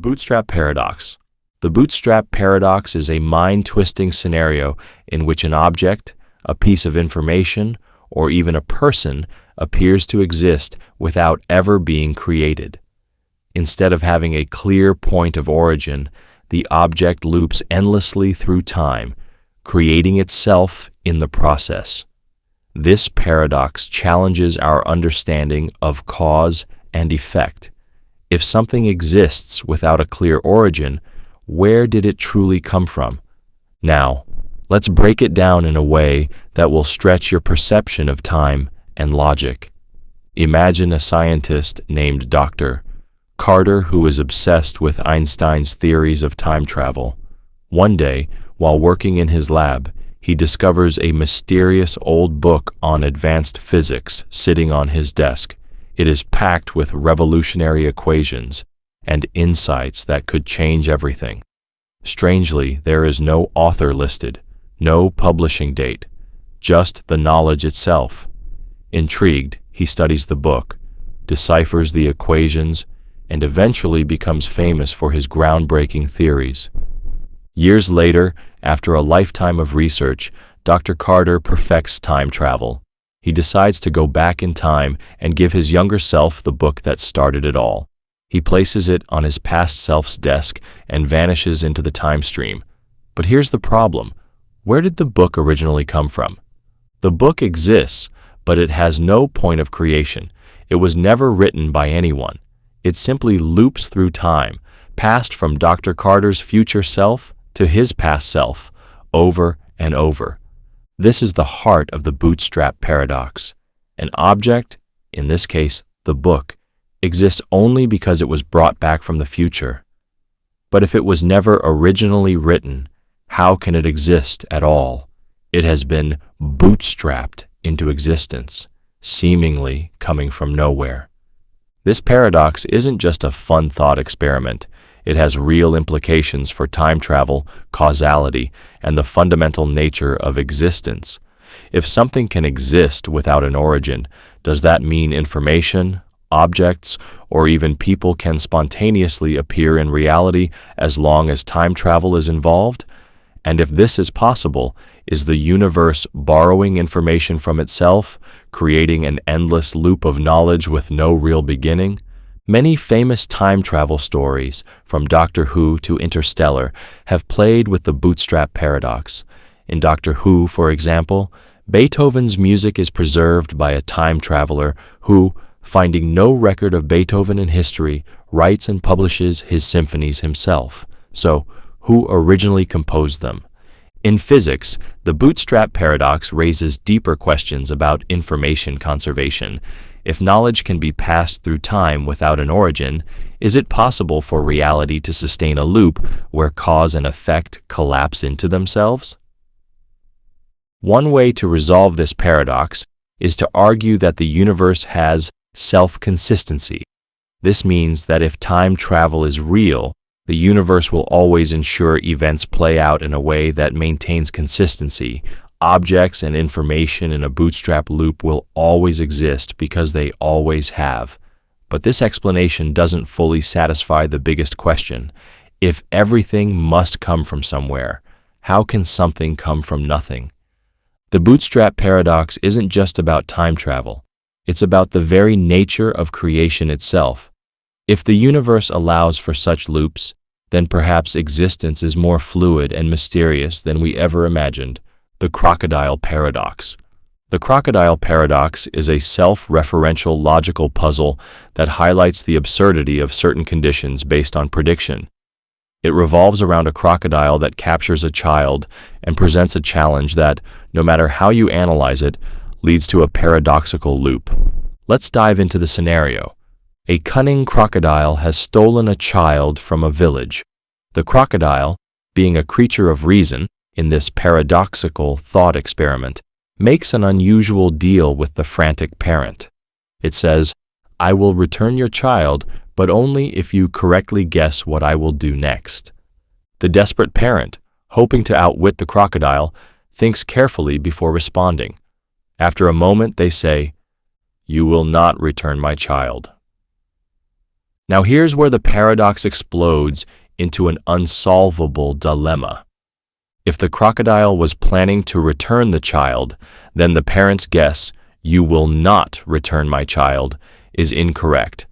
Bootstrap Paradox. The Bootstrap Paradox is a mind-twisting scenario in which an object, a piece of information, or even a person appears to exist without ever being created. Instead of having a clear point of origin, the object loops endlessly through time, creating itself in the process. This paradox challenges our understanding of cause and effect. If something exists without a clear origin, where did it truly come from? Now, let's break it down in a way that will stretch your perception of time and logic. Imagine a scientist named Dr. Carter who is obsessed with Einstein's theories of time travel. One day, while working in his lab, he discovers a mysterious old book on advanced physics sitting on his desk. It is packed with revolutionary equations and insights that could change everything. Strangely, there is no author listed, no publishing date, just the knowledge itself. Intrigued, he studies the book, deciphers the equations, and eventually becomes famous for his groundbreaking theories. Years later, after a lifetime of research, Dr. Carter perfects time travel. He decides to go back in time and give his younger self the book that started it all. He places it on his past self's desk and vanishes into the time stream. But here's the problem. Where did the book originally come from? The book exists, but it has no point of creation. It was never written by anyone. It simply loops through time, passed from Dr. Carter's future self to his past self, over and over. This is the heart of the Bootstrap Paradox. An object, in this case the book, exists only because it was brought back from the future. But if it was never originally written, how can it exist at all? It has been bootstrapped into existence, seemingly coming from nowhere. This paradox isn't just a fun thought experiment. It has real implications for time travel, causality, and the fundamental nature of existence. If something can exist without an origin, does that mean information, objects, or even people can spontaneously appear in reality as long as time travel is involved? And if this is possible, is the universe borrowing information from itself, creating an endless loop of knowledge with no real beginning? Many famous time travel stories, from Doctor Who to Interstellar, have played with the Bootstrap Paradox. In Doctor Who, for example, Beethoven's music is preserved by a time traveler who, finding no record of Beethoven in history, writes and publishes his symphonies himself. So, who originally composed them? In physics, the Bootstrap Paradox raises deeper questions about information conservation. If knowledge can be passed through time without an origin, is it possible for reality to sustain a loop where cause and effect collapse into themselves? One way to resolve this paradox is to argue that the universe has self-consistency. This means that if time travel is real, the universe will always ensure events play out in a way that maintains consistency. Objects and information in a bootstrap loop will always exist because they always have. But this explanation doesn't fully satisfy the biggest question. If everything must come from somewhere, how can something come from nothing? The Bootstrap Paradox isn't just about time travel. It's about the very nature of creation itself. If the universe allows for such loops, then perhaps existence is more fluid and mysterious than we ever imagined. The Crocodile Paradox. The Crocodile Paradox is a self-referential logical puzzle that highlights the absurdity of certain conditions based on prediction. It revolves around a crocodile that captures a child and presents a challenge that, no matter how you analyze it, leads to a paradoxical loop. Let's dive into the scenario. A cunning crocodile has stolen a child from a village. The crocodile, being a creature of reason, in this paradoxical thought experiment, makes an unusual deal with the frantic parent. It says, "I will return your child, but only if you correctly guess what I will do next." The desperate parent, hoping to outwit the crocodile, thinks carefully before responding. After a moment, they say, "You will not return my child." Now here's where the paradox explodes into an unsolvable dilemma. If the crocodile was planning to return the child, then the parent's guess, "You will not return my child," is incorrect.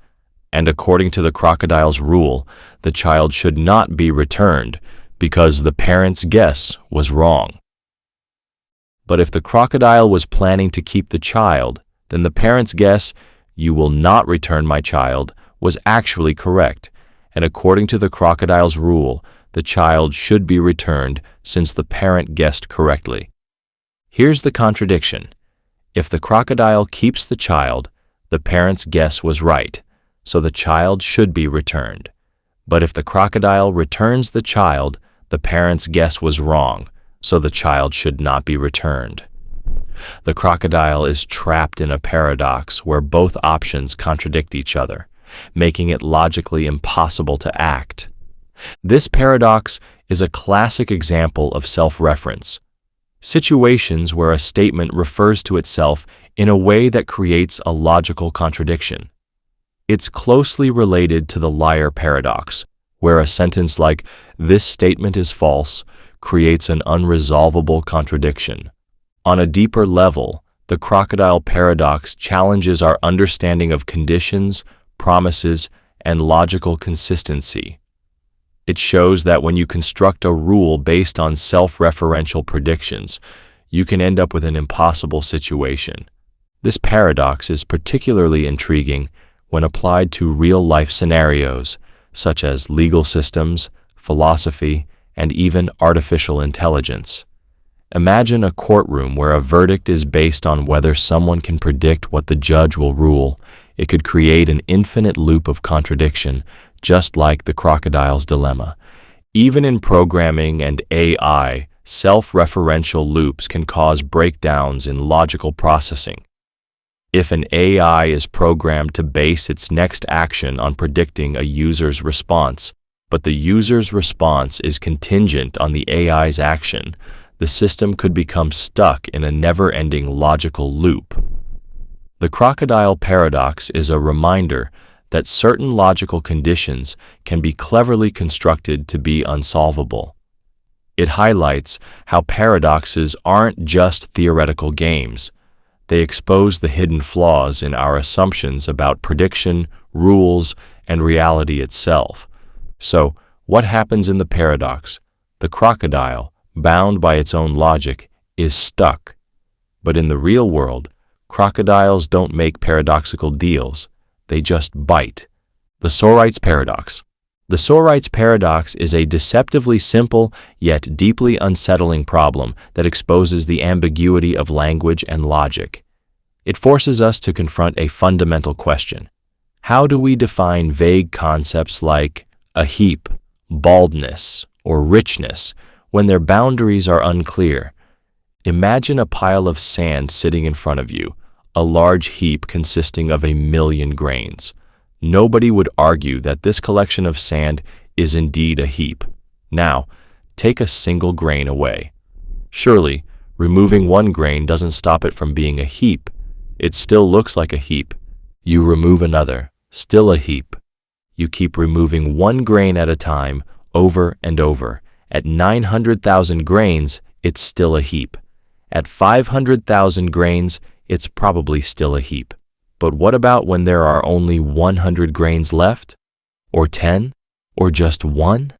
And according to the crocodile's rule, the child should not be returned because the parent's guess was wrong. But if the crocodile was planning to keep the child, then the parent's guess, "You will not return my child," was actually correct. And according to the crocodile's rule, the child should be returned since the parent guessed correctly. Here's the contradiction. If the crocodile keeps the child, the parent's guess was right, so the child should be returned. But if the crocodile returns the child, the parent's guess was wrong, so the child should not be returned. The crocodile is trapped in a paradox where both options contradict each other, making it logically impossible to act. This paradox is a classic example of self-reference, situations where a statement refers to itself in a way that creates a logical contradiction. It's closely related to the liar paradox, where a sentence like, "This statement is false," creates an unresolvable contradiction. On a deeper level, the crocodile paradox challenges our understanding of conditions, promises, and logical consistency. It shows that when you construct a rule based on self-referential predictions, you can end up with an impossible situation. This paradox is particularly intriguing when applied to real-life scenarios, such as legal systems, philosophy, and even artificial intelligence. Imagine a courtroom where a verdict is based on whether someone can predict what the judge will rule. It could create an infinite loop of contradiction, just like the crocodile's dilemma. Even in programming and AI, self-referential loops can cause breakdowns in logical processing. If an AI is programmed to base its next action on predicting a user's response, but the user's response is contingent on the AI's action, the system could become stuck in a never-ending logical loop. The crocodile paradox is a reminder that certain logical conditions can be cleverly constructed to be unsolvable. It highlights how paradoxes aren't just theoretical games. They expose the hidden flaws in our assumptions about prediction, rules, and reality itself. So, what happens in the paradox? The crocodile, bound by its own logic, is stuck. But in the real world, crocodiles don't make paradoxical deals. They just bite. The Sorites Paradox. The Sorites Paradox is a deceptively simple yet deeply unsettling problem that exposes the ambiguity of language and logic. It forces us to confront a fundamental question. How do we define vague concepts like a heap, baldness, or richness when their boundaries are unclear? Imagine a pile of sand sitting in front of you, a large heap consisting of 1,000,000 grains. Nobody would argue that this collection of sand is indeed a heap. Now, take a single grain away. Surely, removing one grain doesn't stop it from being a heap. It still looks like a heap. You remove another, still a heap. You keep removing one grain at a time, over and over. At 900,000 grains, it's still a heap. At 500,000 grains, it's probably still a heap. But what about when there are only 100 grains left? Or 10? Or just 1?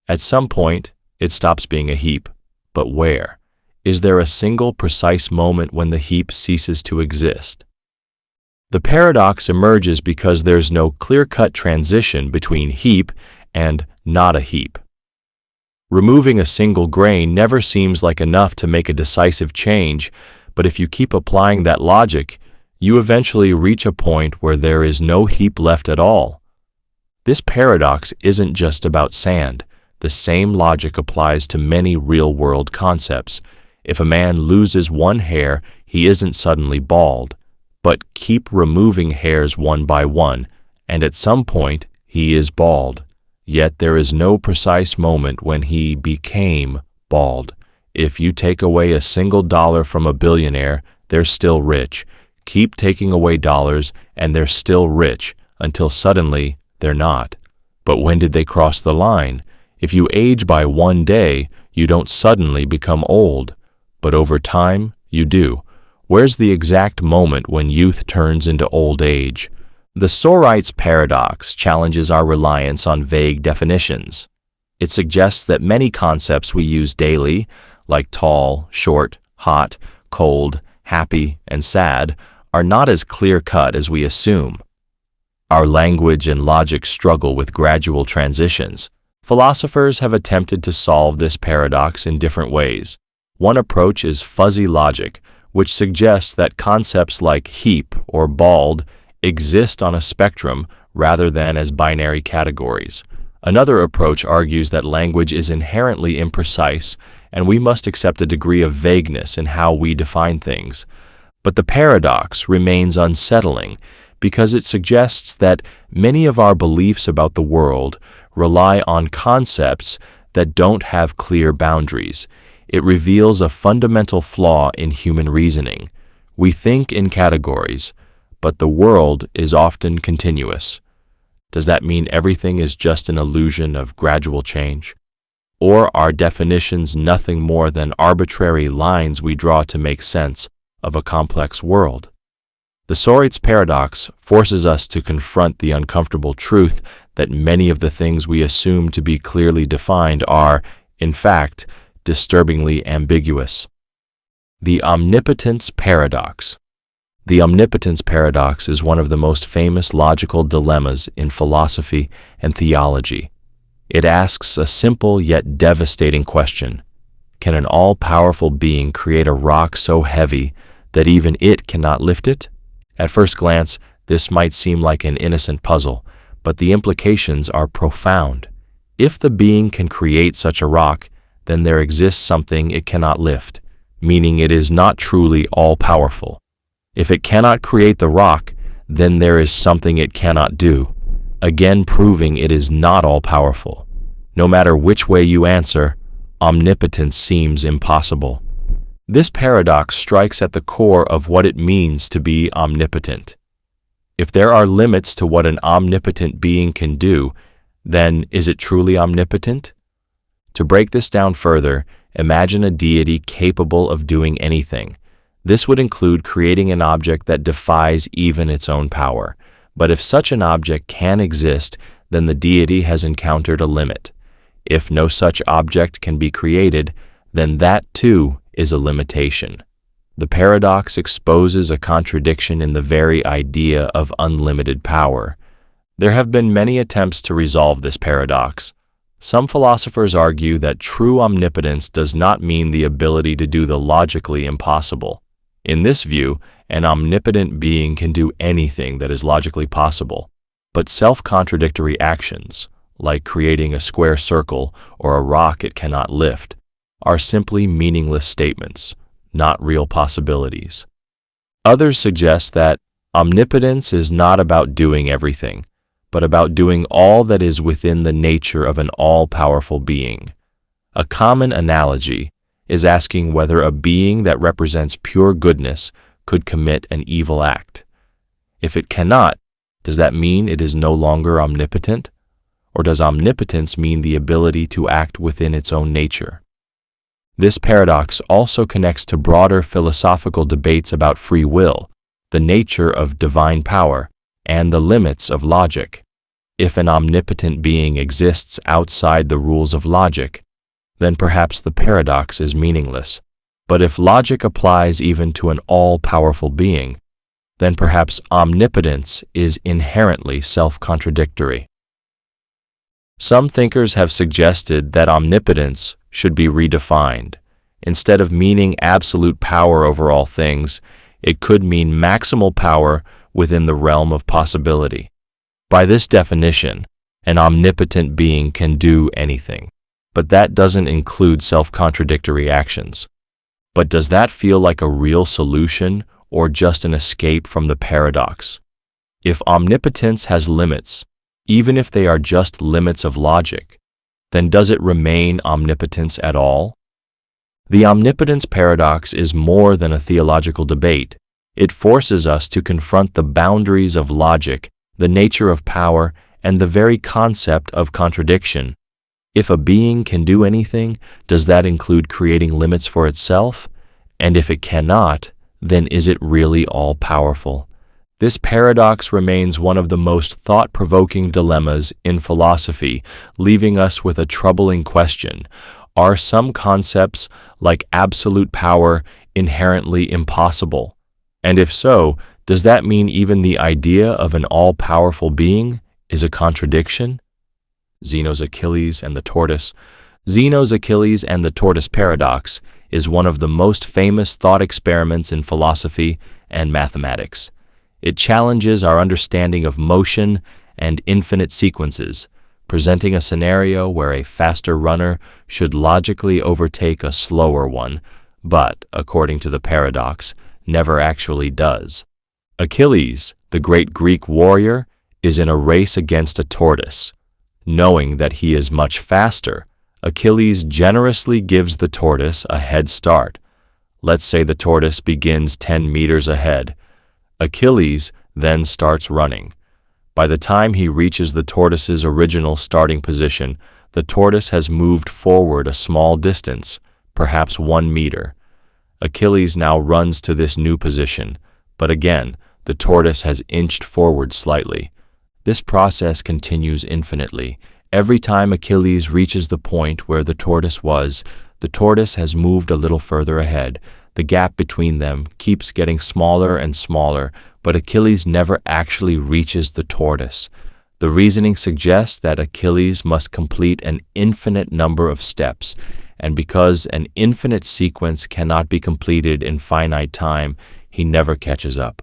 At some point, it stops being a heap. But where? Is there a single precise moment when the heap ceases to exist? The paradox emerges because there's no clear-cut transition between heap and not a heap. Removing a single grain never seems like enough to make a decisive change, but if you keep applying that logic, you eventually reach a point where there is no heap left at all. This paradox isn't just about sand. The same logic applies to many real-world concepts. If a man loses one hair, he isn't suddenly bald. But keep removing hairs one by one, and at some point, he is bald. Yet there is no precise moment when he became bald. If you take away a single dollar from a billionaire, they're still rich. Keep taking away dollars, and they're still rich, until suddenly They're not. But when did they cross the line? If you age by 1 day, you don't suddenly become old, but over time, you do. Where's the exact moment when youth turns into old age? The Sorites Paradox challenges our reliance on vague definitions. It suggests that many concepts we use daily, like tall, short, hot, cold, happy, and sad, are not as clear-cut as we assume. Our language and logic struggle with gradual transitions. Philosophers have attempted to solve this paradox in different ways. One approach is fuzzy logic, which suggests that concepts like heap or bald exist on a spectrum rather than as binary categories. Another approach argues that language is inherently imprecise, and we must accept a degree of vagueness in how we define things. But the paradox remains unsettling because it suggests that many of our beliefs about the world rely on concepts that don't have clear boundaries. It reveals a fundamental flaw in human reasoning. We think in categories, but the world is often continuous. Does that mean everything is just an illusion of gradual change? Or are definitions nothing more than arbitrary lines we draw to make sense of a complex world? The Sorites Paradox forces us to confront the uncomfortable truth that many of the things we assume to be clearly defined are, in fact, disturbingly ambiguous. The Omnipotence Paradox. The Omnipotence Paradox is one of the most famous logical dilemmas in philosophy and theology. It asks a simple yet devastating question. Can an all-powerful being create a rock so heavy that even it cannot lift it? At first glance, this might seem like an innocent puzzle, but the implications are profound. If the being can create such a rock, then there exists something it cannot lift, meaning it is not truly all-powerful. If it cannot create the rock, then there is something it cannot do, again proving it is not all-powerful. No matter which way you answer, omnipotence seems impossible. This paradox strikes at the core of what it means to be omnipotent. If there are limits to what an omnipotent being can do, then is it truly omnipotent? To break this down further, imagine a deity capable of doing anything. This would include creating an object that defies even its own power. But if such an object can exist, then the deity has encountered a limit. If no such object can be created, then that too is a limitation. The paradox exposes a contradiction in the very idea of unlimited power. There have been many attempts to resolve this paradox. Some philosophers argue that true omnipotence does not mean the ability to do the logically impossible. In this view, an omnipotent being can do anything that is logically possible, but self-contradictory actions, like creating a square circle or a rock it cannot lift, are simply meaningless statements, not real possibilities. Others suggest that omnipotence is not about doing everything, but about doing all that is within the nature of an all-powerful being. A common analogy is asking whether a being that represents pure goodness could commit an evil act. If it cannot, does that mean it is no longer omnipotent? Or does omnipotence mean the ability to act within its own nature? This paradox also connects to broader philosophical debates about free will, the nature of divine power, and the limits of logic. If an omnipotent being exists outside the rules of logic, then perhaps the paradox is meaningless. But if logic applies even to an all-powerful being, then perhaps omnipotence is inherently self-contradictory. Some thinkers have suggested that omnipotence should be redefined. Instead of meaning absolute power over all things, it could mean maximal power within the realm of possibility. By this definition, an omnipotent being can do anything, but that doesn't include self-contradictory actions. But does that feel like a real solution or just an escape from the paradox? If omnipotence has limits, even if they are just limits of logic, then does it remain omnipotence at all? The omnipotence paradox is more than a theological debate. It forces us to confront the boundaries of logic, the nature of power, and the very concept of contradiction. If a being can do anything, does that include creating limits for itself? And if it cannot, then is it really all-powerful? This paradox remains one of the most thought-provoking dilemmas in philosophy, leaving us with a troubling question. Are some concepts, like absolute power, inherently impossible? And if so, does that mean even the idea of an all-powerful being is a contradiction? Zeno's Achilles and the Tortoise. Zeno's Achilles and the Tortoise Paradox is one of the most famous thought experiments in philosophy and mathematics. It challenges our understanding of motion and infinite sequences, presenting a scenario where a faster runner should logically overtake a slower one, but, according to the paradox, never actually does. Achilles, the great Greek warrior, is in a race against a tortoise. Knowing that he is much faster, Achilles generously gives the tortoise a head start. Let's say the tortoise begins 10 meters ahead. Achilles then starts running. By the time he reaches the tortoise's original starting position, the tortoise has moved forward a small distance, perhaps 1 meter. Achilles now runs to this new position, but again, the tortoise has inched forward slightly. This process continues infinitely. Every time Achilles reaches the point where the tortoise was, the tortoise has moved a little further ahead. The gap between them keeps getting smaller and smaller, but Achilles never actually reaches the tortoise. The reasoning suggests that Achilles must complete an infinite number of steps, and because an infinite sequence cannot be completed in finite time, he never catches up.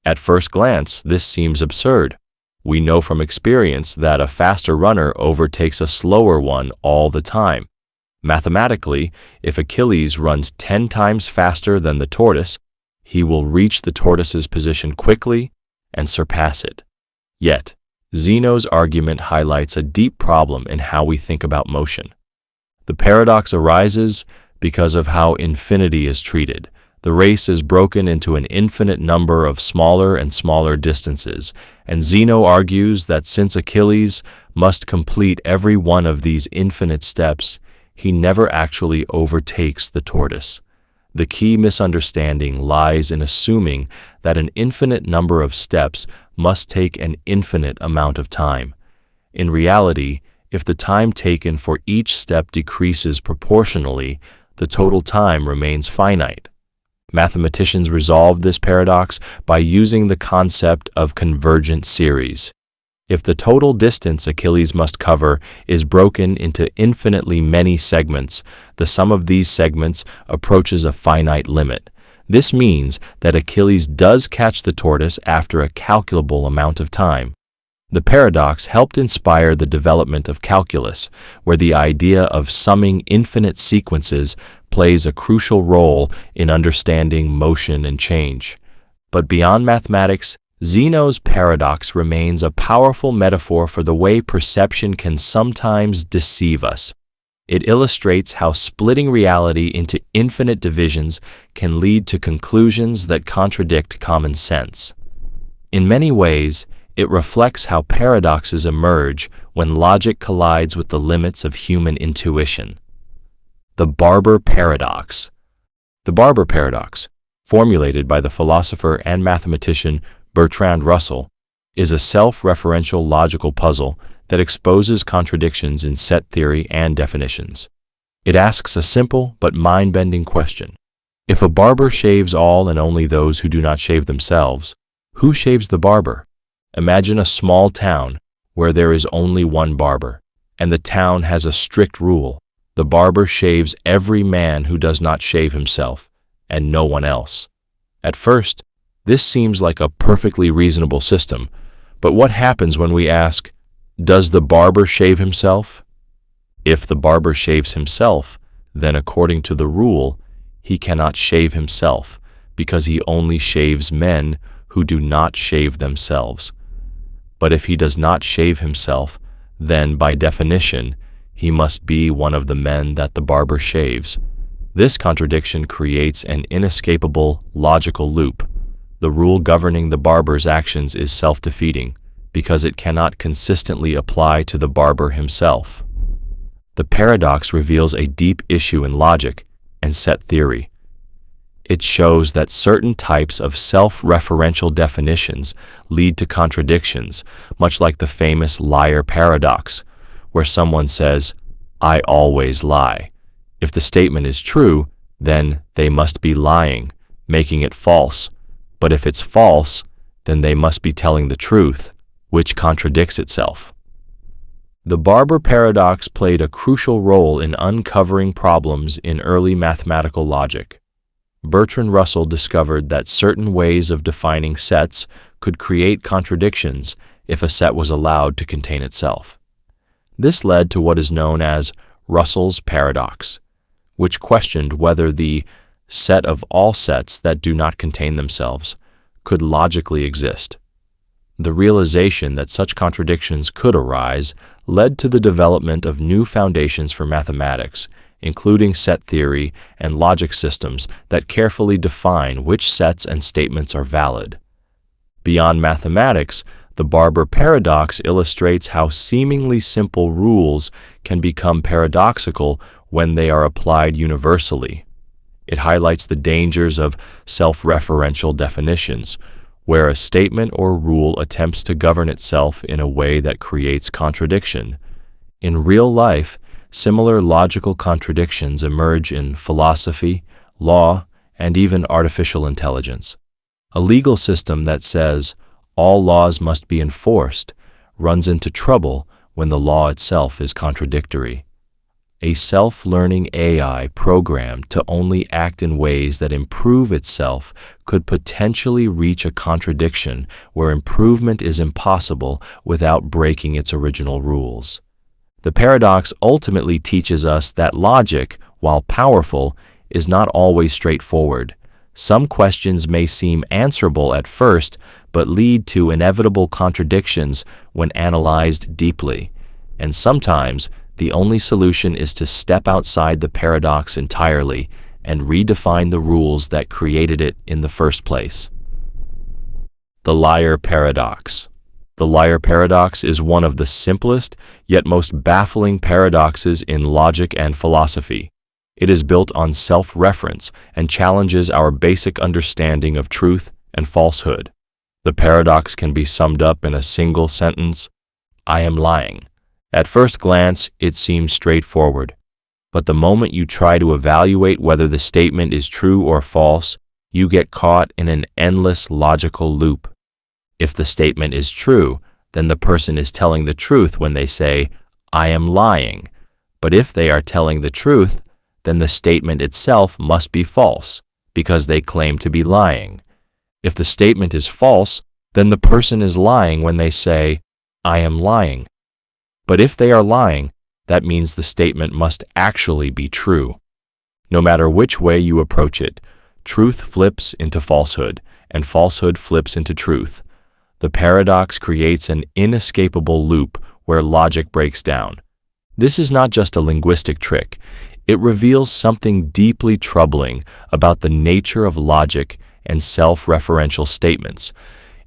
At first glance, this seems absurd. We know from experience that a faster runner overtakes a slower one all the time. Mathematically, if Achilles runs 10 times faster than the tortoise, he will reach the tortoise's position quickly and surpass it. Yet, Zeno's argument highlights a deep problem in how we think about motion. The paradox arises because of how infinity is treated. The race is broken into an infinite number of smaller and smaller distances, and Zeno argues that since Achilles must complete every one of these infinite steps, he never actually overtakes the tortoise. The key misunderstanding lies in assuming that an infinite number of steps must take an infinite amount of time. In reality, if the time taken for each step decreases proportionally, the total time remains finite. Mathematicians resolve this paradox by using the concept of convergent series. If the total distance Achilles must cover is broken into infinitely many segments, the sum of these segments approaches a finite limit. This means that Achilles does catch the tortoise after a calculable amount of time. The paradox helped inspire the development of calculus, where the idea of summing infinite sequences plays a crucial role in understanding motion and change. But beyond mathematics, Zeno's paradox remains a powerful metaphor for the way perception can sometimes deceive us. It illustrates how splitting reality into infinite divisions can lead to conclusions that contradict common sense. In many ways, it reflects how paradoxes emerge when logic collides with the limits of human intuition. The Barber Paradox. The Barber Paradox, formulated by the philosopher and mathematician Bertrand Russell, is a self-referential logical puzzle that exposes contradictions in set theory and definitions. It asks a simple but mind-bending question. If a barber shaves all and only those who do not shave themselves, who shaves the barber? Imagine a small town where there is only one barber, and the town has a strict rule. The barber shaves every man who does not shave himself, and no one else. At first, this seems like a perfectly reasonable system, but what happens when we ask, does the barber shave himself? If the barber shaves himself, then according to the rule, he cannot shave himself, because he only shaves men who do not shave themselves. But if he does not shave himself, then by definition, he must be one of the men that the barber shaves. This contradiction creates an inescapable logical loop. The rule governing the barber's actions is self-defeating, because it cannot consistently apply to the barber himself. The paradox reveals a deep issue in logic and set theory. It shows that certain types of self-referential definitions lead to contradictions, much like the famous liar paradox, where someone says, "I always lie." If the statement is true, then they must be lying, making it false. But if it's false, then they must be telling the truth, which contradicts itself. The Barber Paradox played a crucial role in uncovering problems in early mathematical logic. Bertrand Russell discovered that certain ways of defining sets could create contradictions if a set was allowed to contain itself. This led to what is known as Russell's paradox, which questioned whether the set of all sets that do not contain themselves could logically exist. The realization that such contradictions could arise led to the development of new foundations for mathematics, including set theory and logic systems that carefully define which sets and statements are valid. Beyond mathematics, the Barber Paradox illustrates how seemingly simple rules can become paradoxical when they are applied universally. It highlights the dangers of self-referential definitions, where a statement or rule attempts to govern itself in a way that creates contradiction. In real life, similar logical contradictions emerge in philosophy, law, and even artificial intelligence. A legal system that says all laws must be enforced runs into trouble when the law itself is contradictory. A self-learning AI programmed to only act in ways that improve itself could potentially reach a contradiction where improvement is impossible without breaking its original rules. The paradox ultimately teaches us that logic, while powerful, is not always straightforward. Some questions may seem answerable at first, but lead to inevitable contradictions when analyzed deeply. And sometimes, the only solution is to step outside the paradox entirely and redefine the rules that created it in the first place. The Liar Paradox. The Liar Paradox is one of the simplest, yet most baffling paradoxes in logic and philosophy. It is built on self-reference and challenges our basic understanding of truth and falsehood. The paradox can be summed up in a single sentence: I am lying. At first glance, it seems straightforward, but the moment you try to evaluate whether the statement is true or false, you get caught in an endless logical loop. If the statement is true, then the person is telling the truth when they say, I am lying. But if they are telling the truth, then the statement itself must be false, because they claim to be lying. If the statement is false, then the person is lying when they say, I am lying. But if they are lying, that means the statement must actually be true. No matter which way you approach it, truth flips into falsehood, and falsehood flips into truth. The paradox creates an inescapable loop where logic breaks down. This is not just a linguistic trick. It reveals something deeply troubling about the nature of logic and self-referential statements.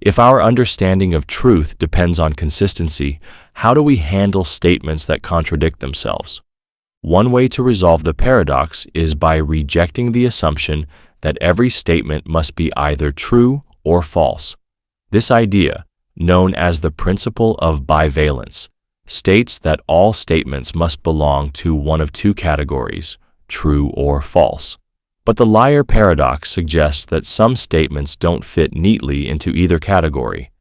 If our understanding of truth depends on consistency, how do we handle statements that contradict themselves? One way to resolve the paradox is by rejecting the assumption that every statement must be either true or false. This idea, known as the principle of bivalence, states that all statements must belong to one of two categories, true or false. But the liar paradox suggests that some statements don't fit neatly into either category.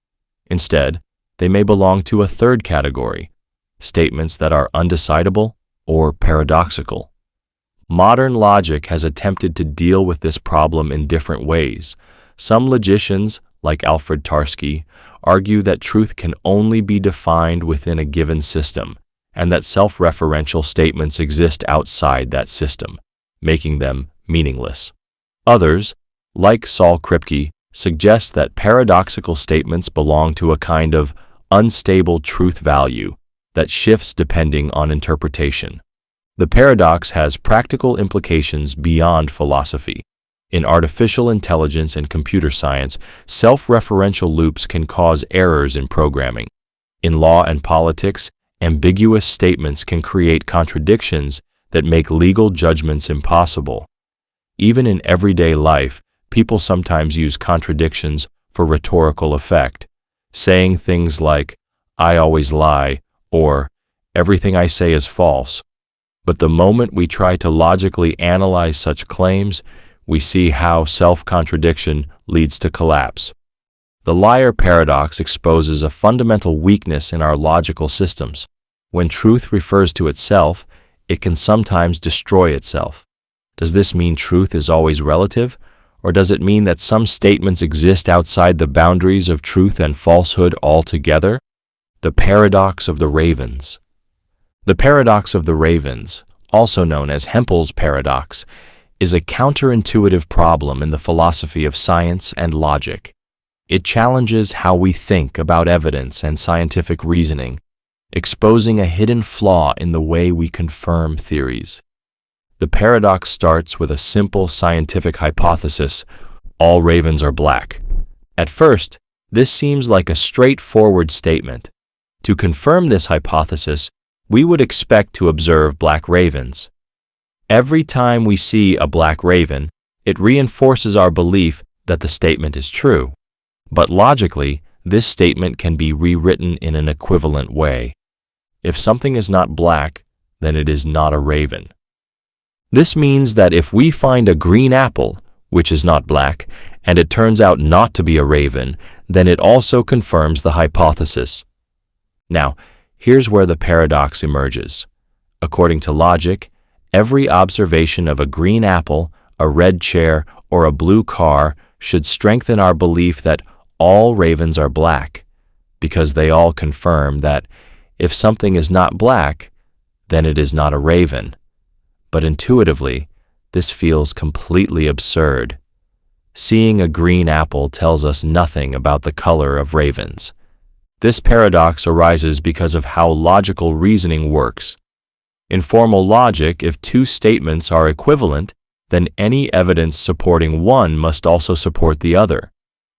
Instead, they may belong to a third category, statements that are undecidable or paradoxical. Modern logic has attempted to deal with this problem in different ways. Some logicians, like Alfred Tarski, argue that truth can only be defined within a given system, and that self-referential statements exist outside that system, making them meaningless. Others, like Saul Kripke, suggest that paradoxical statements belong to a kind of unstable truth value that shifts depending on interpretation. The paradox has practical implications beyond philosophy. In artificial intelligence and computer science, self-referential loops can cause errors in programming. In law and politics, ambiguous statements can create contradictions that make legal judgments impossible. Even in everyday life, people sometimes use contradictions for rhetorical effect, saying things like, "I always lie," or "Everything I say is false." But the moment we try to logically analyze such claims, we see how self-contradiction leads to collapse. The liar paradox exposes a fundamental weakness in our logical systems. When truth refers to itself, it can sometimes destroy itself. Does this mean truth is always relative, or does it mean that some statements exist outside the boundaries of truth and falsehood altogether? The paradox of the ravens. The paradox of the ravens, also known as Hempel's paradox, is a counterintuitive problem in the philosophy of science and logic. It challenges how we think about evidence and scientific reasoning, exposing a hidden flaw in the way we confirm theories. The paradox starts with a simple scientific hypothesis: all ravens are black. At first, this seems like a straightforward statement. To confirm this hypothesis, we would expect to observe black ravens. Every time we see a black raven, it reinforces our belief that the statement is true. But logically, this statement can be rewritten in an equivalent way. If something is not black, then it is not a raven. This means that if we find a green apple, which is not black, and it turns out not to be a raven, then it also confirms the hypothesis. Now, here's where the paradox emerges. According to logic, every observation of a green apple, a red chair, or a blue car should strengthen our belief that all ravens are black, because they all confirm that if something is not black, then it is not a raven. But intuitively, this feels completely absurd. Seeing a green apple tells us nothing about the color of ravens. This paradox arises because of how logical reasoning works. In formal logic, if two statements are equivalent, then any evidence supporting one must also support the other.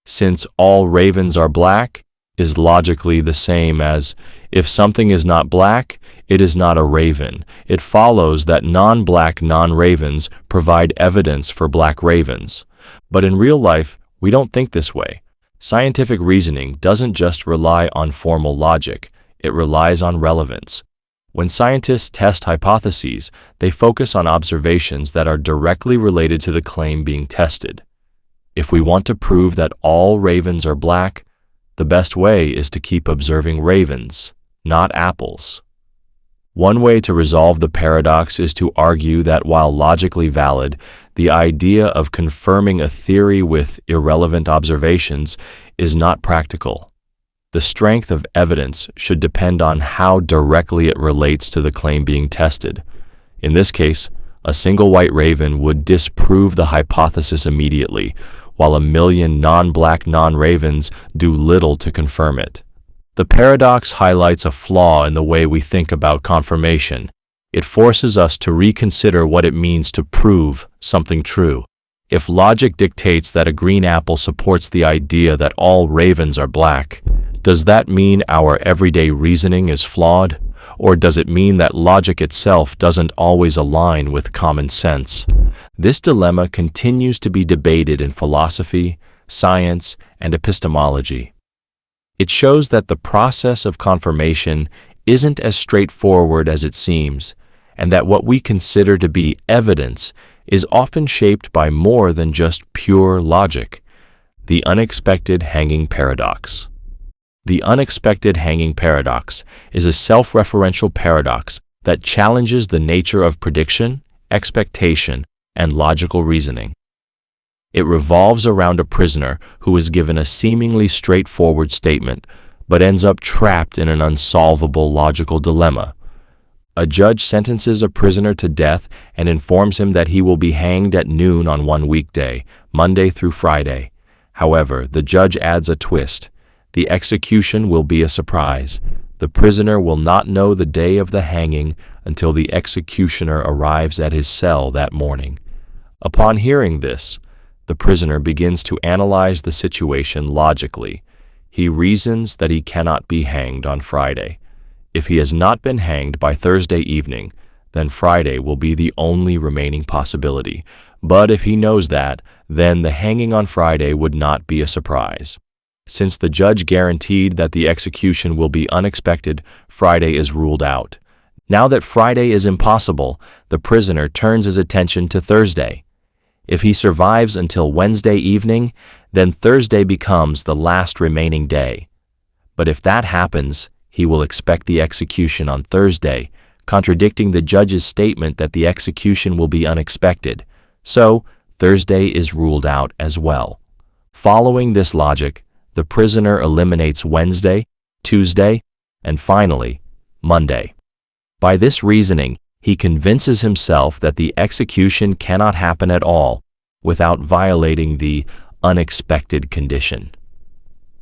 Since all ravens are black is logically the same as if something is not black, it is not a raven. It follows that non-black non-ravens provide evidence for black ravens. But in real life, we don't think this way. Scientific reasoning doesn't just rely on formal logic, it relies on relevance. When scientists test hypotheses, they focus on observations that are directly related to the claim being tested. If we want to prove that all ravens are black, the best way is to keep observing ravens, not apples. One way to resolve the paradox is to argue that while logically valid, the idea of confirming a theory with irrelevant observations is not practical. The strength of evidence should depend on how directly it relates to the claim being tested. In this case, a single white raven would disprove the hypothesis immediately, while a million non-black non-ravens do little to confirm it. The paradox highlights a flaw in the way we think about confirmation. It forces us to reconsider what it means to prove something true. If logic dictates that a green apple supports the idea that all ravens are black, does that mean our everyday reasoning is flawed? Or does it mean that logic itself doesn't always align with common sense? This dilemma continues to be debated in philosophy, science, and epistemology. It shows that the process of confirmation isn't as straightforward as it seems, and that what we consider to be evidence is often shaped by more than just pure logic. The unexpected hanging paradox. The unexpected hanging paradox is a self-referential paradox that challenges the nature of prediction, expectation, and logical reasoning. It revolves around a prisoner who is given a seemingly straightforward statement, but ends up trapped in an unsolvable logical dilemma. A judge sentences a prisoner to death and informs him that he will be hanged at noon on one weekday, Monday through Friday. However, the judge adds a twist. The execution will be a surprise. The prisoner will not know the day of the hanging until the executioner arrives at his cell that morning. Upon hearing this, the prisoner begins to analyze the situation logically. He reasons that he cannot be hanged on Friday. If he has not been hanged by Thursday evening, then Friday will be the only remaining possibility. But if he knows that, then the hanging on Friday would not be a surprise. Since the judge guaranteed that the execution will be unexpected, Friday is ruled out. Now that Friday is impossible, the prisoner turns his attention to Thursday. If he survives until Wednesday evening, then Thursday becomes the last remaining day. But if that happens, he will expect the execution on Thursday, contradicting the judge's statement that the execution will be unexpected. So, Thursday is ruled out as well. Following this logic, the prisoner eliminates Wednesday, Tuesday, and finally, Monday. By this reasoning, he convinces himself that the execution cannot happen at all without violating the unexpected condition.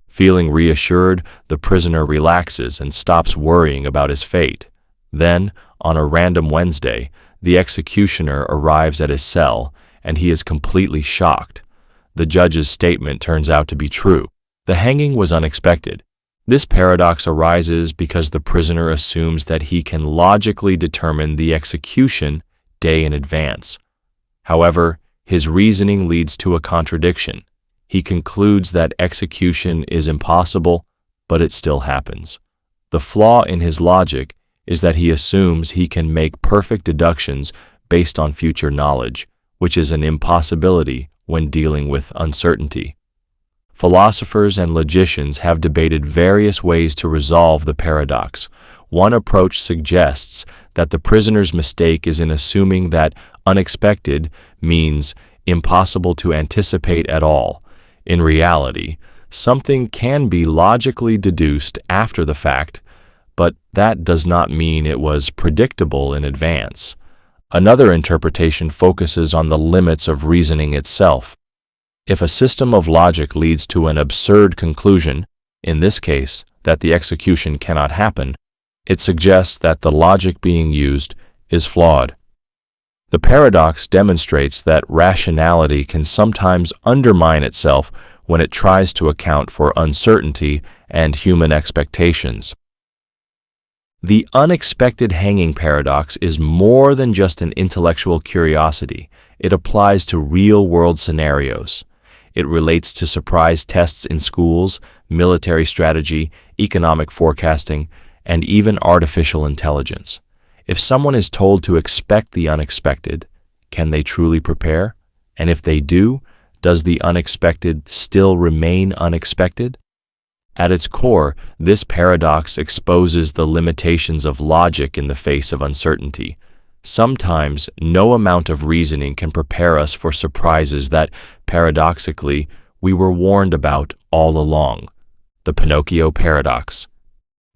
Feeling reassured, the prisoner relaxes and stops worrying about his fate. Then, on a random Wednesday, the executioner arrives at his cell, and he is completely shocked. The judge's statement turns out to be true. The hanging was unexpected. This paradox arises because the prisoner assumes that he can logically determine the execution day in advance. However, his reasoning leads to a contradiction. He concludes that execution is impossible, but it still happens. The flaw in his logic is that he assumes he can make perfect deductions based on future knowledge, which is an impossibility when dealing with uncertainty. Philosophers and logicians have debated various ways to resolve the paradox. One approach suggests that the prisoner's mistake is in assuming that unexpected means impossible to anticipate at all. In reality, something can be logically deduced after the fact, but that does not mean it was predictable in advance. Another interpretation focuses on the limits of reasoning itself. If a system of logic leads to an absurd conclusion, in this case, that the execution cannot happen, it suggests that the logic being used is flawed. The paradox demonstrates that rationality can sometimes undermine itself when it tries to account for uncertainty and human expectations. The unexpected hanging paradox is more than just an intellectual curiosity. It applies to real-world scenarios. It relates to surprise tests in schools, military strategy, economic forecasting, and even artificial intelligence. If someone is told to expect the unexpected, can they truly prepare? And if they do, does the unexpected still remain unexpected? At its core, this paradox exposes the limitations of logic in the face of uncertainty. Sometimes, no amount of reasoning can prepare us for surprises that, paradoxically, we were warned about all along. The Pinocchio Paradox.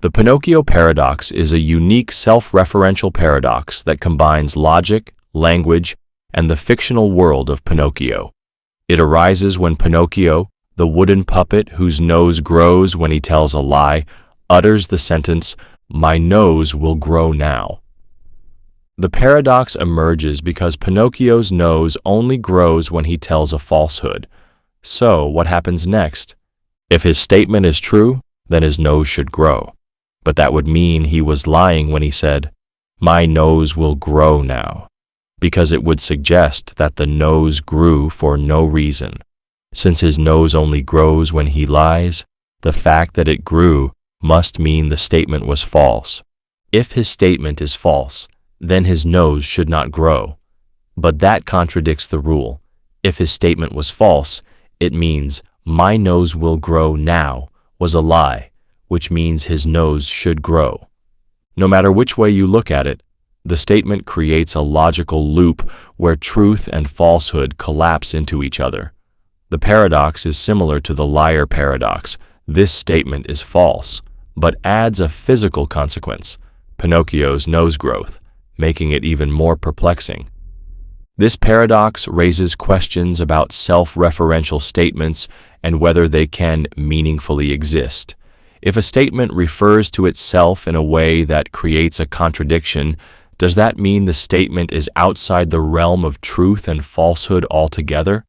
The Pinocchio Paradox is a unique self-referential paradox that combines logic, language, and the fictional world of Pinocchio. It arises when Pinocchio, the wooden puppet whose nose grows when he tells a lie, utters the sentence, "My nose will grow now." The paradox emerges because Pinocchio's nose only grows when he tells a falsehood. So, what happens next? If his statement is true, then his nose should grow. But that would mean he was lying when he said, "My nose will grow now," because it would suggest that the nose grew for no reason. Since his nose only grows when he lies, the fact that it grew must mean the statement was false. If his statement is false, then his nose should not grow. But that contradicts the rule. If his statement was false, it means "my nose will grow now" was a lie, which means his nose should grow. No matter which way you look at it, the statement creates a logical loop where truth and falsehood collapse into each other. The paradox is similar to the liar paradox. This statement is false, but adds a physical consequence, Pinocchio's nose growth, making it even more perplexing. This paradox raises questions about self-referential statements and whether they can meaningfully exist. If a statement refers to itself in a way that creates a contradiction, does that mean the statement is outside the realm of truth and falsehood altogether?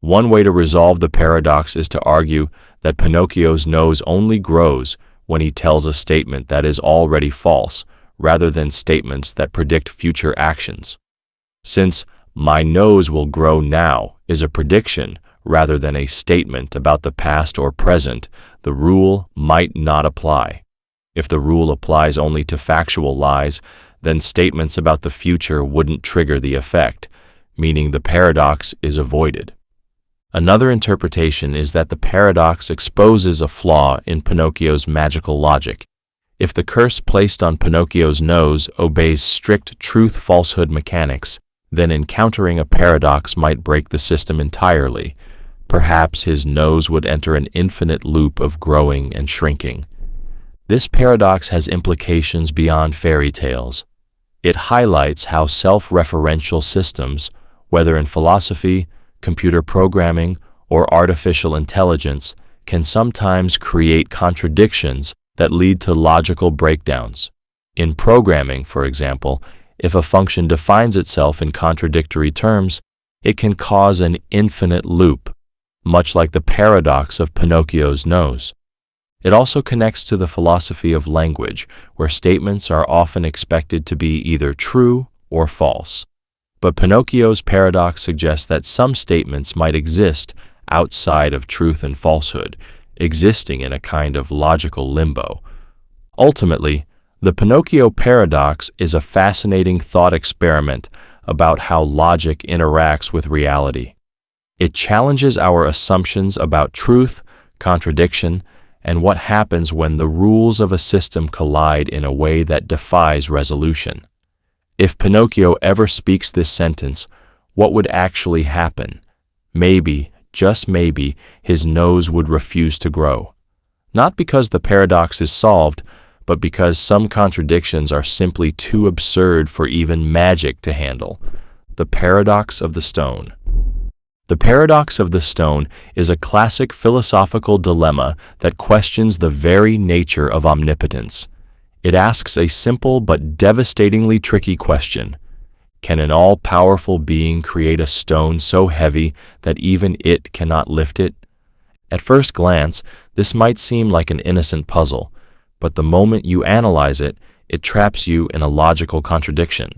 One way to resolve the paradox is to argue that Pinocchio's nose only grows when he tells a statement that is already false, rather than statements that predict future actions. Since "my nose will grow now" is a prediction rather than a statement about the past or present, the rule might not apply. If the rule applies only to factual lies, then statements about the future wouldn't trigger the effect, meaning the paradox is avoided. Another interpretation is that the paradox exposes a flaw in Pinocchio's magical logic. If the curse placed on Pinocchio's nose obeys strict truth-falsehood mechanics, then encountering a paradox might break the system entirely. Perhaps his nose would enter an infinite loop of growing and shrinking. This paradox has implications beyond fairy tales. It highlights how self-referential systems, whether in philosophy, computer programming, or artificial intelligence, can sometimes create contradictions that lead to logical breakdowns. In programming, for example, if a function defines itself in contradictory terms, it can cause an infinite loop, much like the paradox of Pinocchio's nose. It also connects to the philosophy of language, where statements are often expected to be either true or false. But Pinocchio's paradox suggests that some statements might exist outside of truth and falsehood, existing in a kind of logical limbo. Ultimately, the Pinocchio Paradox is a fascinating thought experiment about how logic interacts with reality. It challenges our assumptions about truth, contradiction, and what happens when the rules of a system collide in a way that defies resolution. If Pinocchio ever speaks this sentence, what would actually happen? Maybe, just maybe, his nose would refuse to grow. Not because the paradox is solved, but because some contradictions are simply too absurd for even magic to handle. The paradox of the stone. The paradox of the stone is a classic philosophical dilemma that questions the very nature of omnipotence. It asks a simple but devastatingly tricky question. Can an all-powerful being create a stone so heavy that even it cannot lift it? At first glance, this might seem like an innocent puzzle, but the moment you analyze it, it traps you in a logical contradiction.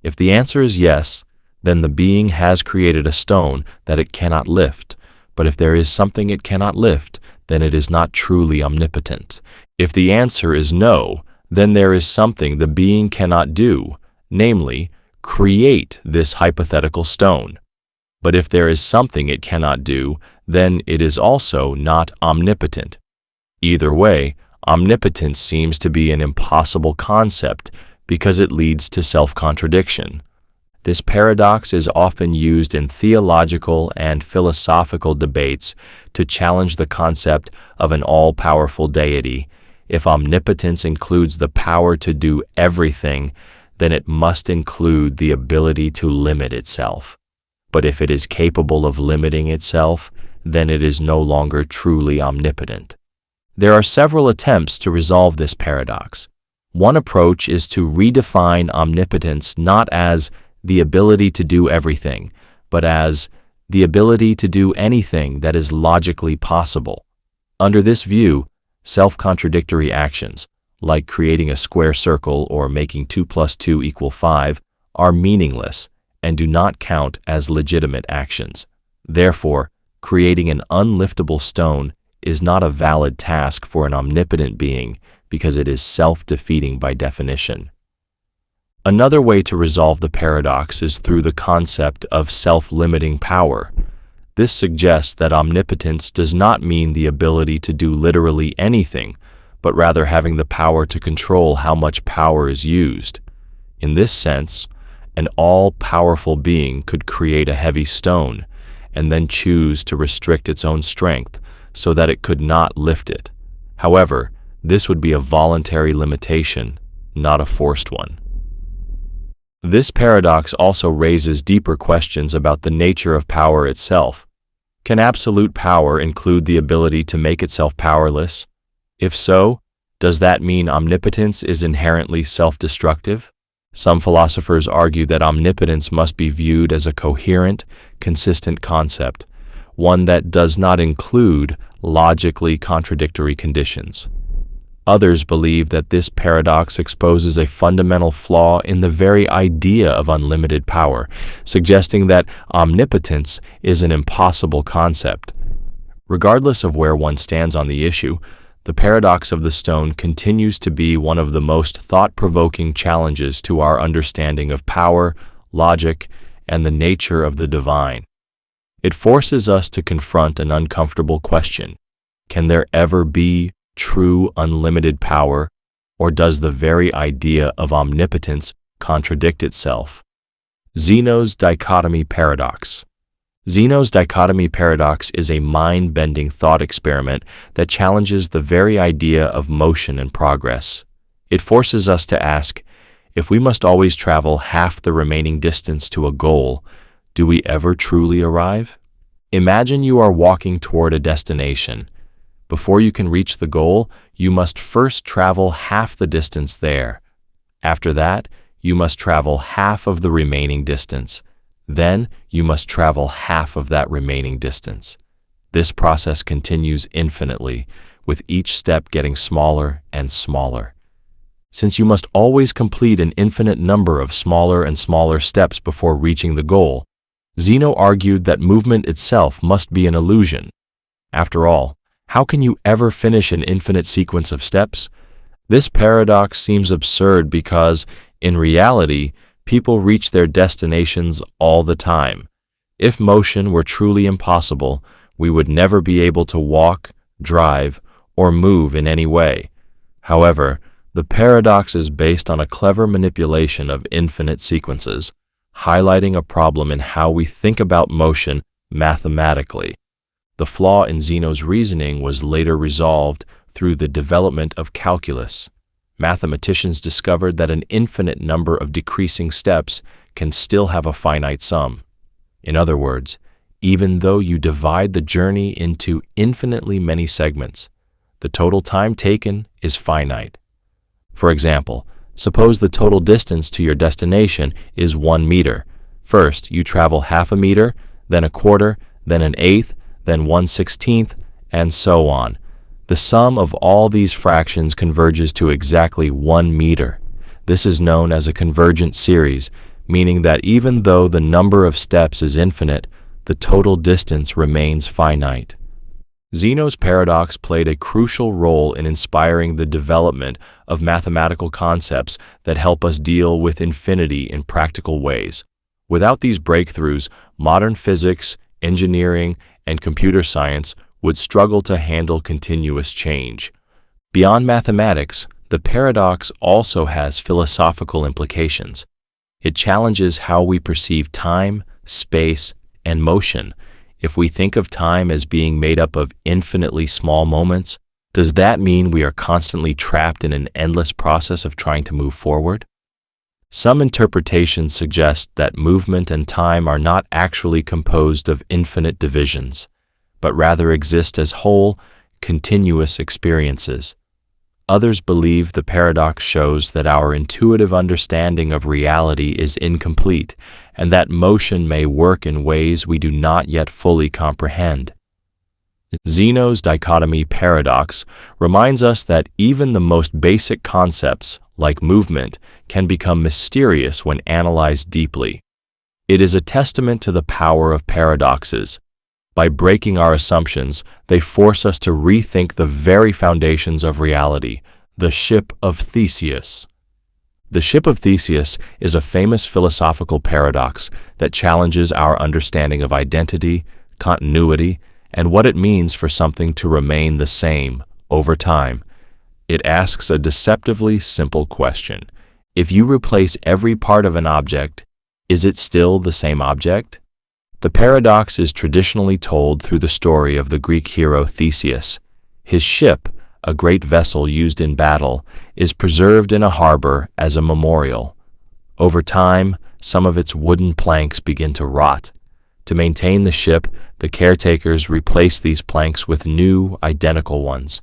If the answer is yes, then the being has created a stone that it cannot lift. But if there is something it cannot lift, then it is not truly omnipotent. If the answer is no, then there is something the being cannot do, namely, create this hypothetical stone. But if there is something it cannot do, then it is also not omnipotent. Either way, omnipotence seems to be an impossible concept because it leads to self-contradiction. This paradox is often used in theological and philosophical debates to challenge the concept of an all-powerful deity. If omnipotence includes the power to do everything, then it must include the ability to limit itself. But if it is capable of limiting itself, then it is no longer truly omnipotent. There are several attempts to resolve this paradox. One approach is to redefine omnipotence not as the ability to do everything, but as the ability to do anything that is logically possible. Under this view, self-contradictory actions, like creating a square circle or making 2 + 2 = 5, are meaningless and do not count as legitimate actions. Therefore, creating an unliftable stone is not a valid task for an omnipotent being because it is self-defeating by definition. Another way to resolve the paradox is through the concept of self-limiting power. This suggests that omnipotence does not mean the ability to do literally anything, but rather having the power to control how much power is used. In this sense, an all-powerful being could create a heavy stone and then choose to restrict its own strength so that it could not lift it. However, this would be a voluntary limitation, not a forced one. This paradox also raises deeper questions about the nature of power itself. Can absolute power include the ability to make itself powerless? If so, does that mean omnipotence is inherently self-destructive? Some philosophers argue that omnipotence must be viewed as a coherent, consistent concept, one that does not include logically contradictory conditions. Others believe that this paradox exposes a fundamental flaw in the very idea of unlimited power, suggesting that omnipotence is an impossible concept. Regardless of where one stands on the issue, the paradox of the stone continues to be one of the most thought-provoking challenges to our understanding of power, logic, and the nature of the divine. It forces us to confront an uncomfortable question: can there ever be true unlimited power, or does the very idea of omnipotence contradict itself? Zeno's Dichotomy Paradox. Zeno's Dichotomy Paradox is a mind-bending thought experiment that challenges the very idea of motion and progress. It forces us to ask, if we must always travel half the remaining distance to a goal, do we ever truly arrive? Imagine you are walking toward a destination. Before you can reach the goal, you must first travel half the distance there. After that, you must travel half of the remaining distance. Then, you must travel half of that remaining distance. This process continues infinitely, with each step getting smaller and smaller. Since you must always complete an infinite number of smaller and smaller steps before reaching the goal, Zeno argued that movement itself must be an illusion. After all, how can you ever finish an infinite sequence of steps? This paradox seems absurd because, in reality, people reach their destinations all the time. If motion were truly impossible, we would never be able to walk, drive, or move in any way. However, the paradox is based on a clever manipulation of infinite sequences, highlighting a problem in how we think about motion mathematically. The flaw in Zeno's reasoning was later resolved through the development of calculus. Mathematicians discovered that an infinite number of decreasing steps can still have a finite sum. In other words, even though you divide the journey into infinitely many segments, the total time taken is finite. For example, suppose the total distance to your destination is 1 meter. First, you travel half a meter, then a quarter, then an eighth, then 1/16th, and so on. The sum of all these fractions converges to exactly 1 meter. This is known as a convergent series, meaning that even though the number of steps is infinite, the total distance remains finite. Zeno's paradox played a crucial role in inspiring the development of mathematical concepts that help us deal with infinity in practical ways. Without these breakthroughs, modern physics, engineering, and computer science would struggle to handle continuous change. Beyond mathematics, the paradox also has philosophical implications. It challenges how we perceive time, space, and motion. If we think of time as being made up of infinitely small moments, does that mean we are constantly trapped in an endless process of trying to move forward? Some interpretations suggest that movement and time are not actually composed of infinite divisions, but rather exist as whole, continuous experiences. Others believe the paradox shows that our intuitive understanding of reality is incomplete and that motion may work in ways we do not yet fully comprehend. Zeno's Dichotomy Paradox reminds us that even the most basic concepts, like movement, can become mysterious when analyzed deeply. It is a testament to the power of paradoxes. By breaking our assumptions, they force us to rethink the very foundations of reality. The Ship of Theseus. The Ship of Theseus is a famous philosophical paradox that challenges our understanding of identity, continuity, and what it means for something to remain the same over time. It asks a deceptively simple question. If you replace every part of an object, is it still the same object? The paradox is traditionally told through the story of the Greek hero Theseus. His ship, a great vessel used in battle, is preserved in a harbor as a memorial. Over time, some of its wooden planks begin to rot. To maintain the ship, the caretakers replace these planks with new, identical ones.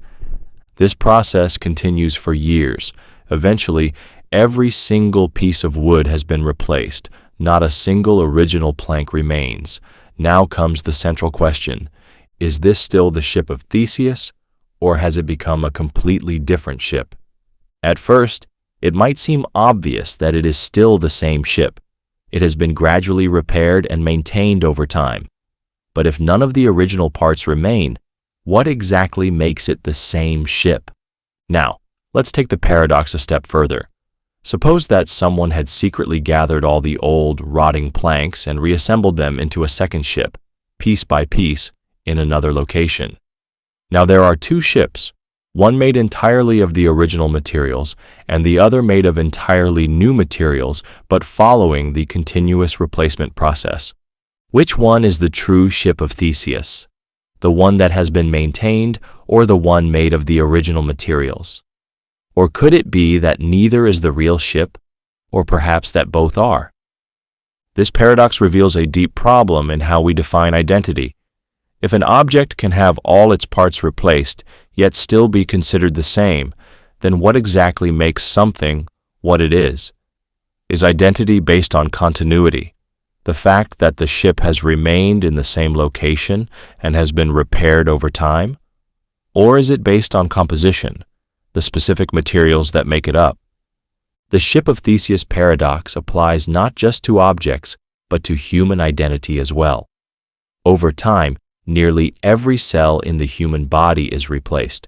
This process continues for years. Eventually, every single piece of wood has been replaced. Not a single original plank remains. Now comes the central question. Is this still the ship of Theseus, or has it become a completely different ship? At first, it might seem obvious that it is still the same ship. It has been gradually repaired and maintained over time. But if none of the original parts remain, what exactly makes it the same ship? Now, let's take the paradox a step further. Suppose that someone had secretly gathered all the old, rotting planks and reassembled them into a second ship, piece by piece, in another location. Now there are two ships, one made entirely of the original materials and the other made of entirely new materials but following the continuous replacement process. Which one is the true ship of Theseus? The one that has been maintained or the one made of the original materials? Or could it be that neither is the real ship, or perhaps that both are? This paradox reveals a deep problem in how we define identity. If an object can have all its parts replaced, yet still be considered the same, then what exactly makes something what it is? Is identity based on continuity, the fact that the ship has remained in the same location and has been repaired over time? Or is it based on composition, the specific materials that make it up? The ship of Theseus paradox applies not just to objects, but to human identity as well. Over time, nearly every cell in the human body is replaced.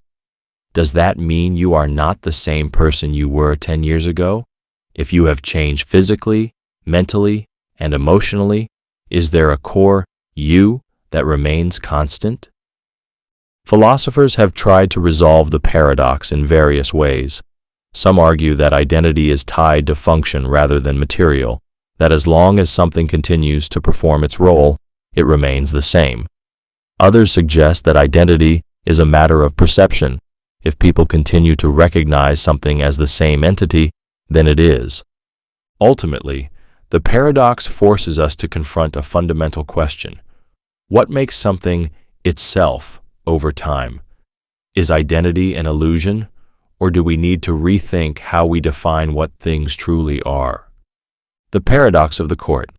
Does that mean you are not the same person you were 10 years ago? If you have changed physically, mentally, and emotionally, is there a core you that remains constant? Philosophers have tried to resolve the paradox in various ways. Some argue that identity is tied to function rather than material, that as long as something continues to perform its role, it remains the same. Others suggest that identity is a matter of perception. If people continue to recognize something as the same entity, then it is. Ultimately, the paradox forces us to confront a fundamental question. What makes something itself over time? Is identity an illusion, or do we need to rethink how we define what things truly are? The paradox of the court.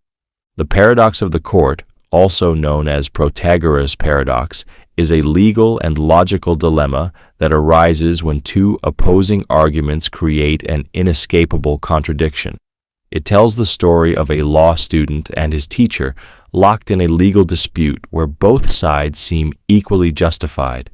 The paradox of the court, also known as Protagoras Paradox, is a legal and logical dilemma that arises when two opposing arguments create an inescapable contradiction. It tells the story of a law student and his teacher locked in a legal dispute where both sides seem equally justified.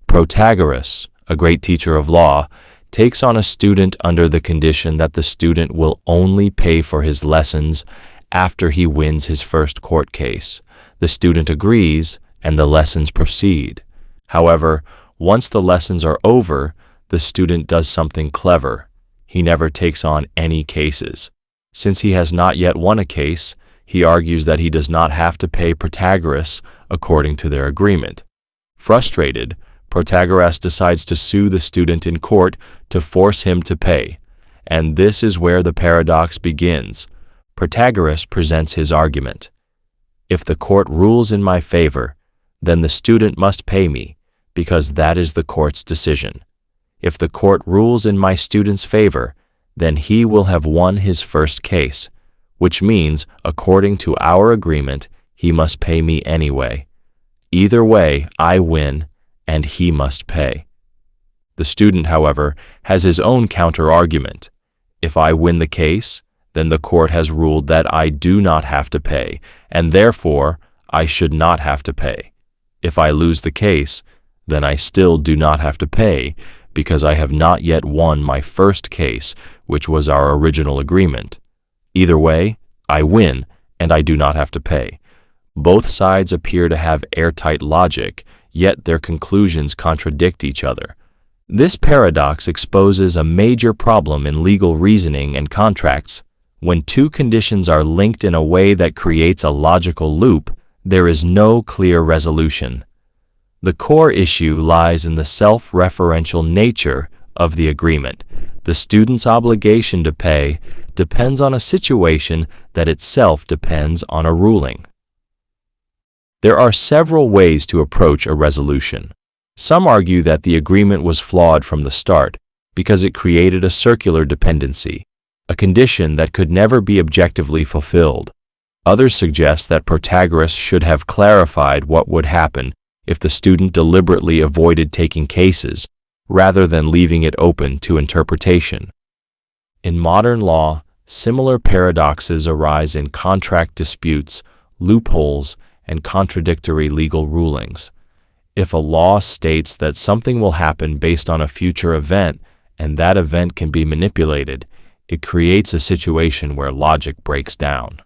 Protagoras, a great teacher of law, takes on a student under the condition that the student will only pay for his lessons after he wins his first court case. The student agrees, and the lessons proceed. However, once the lessons are over, the student does something clever. He never takes on any cases. Since he has not yet won a case, he argues that he does not have to pay Protagoras according to their agreement. Frustrated, Protagoras decides to sue the student in court to force him to pay. And this is where the paradox begins. Protagoras presents his argument. If the court rules in my favor, then the student must pay me, because that is the court's decision. If the court rules in my student's favor, then he will have won his first case, which means, according to our agreement, he must pay me anyway. Either way, I win, and he must pay. The student, however, has his own counter-argument. If I win the case, then the court has ruled that I do not have to pay, and therefore I should not have to pay. If I lose the case, then I still do not have to pay, because I have not yet won my first case, which was our original agreement. Either way, I win, and I do not have to pay. Both sides appear to have airtight logic, yet their conclusions contradict each other. This paradox exposes a major problem in legal reasoning and contracts. When two conditions are linked in a way that creates a logical loop, there is no clear resolution. The core issue lies in the self-referential nature of the agreement. The student's obligation to pay depends on a situation that itself depends on a ruling. There are several ways to approach a resolution. Some argue that the agreement was flawed from the start because it created a circular dependency, a condition that could never be objectively fulfilled. Others suggest that Protagoras should have clarified what would happen if the student deliberately avoided taking cases, rather than leaving it open to interpretation. In modern law, similar paradoxes arise in contract disputes, loopholes, and contradictory legal rulings. If a law states that something will happen based on a future event, and that event can be manipulated, it creates a situation where logic breaks down.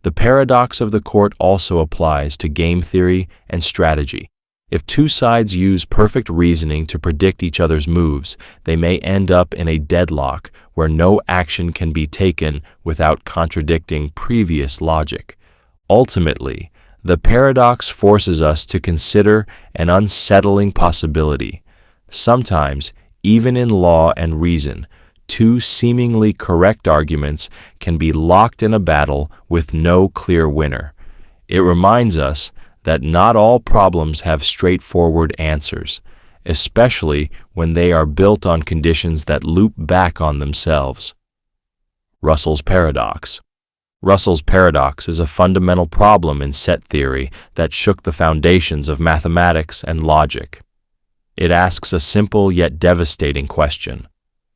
The paradox of the court also applies to game theory and strategy. If two sides use perfect reasoning to predict each other's moves, they may end up in a deadlock where no action can be taken without contradicting previous logic. Ultimately, the paradox forces us to consider an unsettling possibility. Sometimes, even in law and reason, two seemingly correct arguments can be locked in a battle with no clear winner. It reminds us that not all problems have straightforward answers, especially when they are built on conditions that loop back on themselves. Russell's Paradox. Russell's paradox is a fundamental problem in set theory that shook the foundations of mathematics and logic. It asks a simple yet devastating question.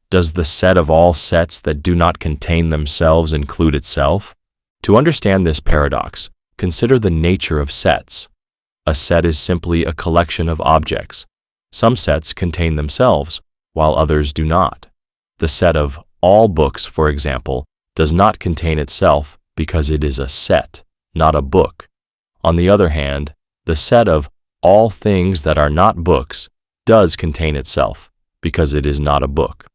Does the set of all sets that do not contain themselves include itself? To understand this paradox, consider the nature of sets. A set is simply a collection of objects. Some sets contain themselves, while others do not. The set of all books, for example, does not contain itself because it is a set, not a book. On the other hand, the set of all things that are not books does contain itself because it is not a book.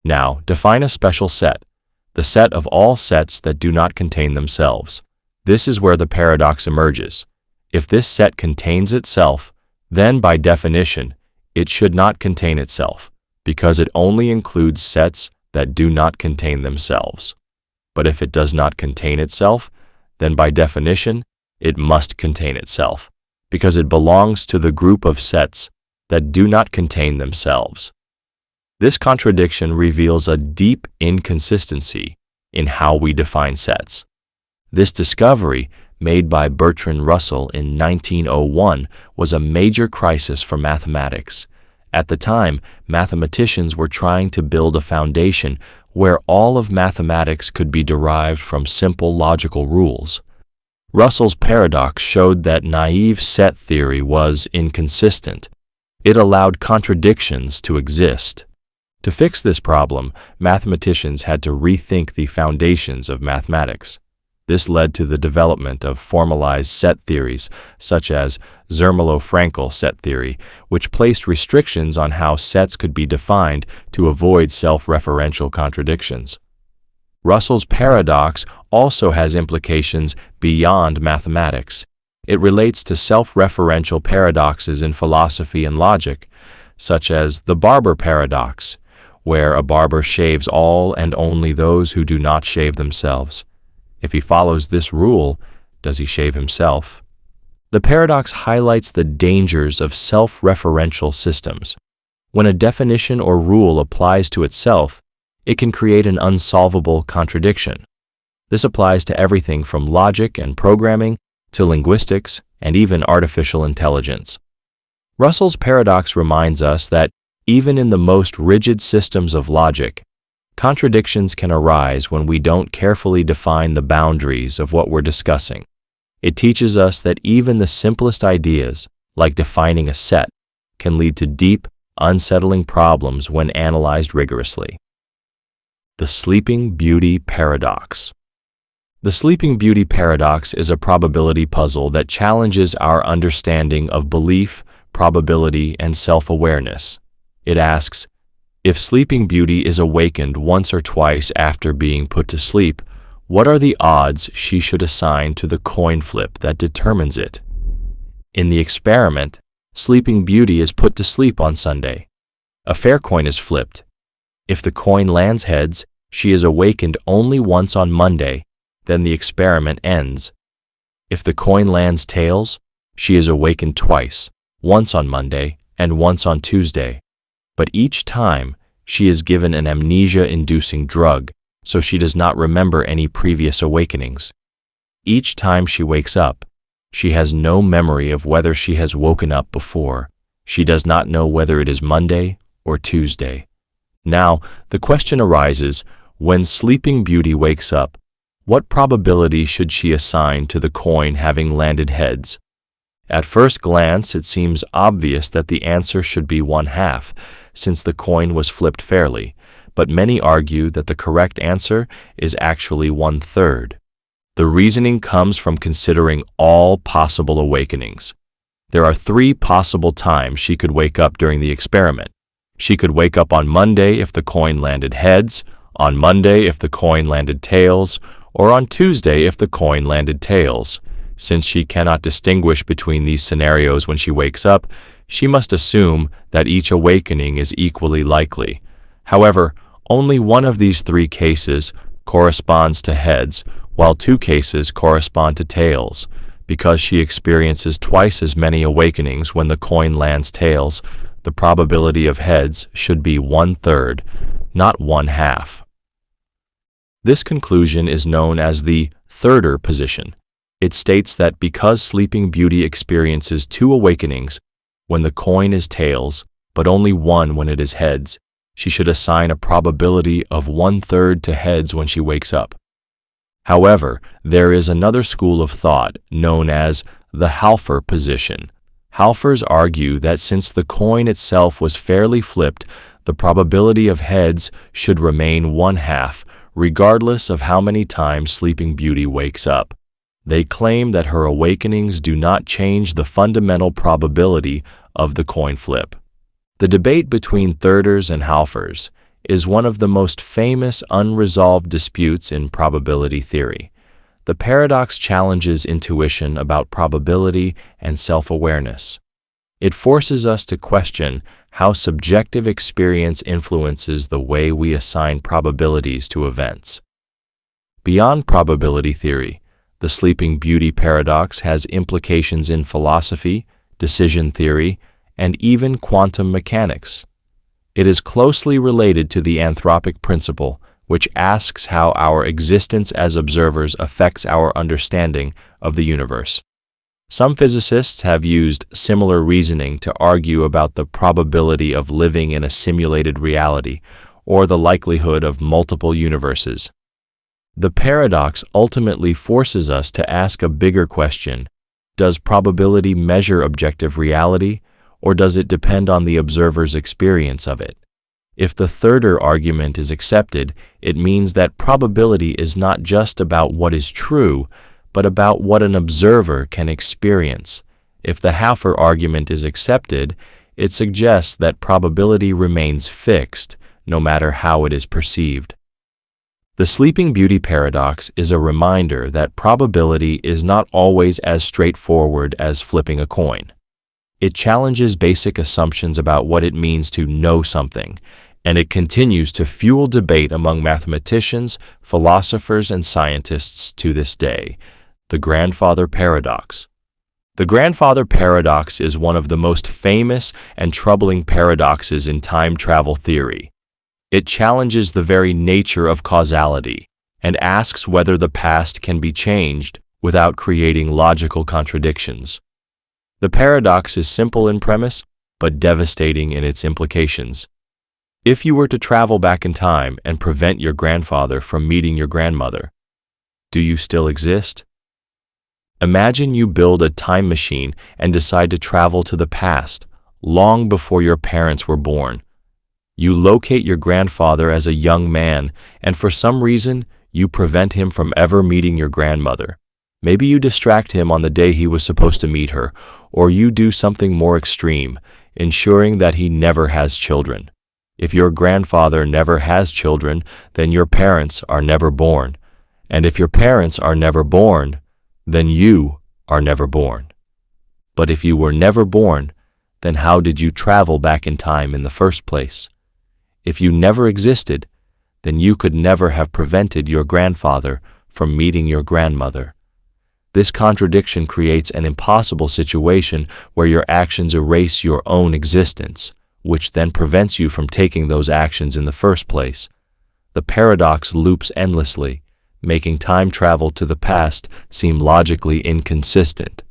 Now, define a special set, the set of all sets that do not contain themselves. This is where the paradox emerges. If this set contains itself, then by definition, it should not contain itself, because it only includes sets that do not contain themselves. But if it does not contain itself, then by definition, it must contain itself, because it belongs to the group of sets that do not contain themselves. This contradiction reveals a deep inconsistency in how we define sets. This discovery, made by Bertrand Russell in 1901, was a major crisis for mathematics. At the time, mathematicians were trying to build a foundation where all of mathematics could be derived from simple logical rules. Russell's paradox showed that naive set theory was inconsistent. It allowed contradictions to exist. To fix this problem, mathematicians had to rethink the foundations of mathematics. This led to the development of formalized set theories, such as Zermelo-Fraenkel set theory, which placed restrictions on how sets could be defined to avoid self-referential contradictions. Russell's paradox also has implications beyond mathematics. It relates to self-referential paradoxes in philosophy and logic, such as the Barber Paradox, where a barber shaves all and only those who do not shave themselves. If he follows this rule, does he shave himself? The paradox highlights the dangers of self-referential systems. When a definition or rule applies to itself, it can create an unsolvable contradiction. This applies to everything from logic and programming to linguistics and even artificial intelligence. Russell's paradox reminds us that even in the most rigid systems of logic, contradictions can arise when we don't carefully define the boundaries of what we're discussing. It teaches us that even the simplest ideas, like defining a set, can lead to deep, unsettling problems when analyzed rigorously. The Sleeping Beauty Paradox. The Sleeping Beauty Paradox is a probability puzzle that challenges our understanding of belief, probability, and self-awareness. It asks, if Sleeping Beauty is awakened once or twice after being put to sleep, what are the odds she should assign to the coin flip that determines it? In the experiment, Sleeping Beauty is put to sleep on Sunday. A fair coin is flipped. If the coin lands heads, she is awakened only once on Monday, then the experiment ends. If the coin lands tails, she is awakened twice, once on Monday and once on Tuesday. But each time, she is given an amnesia-inducing drug so she does not remember any previous awakenings. Each time she wakes up, she has no memory of whether she has woken up before. She does not know whether it is Monday or Tuesday. Now, the question arises, when Sleeping Beauty wakes up, what probability should she assign to the coin having landed heads? At first glance, it seems obvious that the answer should be 1/2, since the coin was flipped fairly, but many argue that the correct answer is actually 1/3. The reasoning comes from considering all possible awakenings. There are 3 possible times she could wake up during the experiment. She could wake up on Monday if the coin landed heads, on Monday if the coin landed tails, or on Tuesday if the coin landed tails. Since she cannot distinguish between these scenarios when she wakes up, she must assume that each awakening is equally likely. However, only one of these 3 cases corresponds to heads, while 2 cases correspond to tails. Because she experiences twice as many awakenings when the coin lands tails, the probability of heads should be 1/3, not 1/2. This conclusion is known as the thirder position. It states that because Sleeping Beauty experiences 2 awakenings when the coin is tails, but only 1 when it is heads, she should assign a probability of 1/3 to heads when she wakes up. However, there is another school of thought known as the Halfer position. Halfers argue that since the coin itself was fairly flipped, the probability of heads should remain 1/2, regardless of how many times Sleeping Beauty wakes up. They claim that her awakenings do not change the fundamental probability of the coin flip. The debate between thirders and halfers is one of the most famous unresolved disputes in probability theory. The paradox challenges intuition about probability and self-awareness. It forces us to question how subjective experience influences the way we assign probabilities to events. Beyond probability theory, the Sleeping Beauty paradox has implications in philosophy, decision theory, and even quantum mechanics. It is closely related to the anthropic principle, which asks how our existence as observers affects our understanding of the universe. Some physicists have used similar reasoning to argue about the probability of living in a simulated reality or the likelihood of multiple universes. The paradox ultimately forces us to ask a bigger question: does probability measure objective reality, or does it depend on the observer's experience of it? If the thirder argument is accepted, it means that probability is not just about what is true, but about what an observer can experience. If the halfer argument is accepted, it suggests that probability remains fixed, no matter how it is perceived. The Sleeping Beauty paradox is a reminder that probability is not always as straightforward as flipping a coin. It challenges basic assumptions about what it means to know something, and it continues to fuel debate among mathematicians, philosophers, and scientists to this day. The Grandfather Paradox. The Grandfather Paradox is one of the most famous and troubling paradoxes in time travel theory. It challenges the very nature of causality and asks whether the past can be changed without creating logical contradictions. The paradox is simple in premise, but devastating in its implications. If you were to travel back in time and prevent your grandfather from meeting your grandmother, do you still exist? Imagine you build a time machine and decide to travel to the past, long before your parents were born. You locate your grandfather as a young man, and for some reason, you prevent him from ever meeting your grandmother. Maybe you distract him on the day he was supposed to meet her, or you do something more extreme, ensuring that he never has children. If your grandfather never has children, then your parents are never born. And if your parents are never born, then you are never born. But if you were never born, then how did you travel back in time in the first place? If you never existed, then you could never have prevented your grandfather from meeting your grandmother. This contradiction creates an impossible situation where your actions erase your own existence, which then prevents you from taking those actions in the first place. The paradox loops endlessly, making time travel to the past seem logically inconsistent.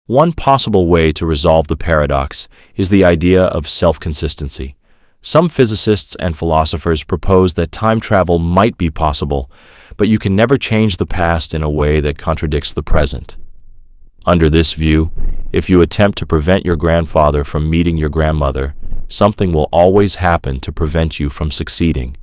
One possible way to resolve the paradox is the idea of self-consistency. Some physicists and philosophers propose that time travel might be possible, but you can never change the past in a way that contradicts the present. Under this view, if you attempt to prevent your grandfather from meeting your grandmother, something will always happen to prevent you from succeeding.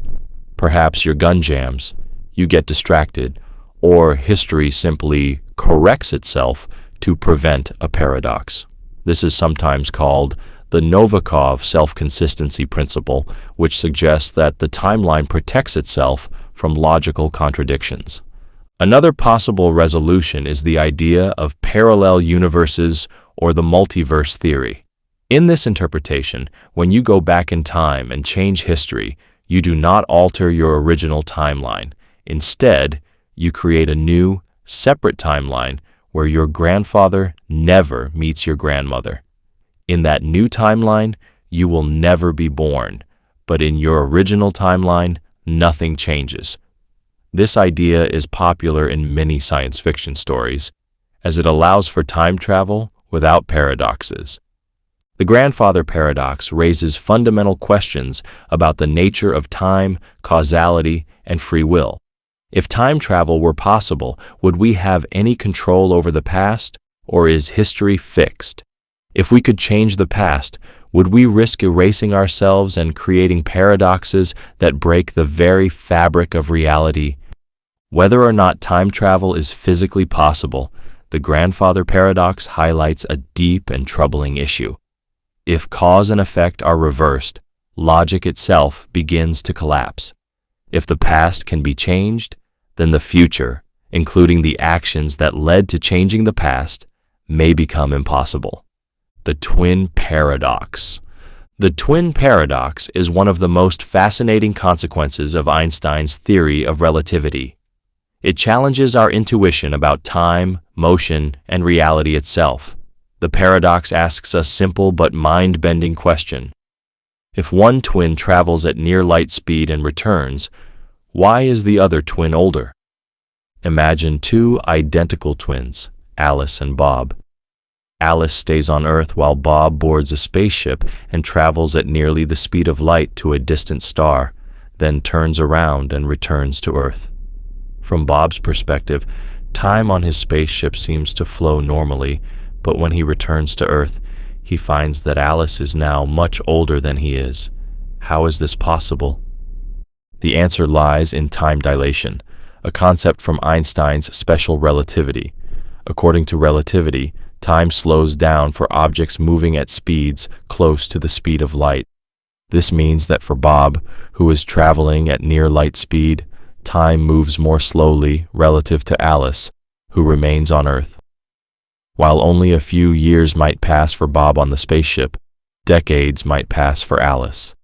Perhaps your gun jams, you get distracted, or history simply corrects itself to prevent a paradox. This is sometimes called the Novikov self-consistency principle, which suggests that the timeline protects itself from logical contradictions. Another possible resolution is the idea of parallel universes or the multiverse theory. In this interpretation, when you go back in time and change history, you do not alter your original timeline. Instead, you create a new, separate timeline where your grandfather never meets your grandmother. In that new timeline, you will never be born, but in your original timeline, nothing changes. This idea is popular in many science fiction stories, as it allows for time travel without paradoxes. The grandfather paradox raises fundamental questions about the nature of time, causality, and free will. If time travel were possible, would we have any control over the past, or is history fixed? If we could change the past, would we risk erasing ourselves and creating paradoxes that break the very fabric of reality? Whether or not time travel is physically possible, the grandfather paradox highlights a deep and troubling issue. If cause and effect are reversed, logic itself begins to collapse. If the past can be changed, then the future, including the actions that led to changing the past, may become impossible. The twin paradox. The twin paradox is one of the most fascinating consequences of Einstein's theory of relativity. It challenges our intuition about time, motion, and reality itself. The paradox asks a simple but mind-bending question. If one twin travels at near light speed and returns, why is the other twin older? Imagine two identical twins, Alice and Bob. Alice stays on Earth while Bob boards a spaceship and travels at nearly the speed of light to a distant star, then turns around and returns to Earth. From Bob's perspective, time on his spaceship seems to flow normally, but when he returns to Earth, he finds that Alice is now much older than he is. How is this possible? The answer lies in time dilation, a concept from Einstein's special relativity. According to relativity, time slows down for objects moving at speeds close to the speed of light. This means that for Bob, who is traveling at near light speed, time moves more slowly relative to Alice, who remains on Earth. While only a few years might pass for Bob on the spaceship, decades might pass for Alice.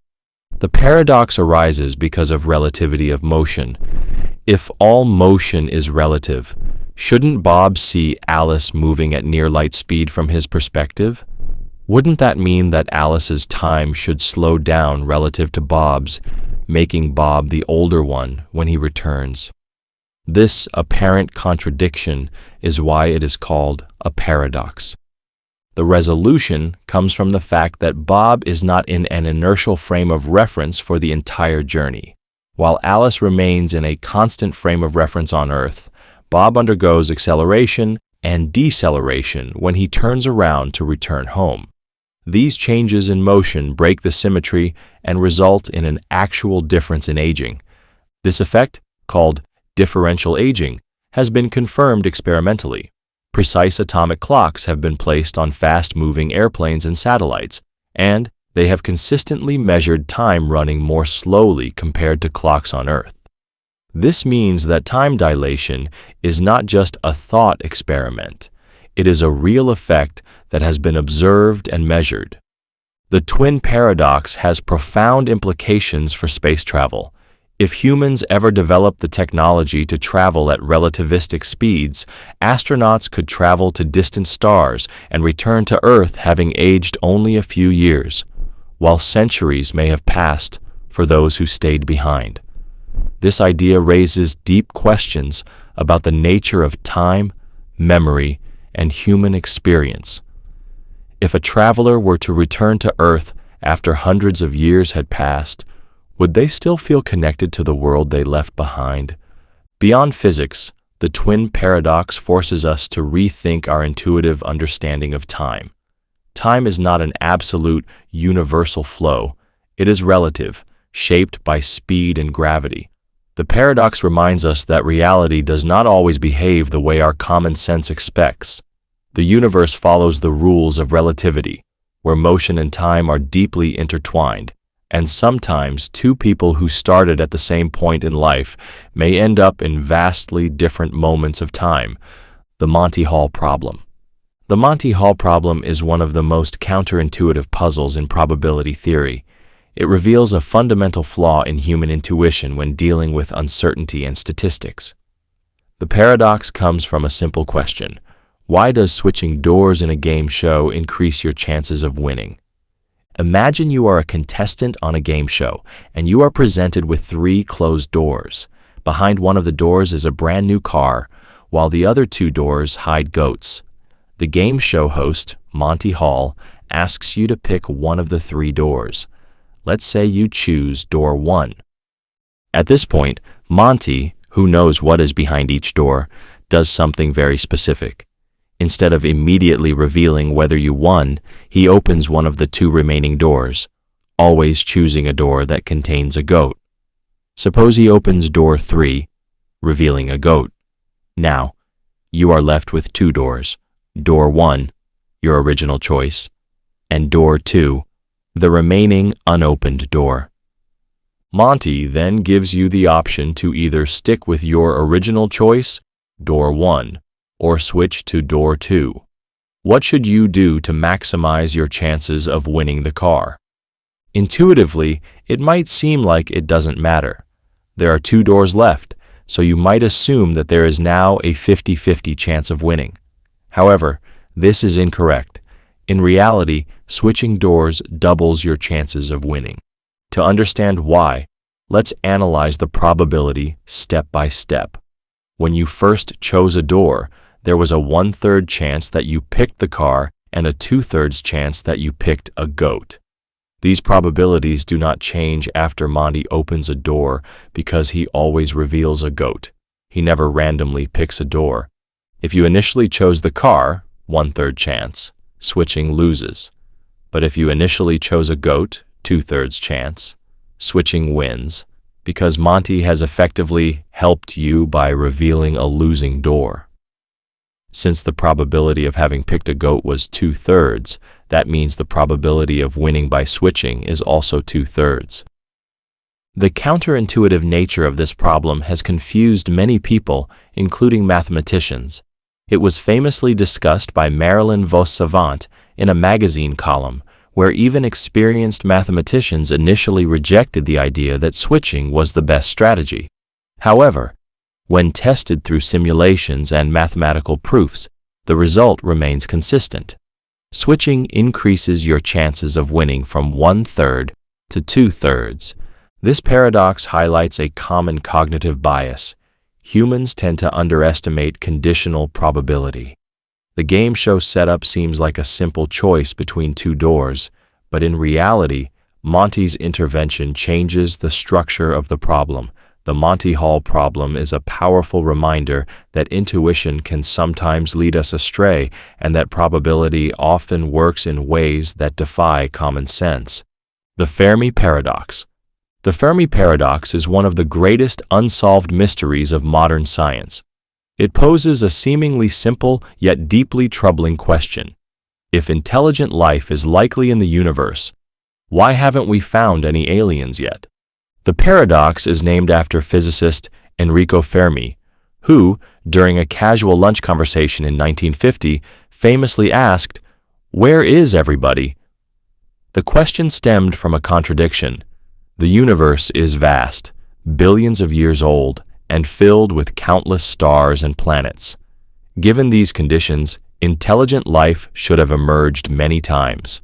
The paradox arises because of relativity of motion. If all motion is relative, shouldn't Bob see Alice moving at near light speed from his perspective? Wouldn't that mean that Alice's time should slow down relative to Bob's, making Bob the older one when he returns? This apparent contradiction is why it is called a paradox. The resolution comes from the fact that Bob is not in an inertial frame of reference for the entire journey. While Alice remains in a constant frame of reference on Earth, Bob undergoes acceleration and deceleration when he turns around to return home. These changes in motion break the symmetry and result in an actual difference in aging. This effect, called differential aging, has been confirmed experimentally. Precise atomic clocks have been placed on fast-moving airplanes and satellites, and they have consistently measured time running more slowly compared to clocks on Earth. This means that time dilation is not just a thought experiment. It is a real effect that has been observed and measured. The twin paradox has profound implications for space travel. If humans ever develop the technology to travel at relativistic speeds, astronauts could travel to distant stars and return to Earth having aged only a few years, while centuries may have passed for those who stayed behind. This idea raises deep questions about the nature of time, memory, and human experience. If a traveler were to return to Earth after hundreds of years had passed, would they still feel connected to the world they left behind? Beyond physics, the twin paradox forces us to rethink our intuitive understanding of time. Time is not an absolute, universal flow. It is relative, shaped by speed and gravity. The paradox reminds us that reality does not always behave the way our common sense expects. The universe follows the rules of relativity, where motion and time are deeply intertwined, and sometimes two people who started at the same point in life may end up in vastly different moments of time. The Monty Hall problem. The Monty Hall problem is one of the most counterintuitive puzzles in probability theory. It reveals a fundamental flaw in human intuition when dealing with uncertainty and statistics. The paradox comes from a simple question: why does switching doors in a game show increase your chances of winning? Imagine you are a contestant on a game show, and you are presented with 3 closed doors. Behind one of the doors is a brand new car, while the other 2 doors hide goats. The game show host, Monty Hall, asks you to pick one of the 3 doors. Let's say you choose door 1. At this point, Monty, who knows what is behind each door, does something very specific. Instead of immediately revealing whether you won, he opens one of the 2 remaining doors, always choosing a door that contains a goat. Suppose he opens door 3, revealing a goat. Now, you are left with 2 doors, door 1, your original choice, and door 2, the remaining unopened door. Monty then gives you the option to either stick with your original choice, door 1, or switch to door 2. What should you do to maximize your chances of winning the car? Intuitively, it might seem like it doesn't matter. There are 2 doors left, so you might assume that there is now a 50-50 chance of winning. However, this is incorrect. In reality, switching doors doubles your chances of winning. To understand why, let's analyze the probability step by step. When you first chose a door, there was a 1/3 chance that you picked the car and a 2/3 chance that you picked a goat. These probabilities do not change after Monty opens a door because he always reveals a goat. He never randomly picks a door. If you initially chose the car, 1/3 chance, switching loses. But if you initially chose a goat, 2/3 chance, switching wins, because Monty has effectively helped you by revealing a losing door. Since the probability of having picked a goat was 2/3, that means the probability of winning by switching is also 2/3. The counterintuitive nature of this problem has confused many people, including mathematicians. It was famously discussed by Marilyn Vos-Savant in a magazine column, where even experienced mathematicians initially rejected the idea that switching was the best strategy. However, when tested through simulations and mathematical proofs, the result remains consistent. Switching increases your chances of winning from 1/3 to 2/3. This paradox highlights a common cognitive bias. Humans tend to underestimate conditional probability. The game show setup seems like a simple choice between 2 doors, but in reality, Monty's intervention changes the structure of the problem. The Monty Hall problem is a powerful reminder that intuition can sometimes lead us astray and that probability often works in ways that defy common sense. The Fermi Paradox. The Fermi Paradox is one of the greatest unsolved mysteries of modern science. It poses a seemingly simple yet deeply troubling question. If intelligent life is likely in the universe, why haven't we found any aliens yet? The paradox is named after physicist Enrico Fermi, who, during a casual lunch conversation in 1950, famously asked, "Where is everybody?" The question stemmed from a contradiction. The universe is vast, billions of years old, and filled with countless stars and planets. Given these conditions, intelligent life should have emerged many times.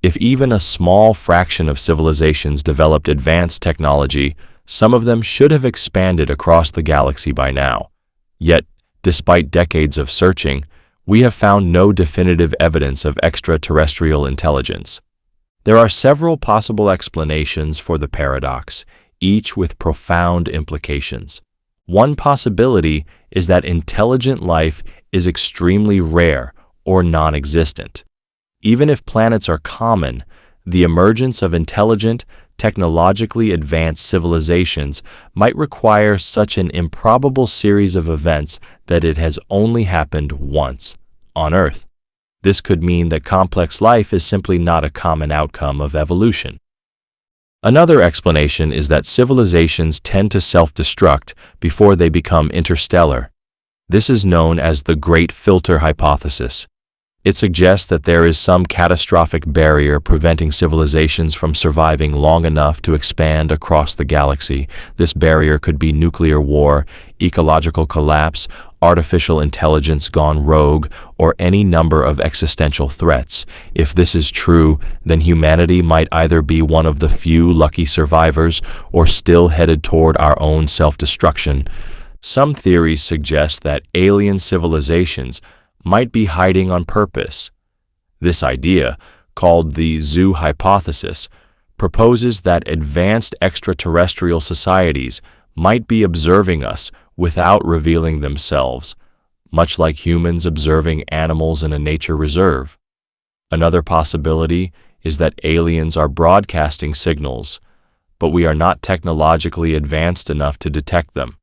If even a small fraction of civilizations developed advanced technology, Some of them should have expanded across the galaxy by now. Yet, despite decades of searching, we have found no definitive evidence of extraterrestrial intelligence. There are several possible explanations for the paradox, each with profound implications. One possibility is that intelligent life is extremely rare or non-existent. Even if planets are common, the emergence of intelligent, technologically advanced civilizations might require such an improbable series of events that it has only happened once, on Earth. This could mean that complex life is simply not a common outcome of evolution. Another explanation is that civilizations tend to self-destruct before they become interstellar. This is known as the Great Filter Hypothesis. It suggests that there is some catastrophic barrier preventing civilizations from surviving long enough to expand across the galaxy. This barrier could be nuclear war, ecological collapse, artificial intelligence gone rogue, or any number of existential threats. If this is true, then humanity might either be one of the few lucky survivors or still headed toward our own self-destruction. Some theories suggest that alien civilizations might be hiding on purpose. This idea, called the zoo hypothesis, proposes that advanced extraterrestrial societies might be observing us without revealing themselves, much like humans observing animals in a nature reserve. Another possibility is that aliens are broadcasting signals, but we are not technologically advanced enough to detect them.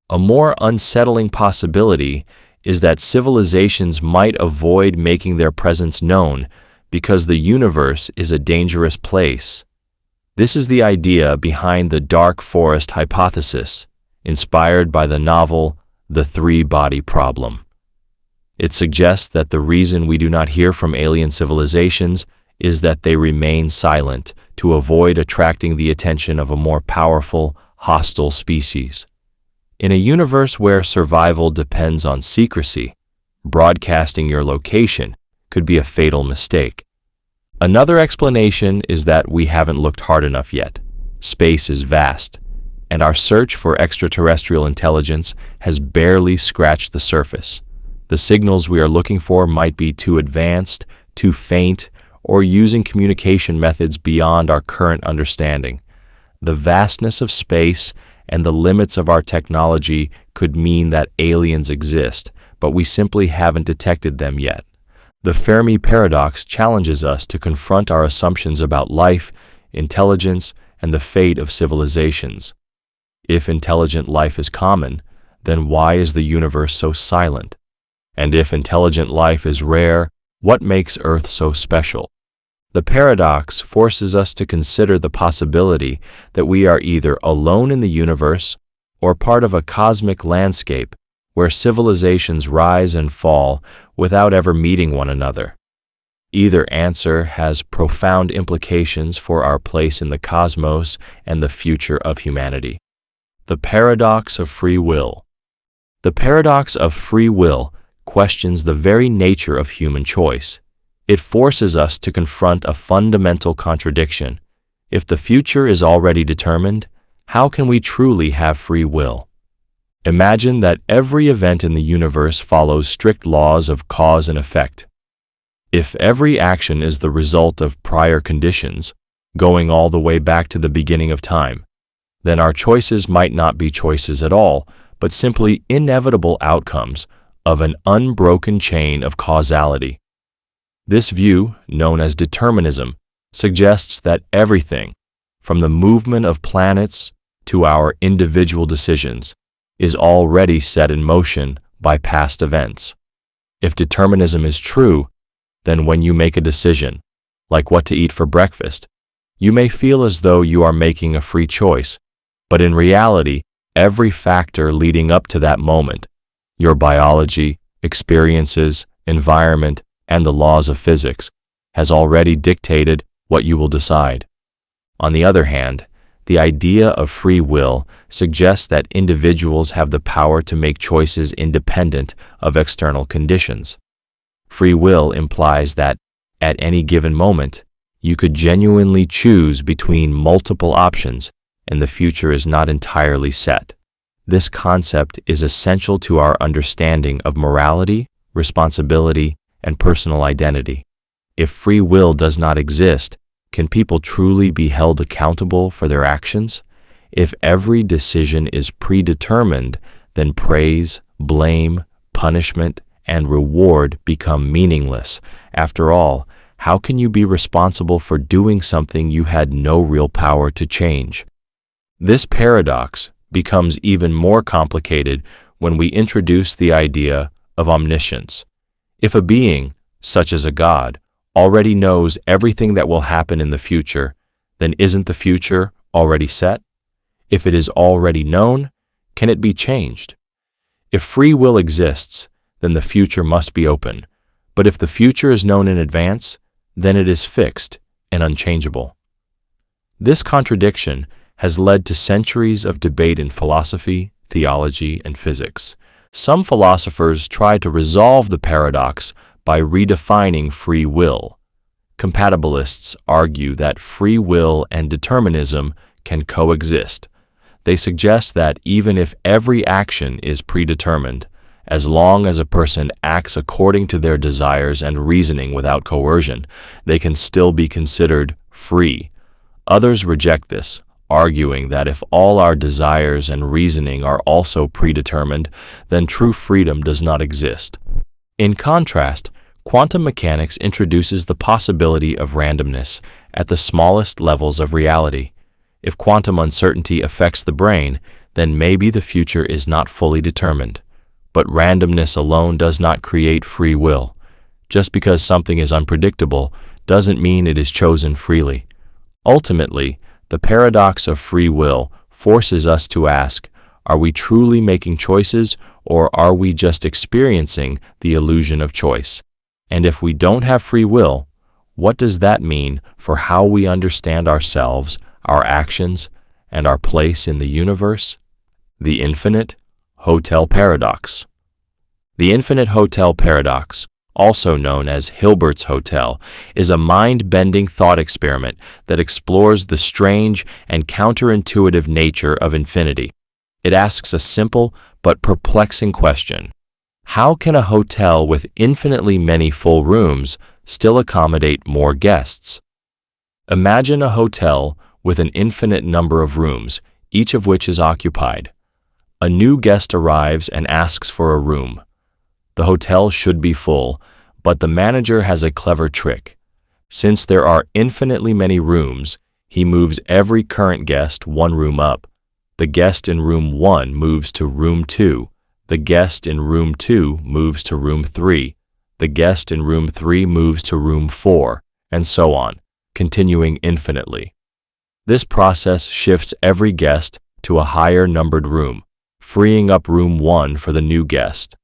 A more unsettling possibility is that civilizations might avoid making their presence known because the universe is a dangerous place. This is the idea behind the dark forest hypothesis, inspired by the novel The Three-Body Problem. It suggests that the reason we do not hear from alien civilizations is that they remain silent to avoid attracting the attention of a more powerful, hostile species. In a universe where survival depends on secrecy, broadcasting your location could be a fatal mistake. Another explanation is that we haven't looked hard enough yet. Space is vast, and our search for extraterrestrial intelligence has barely scratched the surface. The signals we are looking for might be too advanced, too faint, or using communication methods beyond our current understanding. The vastness of space and the limits of our technology could mean that aliens exist, but we simply haven't detected them yet. The Fermi Paradox challenges us to confront our assumptions about life, intelligence, and the fate of civilizations. If intelligent life is common, then why is the universe so silent? And if intelligent life is rare, what makes Earth so special? The paradox forces us to consider the possibility that we are either alone in the universe or part of a cosmic landscape where civilizations rise and fall without ever meeting one another. Either answer has profound implications for our place in the cosmos and the future of humanity. The paradox of free will. The paradox of free will questions the very nature of human choice. It forces us to confront a fundamental contradiction. If the future is already determined, how can we truly have free will? Imagine that every event in the universe follows strict laws of cause and effect. If every action is the result of prior conditions, going all the way back to the beginning of time, then our choices might not be choices at all, but simply inevitable outcomes of an unbroken chain of causality. This view, known as determinism, suggests that everything, from the movement of planets to our individual decisions, is already set in motion by past events. If determinism is true, then when you make a decision, like what to eat for breakfast, you may feel as though you are making a free choice, but in reality, every factor leading up to that moment, your biology, experiences, environment, and the laws of physics, has already dictated what you will decide. On the other hand, the idea of free will suggests that individuals have the power to make choices independent of external conditions. Free will implies that, at any given moment, you could genuinely choose between multiple options and the future is not entirely set. This concept is essential to our understanding of morality, responsibility, and personal identity. If free will does not exist, can people truly be held accountable for their actions? If every decision is predetermined, then praise, blame, punishment, and reward become meaningless. After all, how can you be responsible for doing something you had no real power to change? This paradox becomes even more complicated when we introduce the idea of omniscience. If a being, such as a god, already knows everything that will happen in the future, then isn't the future already set? If it is already known, can it be changed? If free will exists, then the future must be open. But if the future is known in advance, then it is fixed and unchangeable. This contradiction has led to centuries of debate in philosophy, theology, and physics. Some philosophers try to resolve the paradox by redefining free will. Compatibilists argue that free will and determinism can coexist. They suggest that even if every action is predetermined, as long as a person acts according to their desires and reasoning without coercion, they can still be considered free. Others reject this, arguing that if all our desires and reasoning are also predetermined, then true freedom does not exist. In contrast, quantum mechanics introduces the possibility of randomness at the smallest levels of reality. If quantum uncertainty affects the brain, then maybe the future is not fully determined. But randomness alone does not create free will. Just because something is unpredictable doesn't mean it is chosen freely. Ultimately, the paradox of free will forces us to ask, are we truly making choices, or are we just experiencing the illusion of choice? And if we don't have free will, what does that mean for how we understand ourselves, our actions, and our place in the universe? The Infinite Hotel Paradox. The Infinite Hotel Paradox, also known as Hilbert's Hotel, is a mind-bending thought experiment that explores the strange and counterintuitive nature of infinity. It asks a simple but perplexing question. How can a hotel with infinitely many full rooms still accommodate more guests? Imagine a hotel with an infinite number of rooms, each of which is occupied. A new guest arrives and asks for a room. The hotel should be full, but the manager has a clever trick. Since there are infinitely many rooms, he moves every current guest one room up. The guest in room 1 moves to room 2. The guest in room 2 moves to room 3. The guest in room 3 moves to room 4, and so on, continuing infinitely. This process shifts every guest to a higher numbered room, freeing up room 1 for the new guest.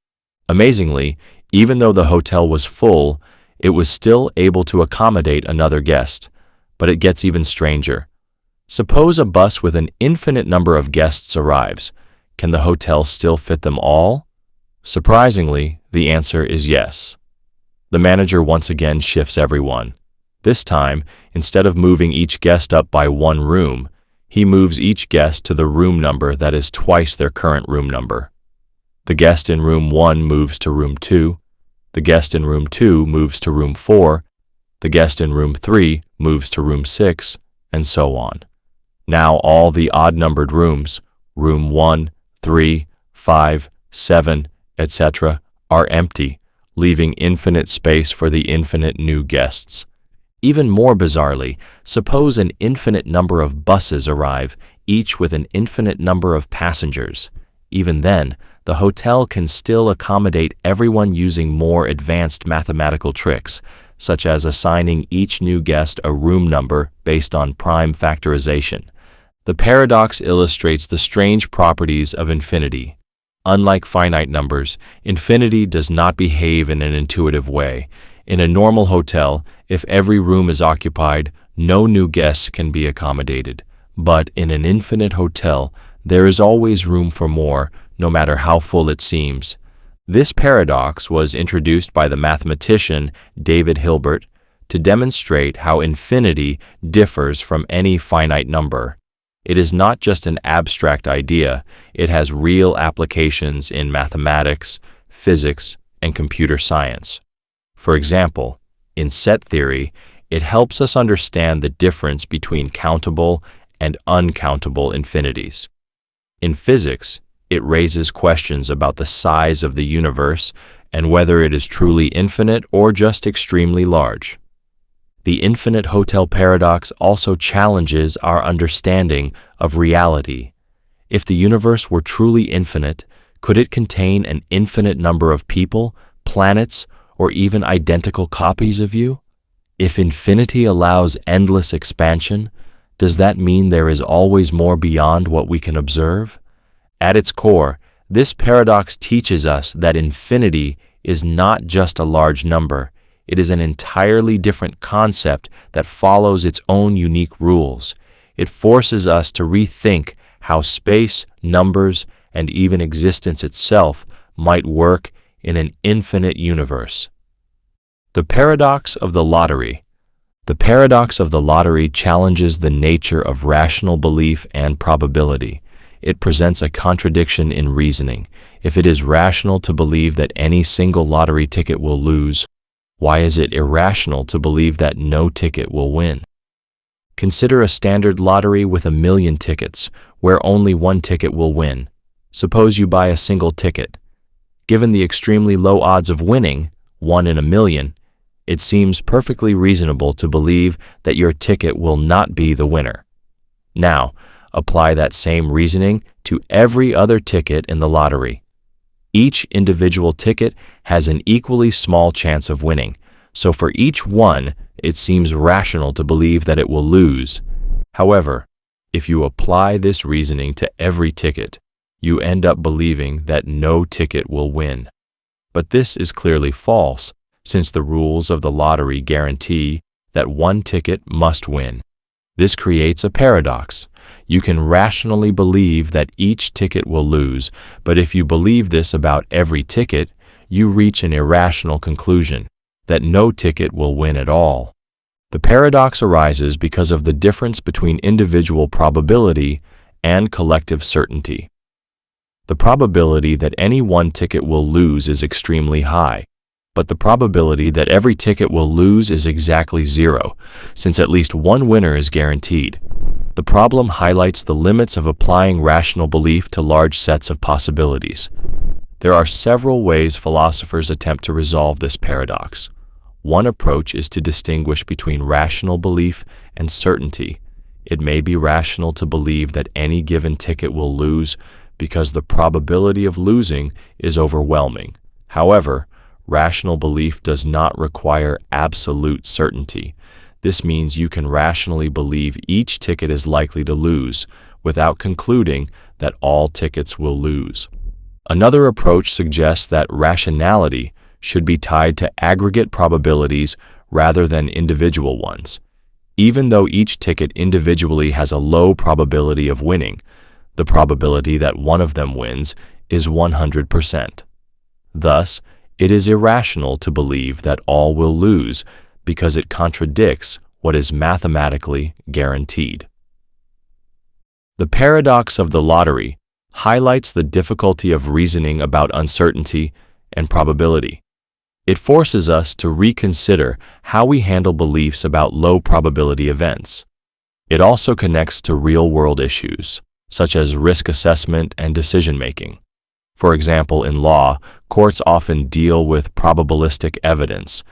Amazingly, even though the hotel was full, it was still able to accommodate another guest. But it gets even stranger. Suppose a bus with an infinite number of guests arrives. Can the hotel still fit them all? Surprisingly, the answer is yes. The manager once again shifts everyone. This time, instead of moving each guest up by one room, he moves each guest to the room number that is twice their current room number. The guest in room 1 moves to room 2. The guest in room 2 moves to room 4. The guest in room 3 moves to room 6, and so on. Now all the odd-numbered rooms, room 1, 3, 5, 7, etc., are empty, leaving infinite space for the infinite new guests. Even more bizarrely, suppose an infinite number of buses arrive, each with an infinite number of passengers. Even then, the hotel can still accommodate everyone using more advanced mathematical tricks, such as assigning each new guest a room number based on prime factorization. The paradox illustrates the strange properties of infinity. Unlike finite numbers, infinity does not behave in an intuitive way. In a normal hotel, if every room is occupied, no new guests can be accommodated. But in an infinite hotel, there is always room for more, no matter how full it seems. This paradox was introduced by the mathematician David Hilbert to demonstrate how infinity differs from any finite number. It is not just an abstract idea, it has real applications in mathematics, physics, and computer science. For example, in set theory, it helps us understand the difference between countable and uncountable infinities. In physics, it raises questions about the size of the universe and whether it is truly infinite or just extremely large. The infinite hotel paradox also challenges our understanding of reality. If the universe were truly infinite, could it contain an infinite number of people, planets, or even identical copies of you? If infinity allows endless expansion, does that mean there is always more beyond what we can observe? At its core, this paradox teaches us that infinity is not just a large number. It is an entirely different concept that follows its own unique rules. It forces us to rethink how space, numbers, and even existence itself might work in an infinite universe. The paradox of the lottery. The paradox of the lottery challenges the nature of rational belief and probability. It presents a contradiction in reasoning. If it is rational to believe that any single lottery ticket will lose, why is it irrational to believe that no ticket will win? Consider a standard lottery with 1,000,000 tickets, where only one ticket will win. Suppose you buy a single ticket. Given the extremely low odds of winning, 1 in 1,000,000, it seems perfectly reasonable to believe that your ticket will not be the winner. Now, apply that same reasoning to every other ticket in the lottery. Each individual ticket has an equally small chance of winning, so for each one, it seems rational to believe that it will lose. However, if you apply this reasoning to every ticket, you end up believing that no ticket will win. But this is clearly false, since the rules of the lottery guarantee that one ticket must win. This creates a paradox. You can rationally believe that each ticket will lose, but if you believe this about every ticket, you reach an irrational conclusion, that no ticket will win at all. The paradox arises because of the difference between individual probability and collective certainty. The probability that any one ticket will lose is extremely high, but the probability that every ticket will lose is exactly 0, since at least one winner is guaranteed. The problem highlights the limits of applying rational belief to large sets of possibilities. There are several ways philosophers attempt to resolve this paradox. One approach is to distinguish between rational belief and certainty. It may be rational to believe that any given ticket will lose because the probability of losing is overwhelming. However, rational belief does not require absolute certainty. This means you can rationally believe each ticket is likely to lose without concluding that all tickets will lose. Another approach suggests that rationality should be tied to aggregate probabilities rather than individual ones. Even though each ticket individually has a low probability of winning, the probability that one of them wins is 100%. Thus, it is irrational to believe that all will lose because it contradicts what is mathematically guaranteed. The paradox of the lottery highlights the difficulty of reasoning about uncertainty and probability. It forces us to reconsider how we handle beliefs about low probability events. It also connects to real-world issues, such as risk assessment and decision-making. For example, in law, courts often deal with probabilistic evidence,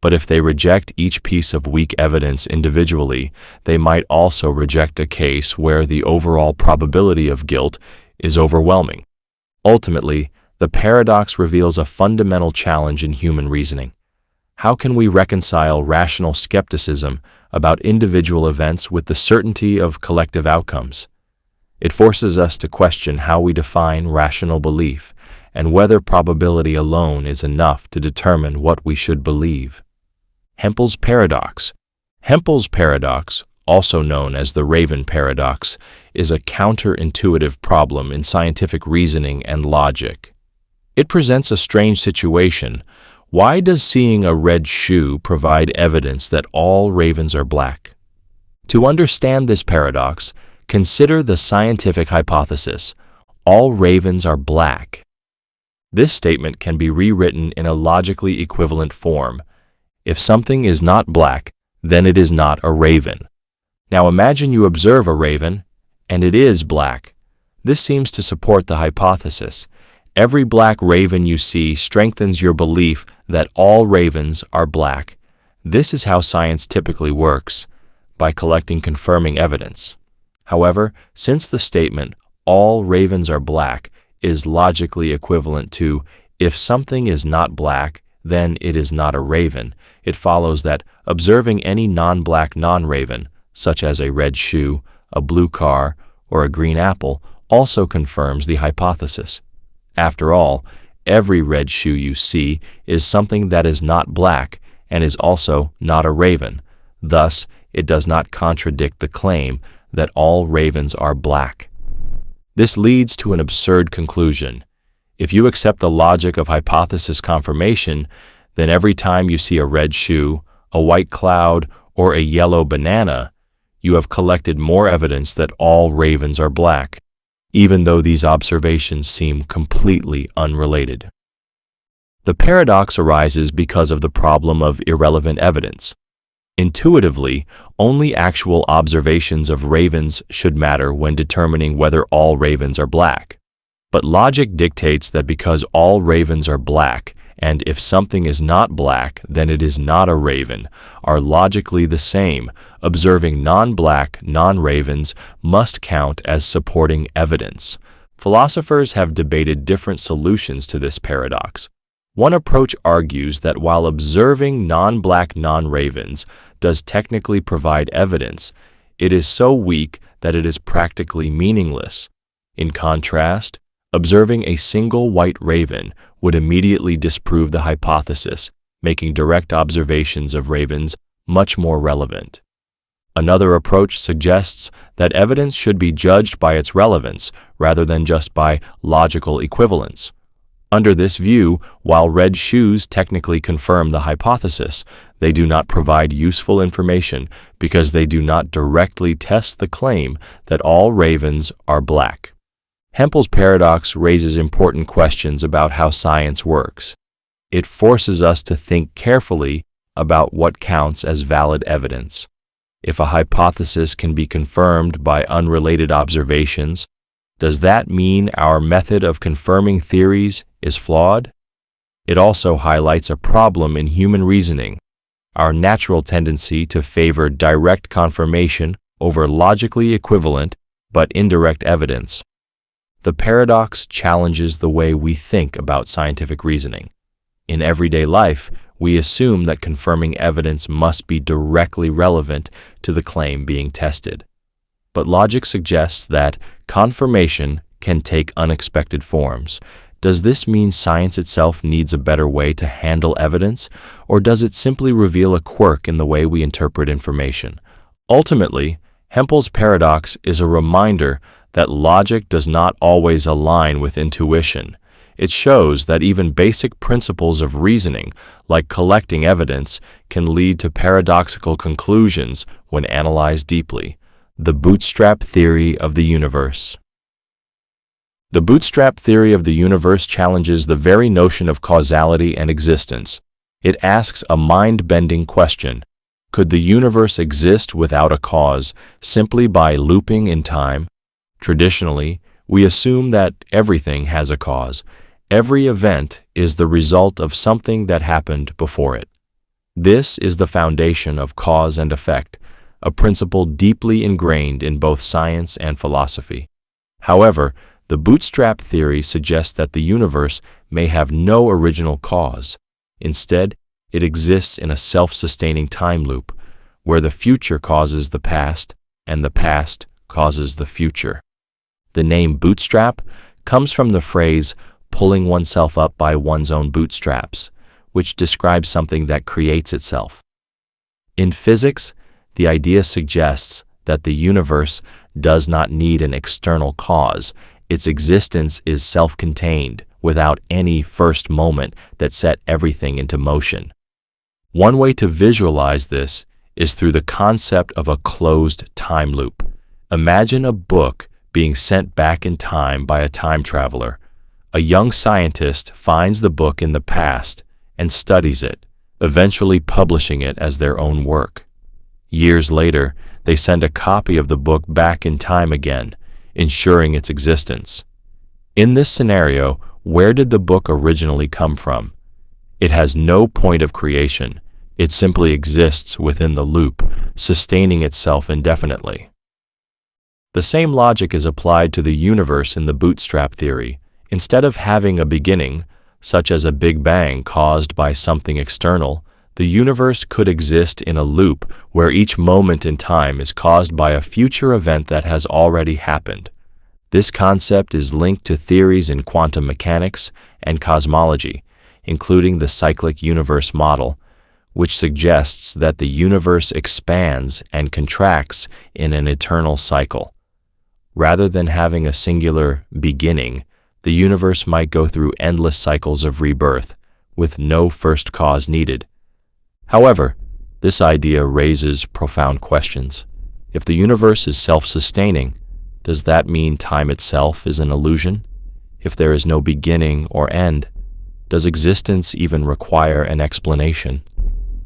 but if they reject each piece of weak evidence individually, they might also reject a case where the overall probability of guilt is overwhelming. Ultimately, the paradox reveals a fundamental challenge in human reasoning. How can we reconcile rational skepticism about individual events with the certainty of collective outcomes? It forces us to question how we define rational belief and whether probability alone is enough to determine what we should believe. Hempel's Paradox. Hempel's Paradox, also known as the Raven Paradox, is a counterintuitive problem in scientific reasoning and logic. It presents a strange situation. Why does seeing a red shoe provide evidence that all ravens are black? To understand this paradox, Consider the scientific hypothesis: all ravens are black. This statement can be rewritten in a logically equivalent form. If something is not black, then it is not a raven. Now imagine you observe a raven, and it is black. This seems to support the hypothesis. Every black raven you see strengthens your belief that all ravens are black. This is how science typically works, by collecting confirming evidence. However, since the statement, all ravens are black, is logically equivalent to, if something is not black, then it is not a raven, it follows that observing any non-black non-raven, such as a red shoe, a blue car, or a green apple, also confirms the hypothesis. After all, every red shoe you see is something that is not black and is also not a raven. Thus, it does not contradict the claim that all ravens are black. This leads to an absurd conclusion. If you accept the logic of hypothesis confirmation, then every time you see a red shoe, a white cloud, or a yellow banana, you have collected more evidence that all ravens are black, even though these observations seem completely unrelated. The paradox arises because of the problem of irrelevant evidence. Intuitively, only actual observations of ravens should matter when determining whether all ravens are black. But logic dictates that because all ravens are black, and if something is not black, then it is not a raven, are logically the same, observing non-black non-ravens must count as supporting evidence. Philosophers have debated different solutions to this paradox. One approach argues that while observing non-black non-ravens does technically provide evidence, it is so weak that it is practically meaningless. In contrast, observing a single white raven would immediately disprove the hypothesis, making direct observations of ravens much more relevant. Another approach suggests that evidence should be judged by its relevance rather than just by logical equivalence. Under this view, while red shoes technically confirm the hypothesis, they do not provide useful information because they do not directly test the claim that all ravens are black. Hempel's paradox raises important questions about how science works. It forces us to think carefully about what counts as valid evidence. If a hypothesis can be confirmed by unrelated observations, does that mean our method of confirming theories is flawed? It also highlights a problem in human reasoning, our natural tendency to favor direct confirmation over logically equivalent but indirect evidence. The paradox challenges the way we think about scientific reasoning. In everyday life, we assume that confirming evidence must be directly relevant to the claim being tested. But logic suggests that confirmation can take unexpected forms. Does this mean science itself needs a better way to handle evidence, or does it simply reveal a quirk in the way we interpret information? Ultimately, Hempel's paradox is a reminder that logic does not always align with intuition. It shows that even basic principles of reasoning, like collecting evidence, can lead to paradoxical conclusions when analyzed deeply. The Bootstrap Theory of the Universe. The Bootstrap Theory of the Universe challenges the very notion of causality and existence. It asks a mind-bending question. Could the universe exist without a cause, simply by looping in time? Traditionally, we assume that everything has a cause. Every event is the result of something that happened before it. This is the foundation of cause and effect, a principle deeply ingrained in both science and philosophy. However, the Bootstrap theory suggests that the universe may have no original cause. Instead, it exists in a self-sustaining time loop, where the future causes the past and the past causes the future. The name bootstrap comes from the phrase pulling oneself up by one's own bootstraps, which describes something that creates itself. In physics, the idea suggests that the universe does not need an external cause. Its existence is self-contained, without any first moment that set everything into motion. One way to visualize this is through the concept of a closed time loop. Imagine a book being sent back in time by a time traveler. A young scientist finds the book in the past and studies it, eventually publishing it as their own work. Years later, they send a copy of the book back in time again, ensuring its existence. In this scenario, where did the book originally come from? It has no point of creation. It simply exists within the loop, sustaining itself indefinitely. The same logic is applied to the universe in the bootstrap theory. Instead of having a beginning, such as a Big Bang caused by something external, the universe could exist in a loop where each moment in time is caused by a future event that has already happened. This concept is linked to theories in quantum mechanics and cosmology, including the cyclic universe model, which suggests that the universe expands and contracts in an eternal cycle. Rather than having a singular beginning, the universe might go through endless cycles of rebirth, with no first cause needed. However, this idea raises profound questions. If the universe is self-sustaining, does that mean time itself is an illusion? If there is no beginning or end, does existence even require an explanation?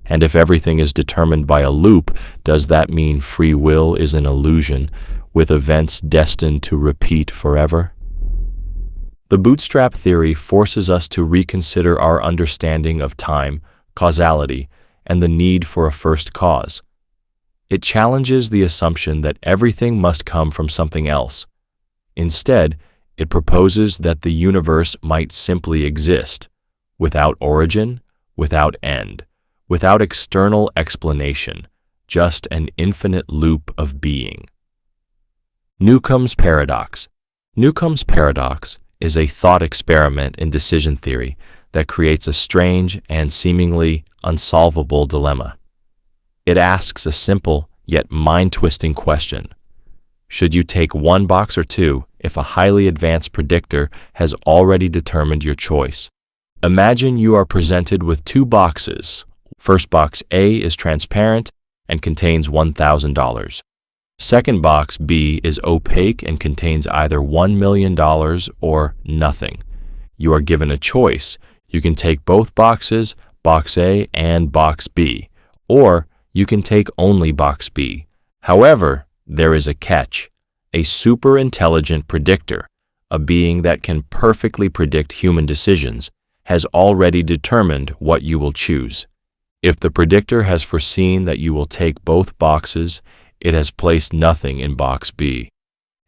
And if everything is determined by a loop, does that mean free will is an illusion, with events destined to repeat forever? The bootstrap theory forces us to reconsider our understanding of time, causality, and the need for a first cause. It challenges the assumption that everything must come from something else. Instead, it proposes that the universe might simply exist, without origin, without end, without external explanation, just an infinite loop of being. Newcomb's Paradox. Newcomb's Paradox is a thought experiment in decision theory that creates a strange and seemingly unsolvable dilemma. It asks a simple yet mind-twisting question. Should you take one box or two if a highly advanced predictor has already determined your choice? Imagine you are presented with two boxes. First box A is transparent and contains $1,000. Second box B is opaque and contains either $1 million or nothing. You are given a choice. You can take both boxes, box A and box B, or you can take only box B. However, there is a catch. A super intelligent predictor, a being that can perfectly predict human decisions, has already determined what you will choose. If the predictor has foreseen that you will take both boxes, it has placed nothing in box B.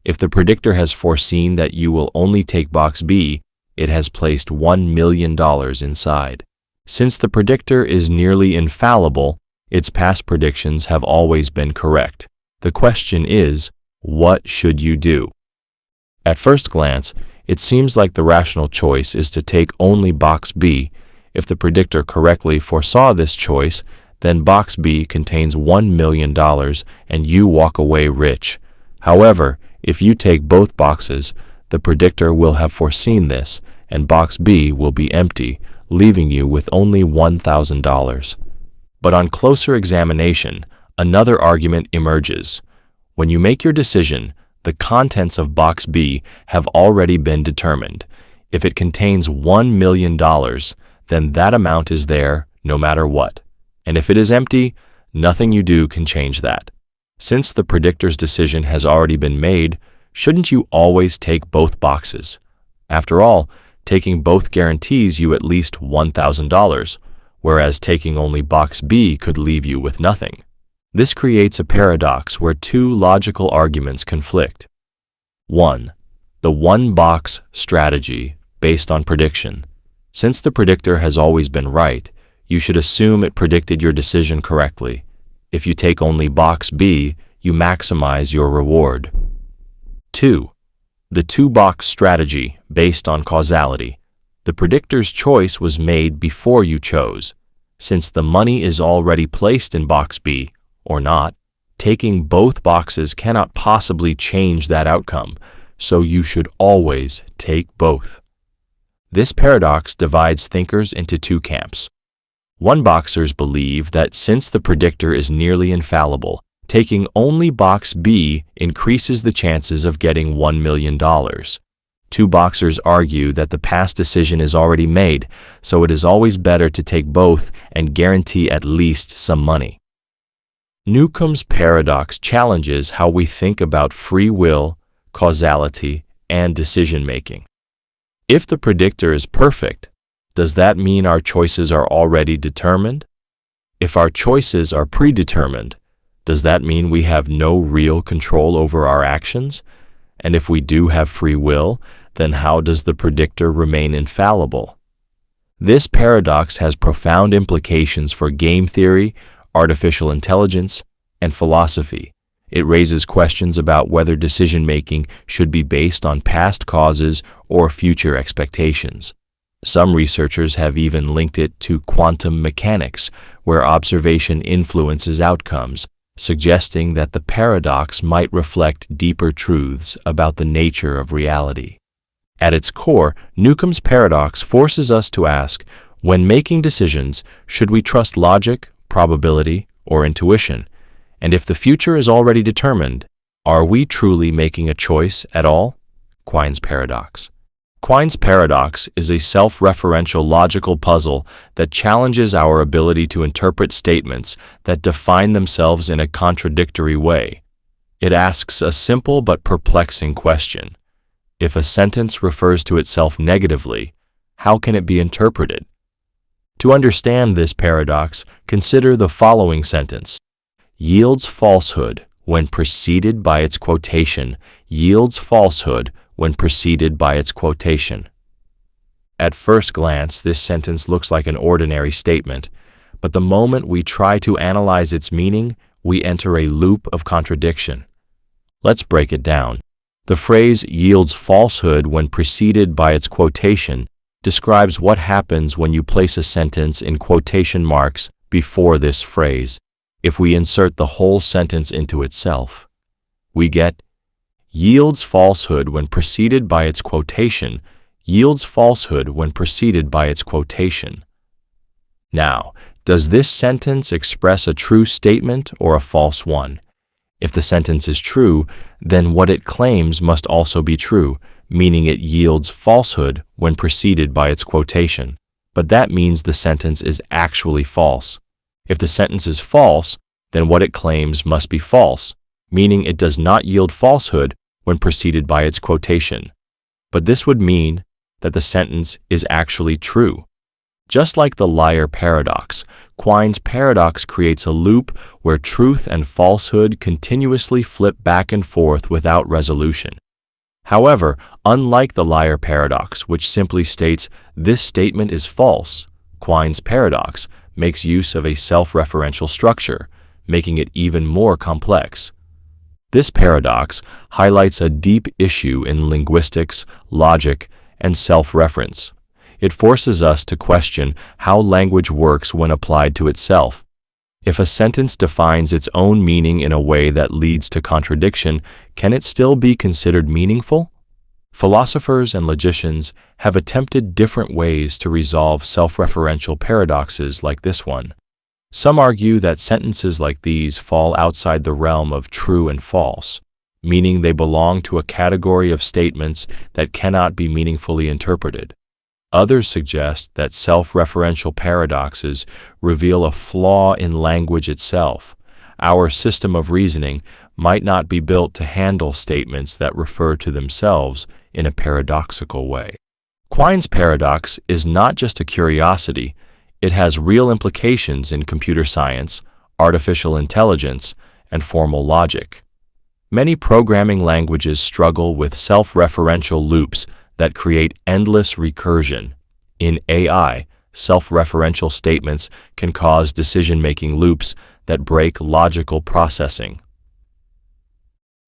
If the predictor has foreseen that you will only take box B, it has placed $1 million inside. Since the predictor is nearly infallible, its past predictions have always been correct. The question is, what should you do? At first glance, it seems like the rational choice is to take only box B. If the predictor correctly foresaw this choice, then box B contains $1 million and you walk away rich. However, if you take both boxes, the predictor will have foreseen this, and box B will be empty, leaving you with only $1,000. But on closer examination, another argument emerges. When you make your decision, the contents of box B have already been determined. If it contains $1 million, then that amount is there no matter what. And if it is empty, nothing you do can change that. Since the predictor's decision has already been made, shouldn't you always take both boxes? After all, taking both guarantees you at least $1,000, whereas taking only box B could leave you with nothing. This creates a paradox where two logical arguments conflict. 1. The one-box strategy based on prediction. Since the predictor has always been right, you should assume it predicted your decision correctly. If you take only box B, you maximize your reward. 2. The two-box strategy based on causality. The predictor's choice was made before you chose. Since the money is already placed in box B, or not, taking both boxes cannot possibly change that outcome, so you should always take both. This paradox divides thinkers into two camps. One-boxers believe that since the predictor is nearly infallible, Taking only box B increases the chances of getting $1 million. Two boxers argue that the past decision is already made, so it is always better to take both and guarantee at least some money. Newcomb's paradox challenges how we think about free will, causality, and decision-making. If the predictor is perfect, does that mean our choices are already determined? If our choices are predetermined, does that mean we have no real control over our actions? And if we do have free will, then how does the predictor remain infallible? This paradox has profound implications for game theory, artificial intelligence, and philosophy. It raises questions about whether decision-making should be based on past causes or future expectations. Some researchers have even linked it to quantum mechanics, where observation influences outcomes, suggesting that the paradox might reflect deeper truths about the nature of reality. At its core, Newcomb's paradox forces us to ask, when making decisions, should we trust logic, probability, or intuition? And if the future is already determined, are we truly making a choice at all? Quine's paradox. Quine's paradox is a self-referential logical puzzle that challenges our ability to interpret statements that define themselves in a contradictory way. It asks a simple but perplexing question. If a sentence refers to itself negatively, how can it be interpreted? To understand this paradox, consider the following sentence. Yields falsehood when preceded by its quotation. Yields falsehood when preceded by its quotation. At first glance, this sentence looks like an ordinary statement, but the moment we try to analyze its meaning, we enter a loop of contradiction. Let's break it down. The phrase yields falsehood when preceded by its quotation describes what happens when you place a sentence in quotation marks before this phrase. If we insert the whole sentence into itself, we get yields falsehood when preceded by its quotation, yields falsehood when preceded by its quotation. Now, does this sentence express a true statement or a false one? If the sentence is true, then what it claims must also be true, meaning it yields falsehood when preceded by its quotation. But that means the sentence is actually false. If the sentence is false, then what it claims must be false, meaning it does not yield falsehood when preceded by its quotation. But this would mean that the sentence is actually true. Just like the liar paradox, Quine's paradox creates a loop where truth and falsehood continuously flip back and forth without resolution. However, unlike the liar paradox, which simply states, "This statement is false," Quine's paradox makes use of a self-referential structure, making it even more complex. This paradox highlights a deep issue in linguistics, logic, and self-reference. It forces us to question how language works when applied to itself. If a sentence defines its own meaning in a way that leads to contradiction, can it still be considered meaningful? Philosophers and logicians have attempted different ways to resolve self-referential paradoxes like this one. Some argue that sentences like these fall outside the realm of true and false, meaning they belong to a category of statements that cannot be meaningfully interpreted. Others suggest that self-referential paradoxes reveal a flaw in language itself. Our system of reasoning might not be built to handle statements that refer to themselves in a paradoxical way. Quine's paradox is not just a curiosity, it has real implications in computer science, artificial intelligence, and formal logic. Many programming languages struggle with self-referential loops that create endless recursion. In AI, self-referential statements can cause decision-making loops that break logical processing.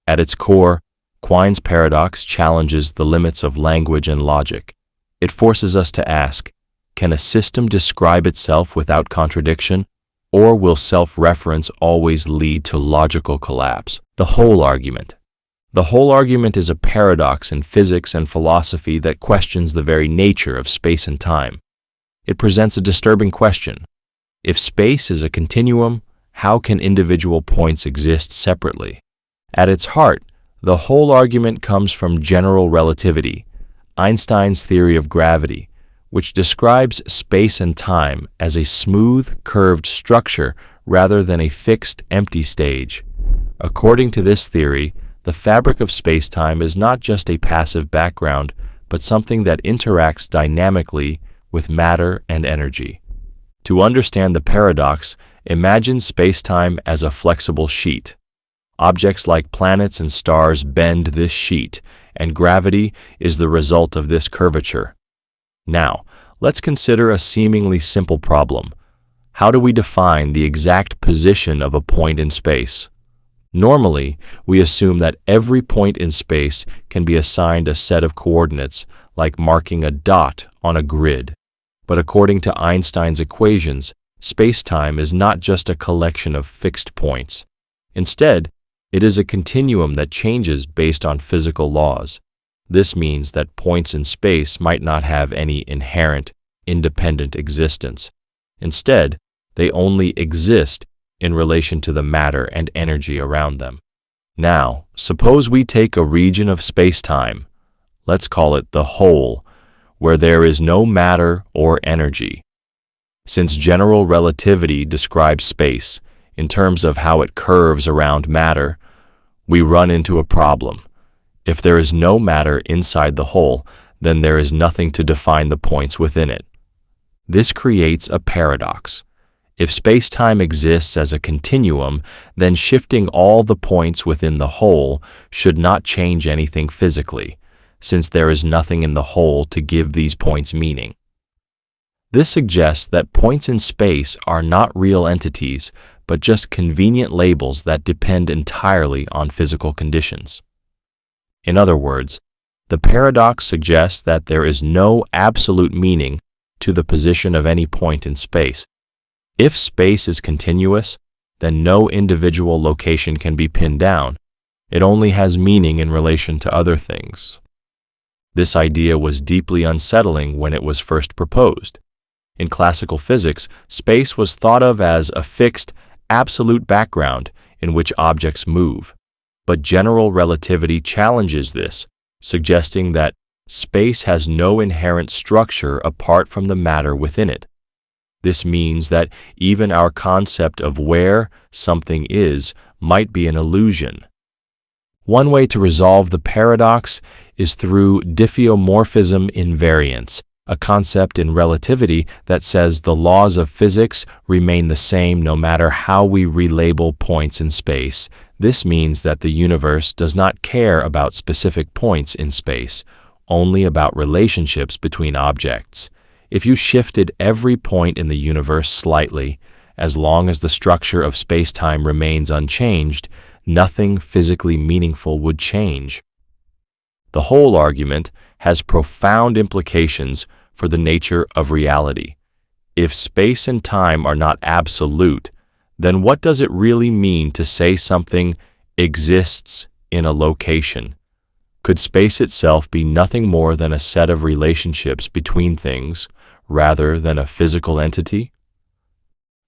At its core, Quine's paradox challenges the limits of language and logic. It forces us to ask, can a system describe itself without contradiction, or will self-reference always lead to logical collapse? The whole argument. The whole argument is a paradox in physics and philosophy that questions the very nature of space and time. It presents a disturbing question. If space is a continuum, how can individual points exist separately? At its heart, the whole argument comes from general relativity, Einstein's theory of gravity, which describes space and time as a smooth, curved structure rather than a fixed, empty stage. According to this theory, the fabric of space-time is not just a passive background, but something that interacts dynamically with matter and energy. To understand the paradox, imagine space-time as a flexible sheet. Objects like planets and stars bend this sheet, and gravity is the result of this curvature. Now, let's consider a seemingly simple problem. How do we define the exact position of a point in space? Normally, we assume that every point in space can be assigned a set of coordinates, like marking a dot on a grid. But according to Einstein's equations, space-time is not just a collection of fixed points. Instead, it is a continuum that changes based on physical laws. This means that points in space might not have any inherent, independent existence. Instead, they only exist in relation to the matter and energy around them. Now, suppose we take a region of space-time, let's call it the whole, where there is no matter or energy. Since general relativity describes space in terms of how it curves around matter, we run into a problem. If there is no matter inside the whole, then there is nothing to define the points within it. This creates a paradox. If space-time exists as a continuum, then shifting all the points within the whole should not change anything physically, since there is nothing in the whole to give these points meaning. This suggests that points in space are not real entities, but just convenient labels that depend entirely on physical conditions. In other words, the paradox suggests that there is no absolute meaning to the position of any point in space. If space is continuous, then no individual location can be pinned down. It only has meaning in relation to other things. This idea was deeply unsettling when it was first proposed. In classical physics, space was thought of as a fixed, absolute background in which objects move. But general relativity challenges this, suggesting that space has no inherent structure apart from the matter within it. This means that even our concept of where something is might be an illusion. One way to resolve the paradox is through diffeomorphism invariance, a concept in relativity that says the laws of physics remain the same no matter how we relabel points in space. This means that the universe does not care about specific points in space, only about relationships between objects. If you shifted every point in the universe slightly, as long as the structure of space-time remains unchanged, nothing physically meaningful would change. The whole argument has profound implications for the nature of reality. If space and time are not absolute, then what does it really mean to say something exists in a location? Could space itself be nothing more than a set of relationships between things, rather than a physical entity?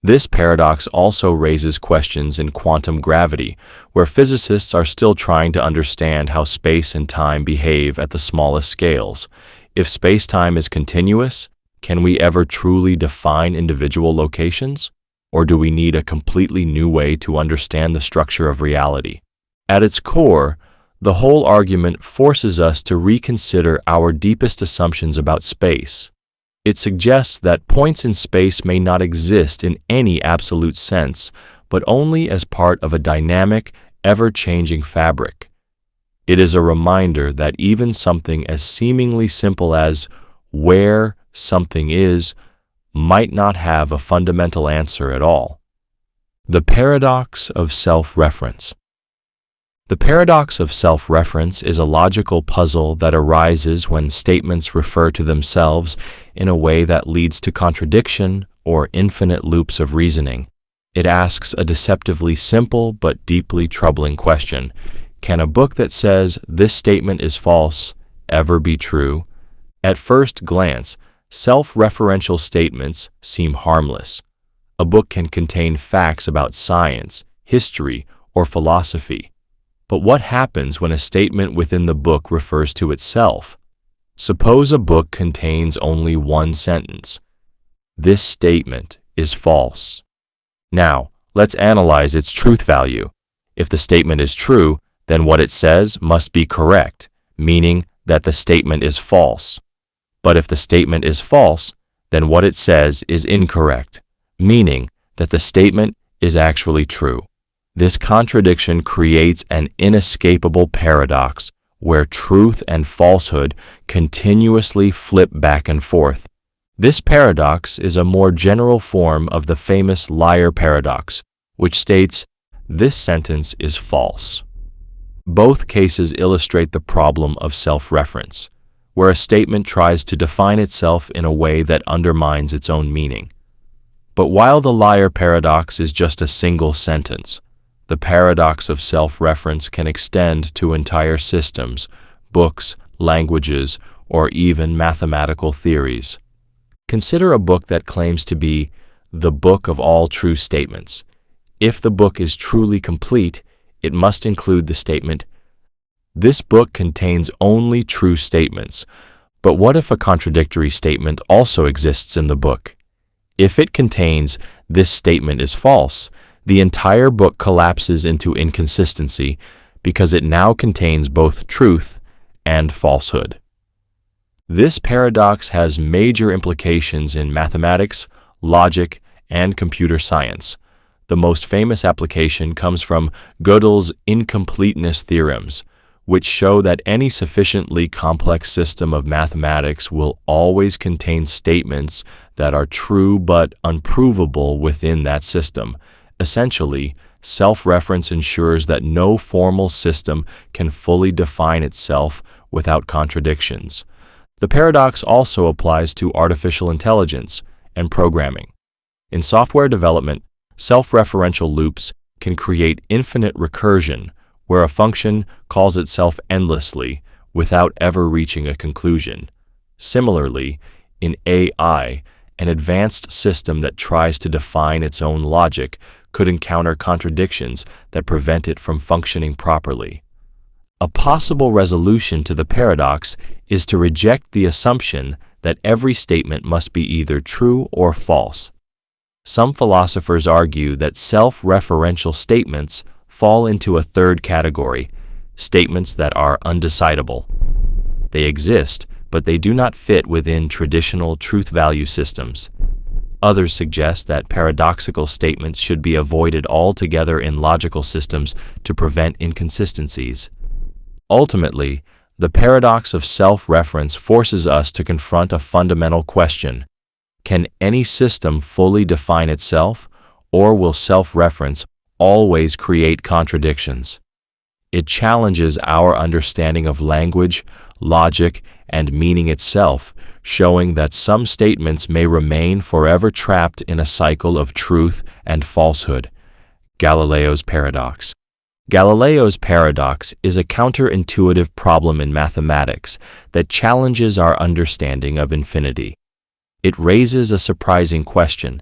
This paradox also raises questions in quantum gravity, where physicists are still trying to understand how space and time behave at the smallest scales. If space-time is continuous, can we ever truly define individual locations? Or do we need a completely new way to understand the structure of reality? At its core, the whole argument forces us to reconsider our deepest assumptions about space. It suggests that points in space may not exist in any absolute sense, but only as part of a dynamic, ever-changing fabric. It is a reminder that even something as seemingly simple as where something is might not have a fundamental answer at all. The paradox of self-reference. The paradox of self-reference is a logical puzzle that arises when statements refer to themselves in a way that leads to contradiction or infinite loops of reasoning. It asks a deceptively simple but deeply troubling question. Can a book that says this statement is false ever be true? At first glance, self-referential statements seem harmless. A book can contain facts about science, history, or philosophy. But what happens when a statement within the book refers to itself? Suppose a book contains only one sentence. This statement is false. Now, let's analyze its truth value. If the statement is true, then what it says must be correct, meaning that the statement is false. But if the statement is false, then what it says is incorrect, meaning that the statement is actually true. This contradiction creates an inescapable paradox where truth and falsehood continuously flip back and forth. This paradox is a more general form of the famous liar paradox, which states, "This sentence is false." Both cases illustrate the problem of self-reference, where a statement tries to define itself in a way that undermines its own meaning. But while the liar paradox is just a single sentence, the paradox of self-reference can extend to entire systems, books, languages, or even mathematical theories. Consider a book that claims to be the book of all true statements. If the book is truly complete, it must include the statement, "This book contains only true statements." But what if a contradictory statement also exists in the book? If it contains, "This statement is false," the entire book collapses into inconsistency because it now contains both truth and falsehood. This paradox has major implications in mathematics, logic, and computer science. The most famous application comes from Gödel's incompleteness theorems, which show that any sufficiently complex system of mathematics will always contain statements that are true but unprovable within that system. Essentially, self-reference ensures that no formal system can fully define itself without contradictions. The paradox also applies to artificial intelligence and programming. In software development, self-referential loops can create infinite recursion, where a function calls itself endlessly without ever reaching a conclusion. Similarly, in AI, an advanced system that tries to define its own logic could encounter contradictions that prevent it from functioning properly. A possible resolution to the paradox is to reject the assumption that every statement must be either true or false. Some philosophers argue that self-referential statements fall into a third category, statements that are undecidable. They exist, but they do not fit within traditional truth-value systems. Others suggest that paradoxical statements should be avoided altogether in logical systems to prevent inconsistencies. Ultimately, the paradox of self-reference forces us to confront a fundamental question. Can any system fully define itself, or will self-reference always create contradictions? It challenges our understanding of language, logic, and meaning itself, showing that some statements may remain forever trapped in a cycle of truth and falsehood. Galileo's paradox. Galileo's paradox is a counterintuitive problem in mathematics that challenges our understanding of infinity. It raises a surprising question.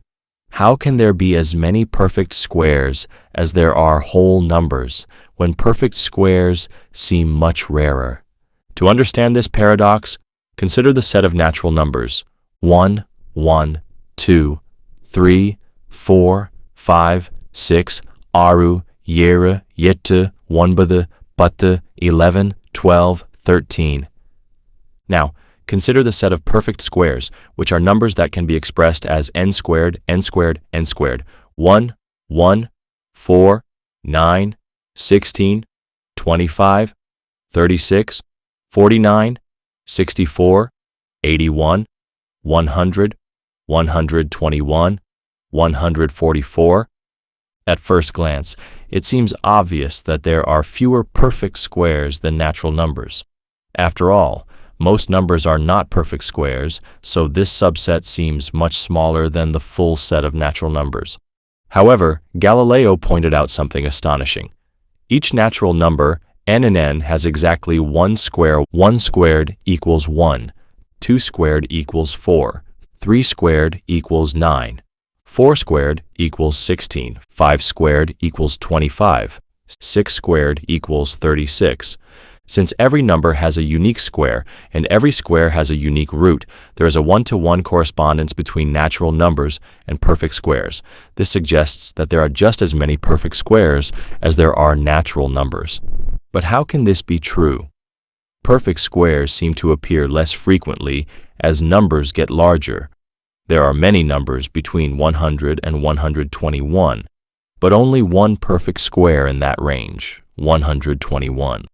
How can there be as many perfect squares as there are whole numbers, when perfect squares seem much rarer? To understand this paradox, consider the set of natural numbers 1, 1, 2, 3, 4, 5, 6, Aru, Yera, Yette, 9, 10, 11, 12, 13. Now, consider the set of perfect squares, which are numbers that can be expressed as n squared, n squared, n squared, 1, 1, 4, 9, 16, 25, 36, 49, 64, 81, 100, 121, 144. At first glance, it seems obvious that there are fewer perfect squares than natural numbers. After all, most numbers are not perfect squares, so this subset seems much smaller than the full set of natural numbers. However, Galileo pointed out something astonishing. Each natural number, n and n, has exactly one square. 1 squared equals 1, 2 squared equals 4, 3 squared equals 9, 4 squared equals 16, 5 squared equals 25, 6 squared equals 36. Since every number has a unique square and every square has a unique root, there is a one-to-one correspondence between natural numbers and perfect squares. This suggests that there are just as many perfect squares as there are natural numbers. But how can this be true? Perfect squares seem to appear less frequently as numbers get larger. There are many numbers between 100 and 121, but only one perfect square in that range, 121.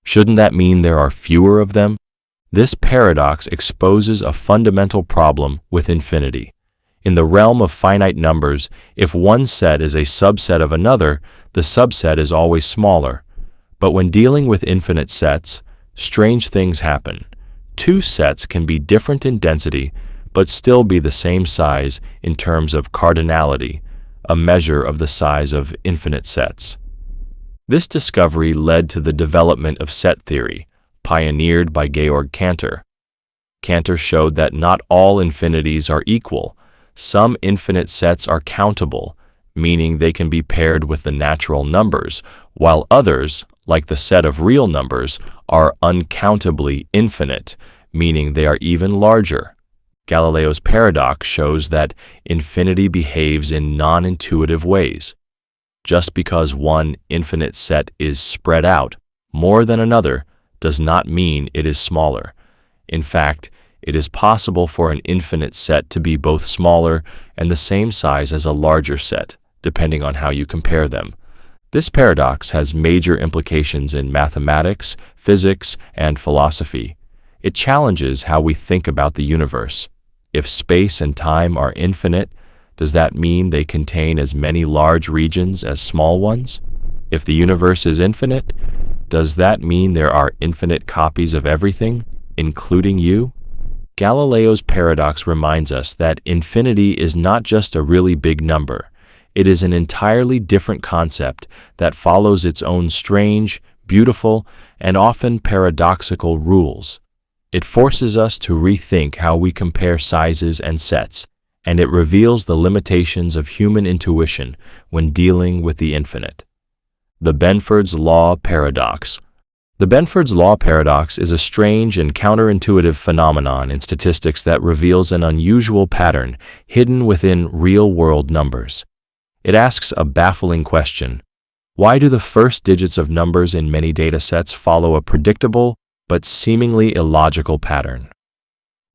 Shouldn't that mean there are fewer of them? This paradox exposes a fundamental problem with infinity. In the realm of finite numbers, if one set is a subset of another, the subset is always smaller. But when dealing with infinite sets, strange things happen. Two sets can be different in density, but still be the same size in terms of cardinality, a measure of the size of infinite sets. This discovery led to the development of set theory, pioneered by Georg Cantor. Cantor showed that not all infinities are equal. Some infinite sets are countable, meaning they can be paired with the natural numbers, while others, like the set of real numbers, are uncountably infinite, meaning they are even larger. Galileo's paradox shows that infinity behaves in non-intuitive ways. Just because one infinite set is spread out more than another does not mean it is smaller. In fact, it is possible for an infinite set to be both smaller and the same size as a larger set, depending on how you compare them. This paradox has major implications in mathematics, physics, and philosophy. It challenges how we think about the universe. If space and time are infinite, does that mean they contain as many large regions as small ones? If the universe is infinite, does that mean there are infinite copies of everything, including you? Galileo's paradox reminds us that infinity is not just a really big number. It is an entirely different concept that follows its own strange, beautiful, and often paradoxical rules. It forces us to rethink how we compare sizes and sets, and it reveals the limitations of human intuition when dealing with the infinite. The Benford's Law Paradox. The Benford's Law Paradox is a strange and counterintuitive phenomenon in statistics that reveals an unusual pattern hidden within real-world numbers. It asks a baffling question. Why do the first digits of numbers in many datasets follow a predictable but seemingly illogical pattern?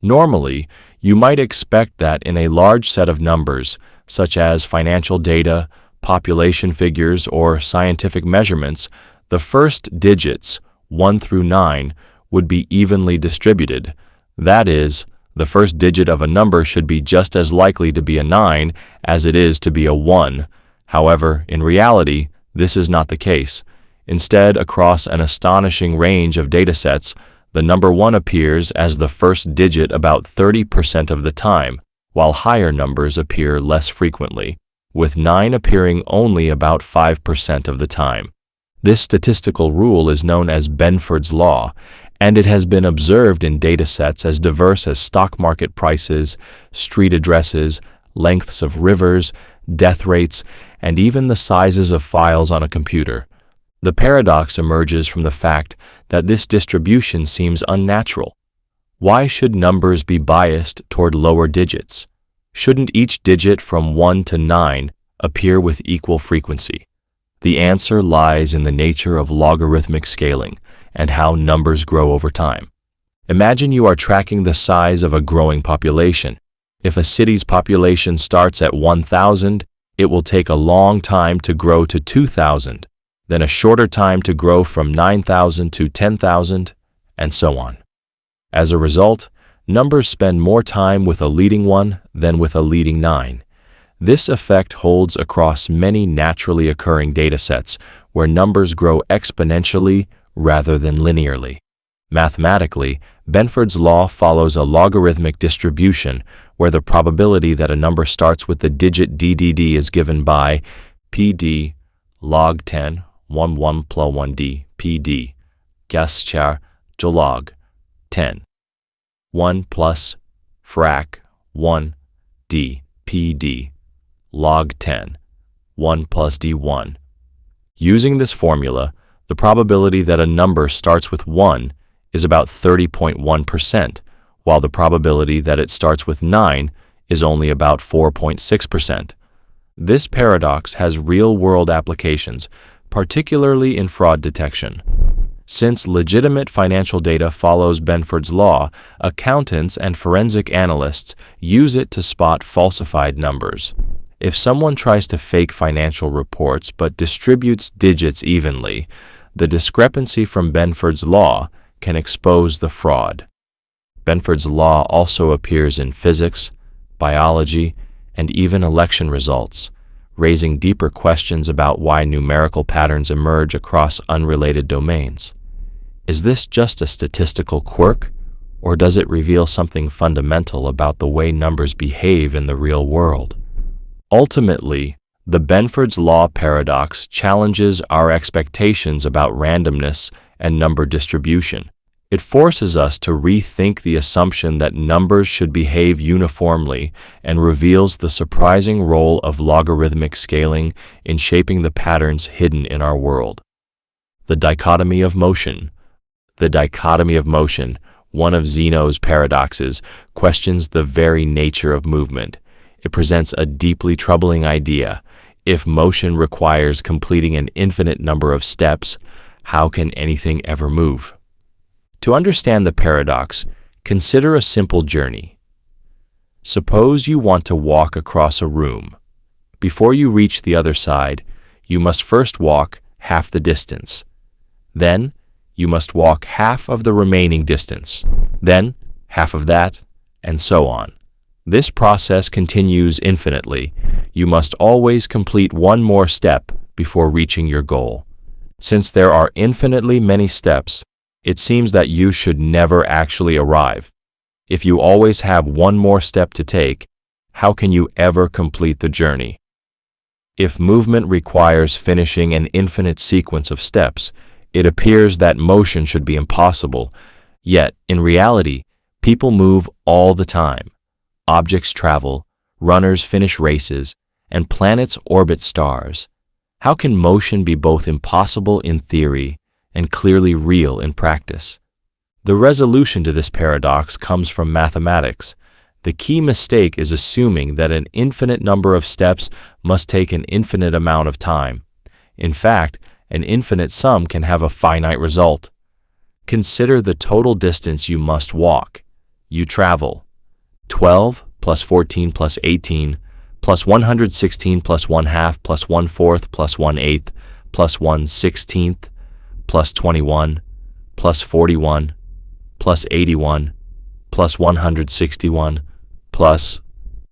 Normally, you might expect that in a large set of numbers, such as financial data, population figures, or scientific measurements, the first digits, 1 through 9, would be evenly distributed. That is, the first digit of a number should be just as likely to be a 9 as it is to be a 1. However, in reality, this is not the case. Instead, across an astonishing range of datasets, the number 1 appears as the first digit about 30% of the time, while higher numbers appear less frequently, with 9 appearing only about 5% of the time. This statistical rule is known as Benford's Law, and it has been observed in datasets as diverse as stock market prices, street addresses, lengths of rivers, death rates, and even the sizes of files on a computer. The paradox emerges from the fact that this distribution seems unnatural. Why should numbers be biased toward lower digits? Shouldn't each digit from 1 to 9 appear with equal frequency? The answer lies in the nature of logarithmic scaling and how numbers grow over time. Imagine you are tracking the size of a growing population. If a city's population starts at 1,000, it will take a long time to grow to 2,000. Then a shorter time to grow from 9,000 to 10,000, and so on. As a result, numbers spend more time with a leading 1 than with a leading 9. This effect holds across many naturally occurring datasets where numbers grow exponentially rather than linearly. Mathematically, Benford's law follows a logarithmic distribution where the probability that a number starts with the digit DDD is given by PD log 10 1 1 plus 1d PD Gaschar log 10 1 plus frac 1 d PD log 10, 1 plus d1. Using this formula, the probability that a number starts with 1 is about 30.1%, while the probability that it starts with 9 is only about 4.6%. This paradox has real-world applications, particularly in fraud detection. Since legitimate financial data follows Benford's law, accountants and forensic analysts use it to spot falsified numbers. If someone tries to fake financial reports but distributes digits evenly, the discrepancy from Benford's law can expose the fraud. Benford's law also appears in physics, biology, and even election results, raising deeper questions about why numerical patterns emerge across unrelated domains. Is this just a statistical quirk, or does it reveal something fundamental about the way numbers behave in the real world? Ultimately, the Benford's law paradox challenges our expectations about randomness and number distribution. It forces us to rethink the assumption that numbers should behave uniformly and reveals the surprising role of logarithmic scaling in shaping the patterns hidden in our world. The dichotomy of motion. The dichotomy of motion, one of Zeno's paradoxes, questions the very nature of movement. It presents a deeply troubling idea. If motion requires completing an infinite number of steps, how can anything ever move? To understand the paradox, consider a simple journey. Suppose you want to walk across a room. Before you reach the other side, you must first walk half the distance. Then, you must walk half of the remaining distance, then half of that, and so on. This process continues infinitely. You must always complete one more step before reaching your goal. Since there are infinitely many steps, it seems that you should never actually arrive. If you always have one more step to take, how can you ever complete the journey? If movement requires finishing an infinite sequence of steps, it appears that motion should be impossible. Yet, in reality, people move all the time. Objects travel, runners finish races, and planets orbit stars. How can motion be both impossible in theory and clearly real in practice? The resolution to this paradox comes from mathematics. The key mistake is assuming that an infinite number of steps must take an infinite amount of time. In fact, an infinite sum can have a finite result. Consider the total distance you must walk. You travel 12 plus 14 plus 18 plus 116 plus 1/2 plus 1/4 plus 1/8 plus 1/16 plus 21 plus 41 plus 81 plus 161 plus...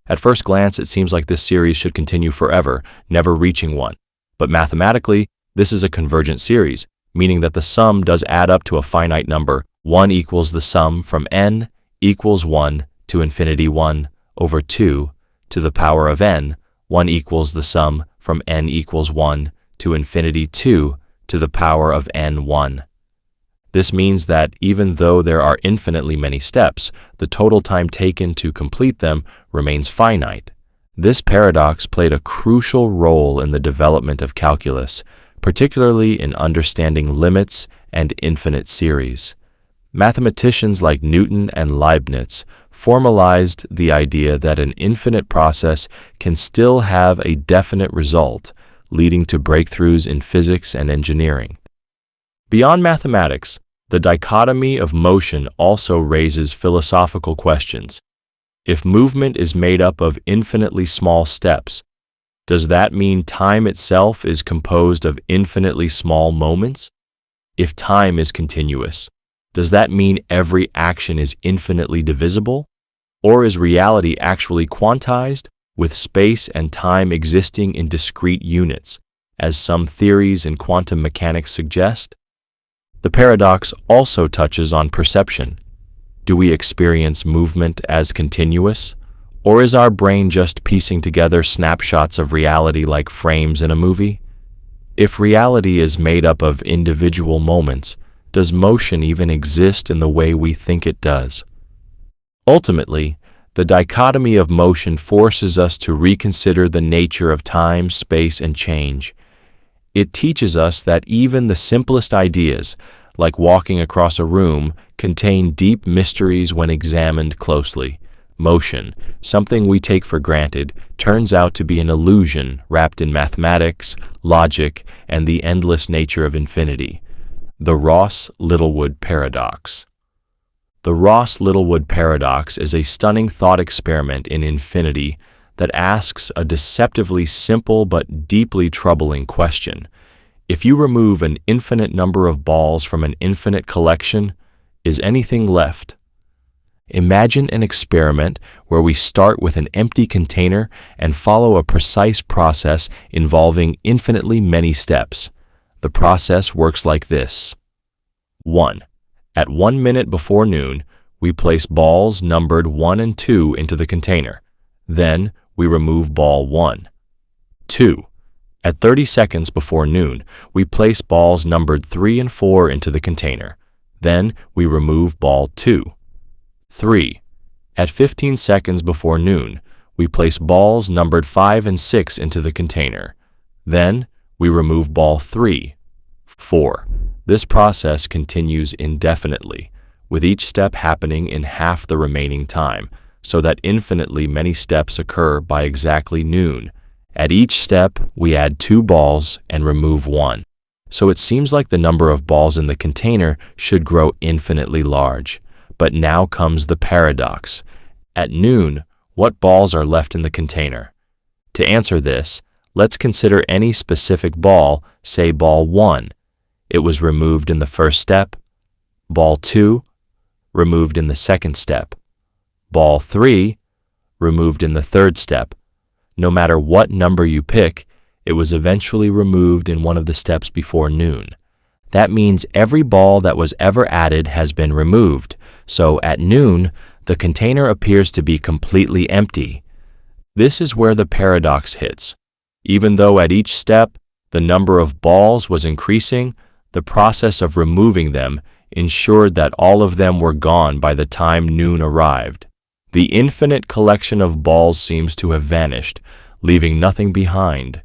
At first glance, it seems like this series should continue forever, never reaching 1. But mathematically, this is a convergent series, meaning that the sum does add up to a finite number. 1 equals the sum from n equals 1 to infinity 1 over 2 to the power of n. 1 equals the sum from n equals 1 to infinity 2 to the power of n1. This means that even though there are infinitely many steps, the total time taken to complete them remains finite. This paradox played a crucial role in the development of calculus, particularly in understanding limits and infinite series. Mathematicians like Newton and Leibniz formalized the idea that an infinite process can still have a definite result, leading to breakthroughs in physics and engineering. Beyond mathematics, the dichotomy of motion also raises philosophical questions. If movement is made up of infinitely small steps, does that mean time itself is composed of infinitely small moments? If time is continuous, does that mean every action is infinitely divisible? Or is reality actually quantized, with space and time existing in discrete units, as some theories in quantum mechanics suggest? The paradox also touches on perception. Do we experience movement as continuous? Or is our brain just piecing together snapshots of reality like frames in a movie? If reality is made up of individual moments, does motion even exist in the way we think it does? Ultimately, The dichotomy of motion forces us to reconsider the nature of time, space, and change. It teaches us that even the simplest ideas, like walking across a room, contain deep mysteries when examined closely. Motion, something we take for granted, turns out to be an illusion wrapped in mathematics, logic, and the endless nature of infinity. The Ross-Littlewood Paradox. The Ross-Littlewood Paradox is a stunning thought experiment in infinity that asks a deceptively simple but deeply troubling question. If you remove an infinite number of balls from an infinite collection, is anything left? Imagine an experiment where we start with an empty container and follow a precise process involving infinitely many steps. The process works like this. 1. At 1 minute before noon, we place balls numbered 1 and 2 into the container. Then, we remove ball 1. 2. At 30 seconds before noon, we place balls numbered 3 and 4 into the container. Then, we remove ball 2. 3. At 15 seconds before noon, we place balls numbered 5 and 6 into the container. Then, we remove ball 3. 4. This process continues indefinitely, with each step happening in half the remaining time, so that infinitely many steps occur by exactly noon. At each step, we add 2 balls and remove 1. So it seems like the number of balls in the container should grow infinitely large. But now comes the paradox. At noon, what balls are left in the container? To answer this, let's consider any specific ball, say ball 1. It was removed in the first step. Ball 2, removed in the second step. Ball 3, removed in the third step. No matter what number you pick, it was eventually removed in one of the steps before noon. That means every ball that was ever added has been removed. So at noon, the container appears to be completely empty. This is where the paradox hits. Even though at each step the number of balls was increasing, the process of removing them ensured that all of them were gone by the time noon arrived. The infinite collection of balls seems to have vanished, leaving nothing behind.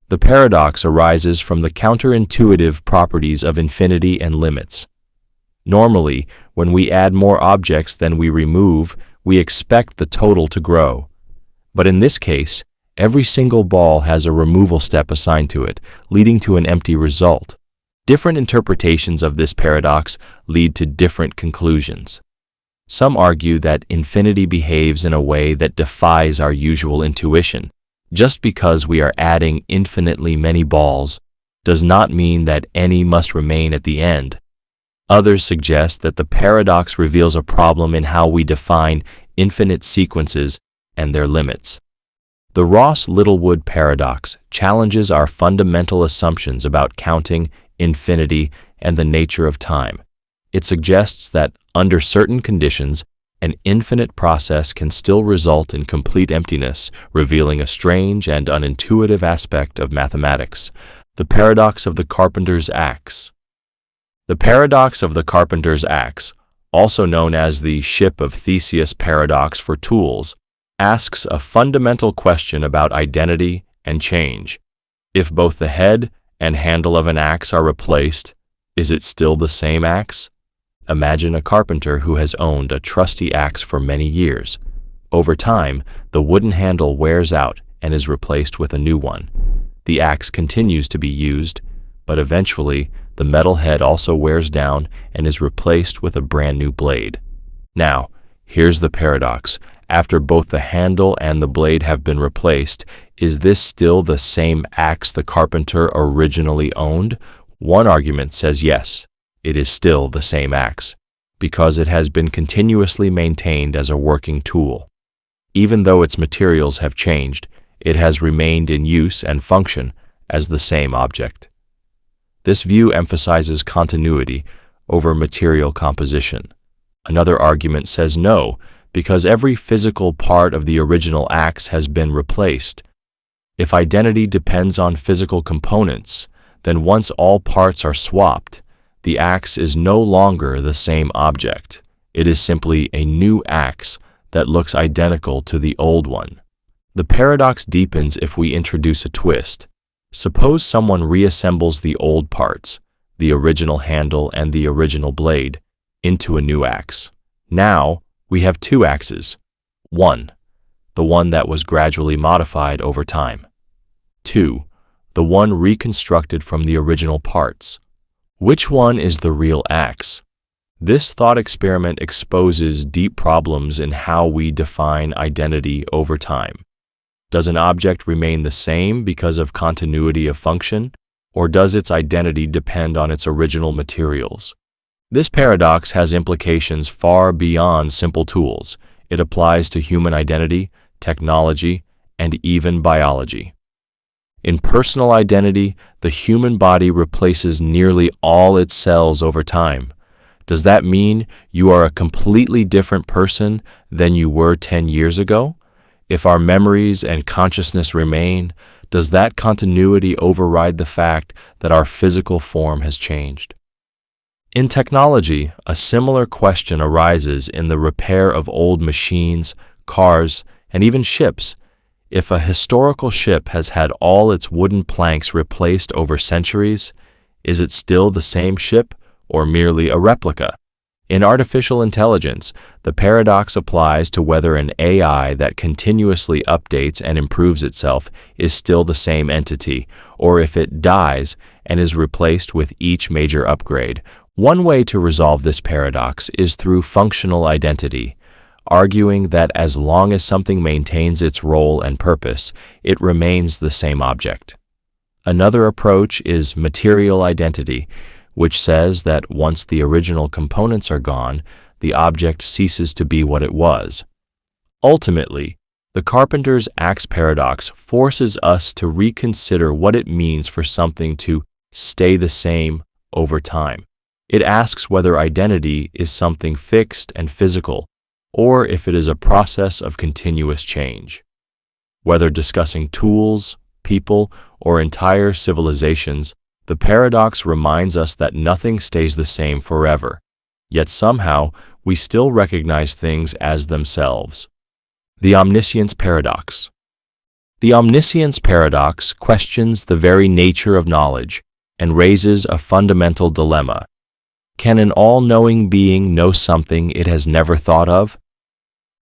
The paradox arises from the counterintuitive properties of infinity and limits. Normally, when we add more objects than we remove, we expect the total to grow. But in this case, every single ball has a removal step assigned to it, leading to an empty result. Different interpretations of this paradox lead to different conclusions. Some argue that infinity behaves in a way that defies our usual intuition. Just because we are adding infinitely many balls does not mean that any must remain at the end. Others suggest that the paradox reveals a problem in how we define infinite sequences and their limits. The Ross-Littlewood Paradox challenges our fundamental assumptions about counting, infinity, and the nature of time. It suggests that, under certain conditions, an infinite process can still result in complete emptiness, revealing a strange and unintuitive aspect of mathematics. The paradox of the Carpenter's axe. The paradox of the Carpenter's axe, also known as the ship of Theseus paradox for tools, asks a fundamental question about identity and change. If both the head and handle of an axe are replaced, is it still the same axe? Imagine a carpenter who has owned a trusty axe for many years. Over time, the wooden handle wears out and is replaced with a new one. The axe continues to be used, but eventually the metal head also wears down and is replaced with a brand new blade. Now, here's the paradox. After both the handle and the blade have been replaced, is this still the same axe the carpenter originally owned? One argument says yes, it is still the same axe, because it has been continuously maintained as a working tool. Even though its materials have changed, it has remained in use and function as the same object. This view emphasizes continuity over material composition. Another argument says no, because every physical part of the original axe has been replaced. If identity depends on physical components, then once all parts are swapped, the axe is no longer the same object. It is simply a new axe that looks identical to the old one. The paradox deepens if we introduce a twist. Suppose someone reassembles the old parts, the original handle and the original blade, into a new axe. Now, we have two axes. 1. The one that was gradually modified over time. 2. The one reconstructed from the original parts. Which one is the real axe? This thought experiment exposes deep problems in how we define identity over time. Does an object remain the same because of continuity of function, or does its identity depend on its original materials? This paradox has implications far beyond simple tools. It applies to human identity, technology, and even biology. In personal identity, the human body replaces nearly all its cells over time. Does that mean you are a completely different person than you were 10 years ago? If our memories and consciousness remain, does that continuity override the fact that our physical form has changed? In technology, a similar question arises in the repair of old machines, cars, and even ships. If a historical ship has had all its wooden planks replaced over centuries, is it still the same ship or merely a replica? In artificial intelligence, the paradox applies to whether an AI that continuously updates and improves itself is still the same entity, or if it dies and is replaced with each major upgrade. One way to resolve this paradox is through functional identity, arguing that as long as something maintains its role and purpose, it remains the same object. Another approach is material identity, which says that once the original components are gone, the object ceases to be what it was. Ultimately, the Carpenter's axe paradox forces us to reconsider what it means for something to stay the same over time. It asks whether identity is something fixed and physical, or if it is a process of continuous change. Whether discussing tools, people, or entire civilizations, the paradox reminds us that nothing stays the same forever, yet somehow we still recognize things as themselves. The Omniscience Paradox. The Omniscience Paradox questions the very nature of knowledge and raises a fundamental dilemma. Can an all-knowing being know something it has never thought of?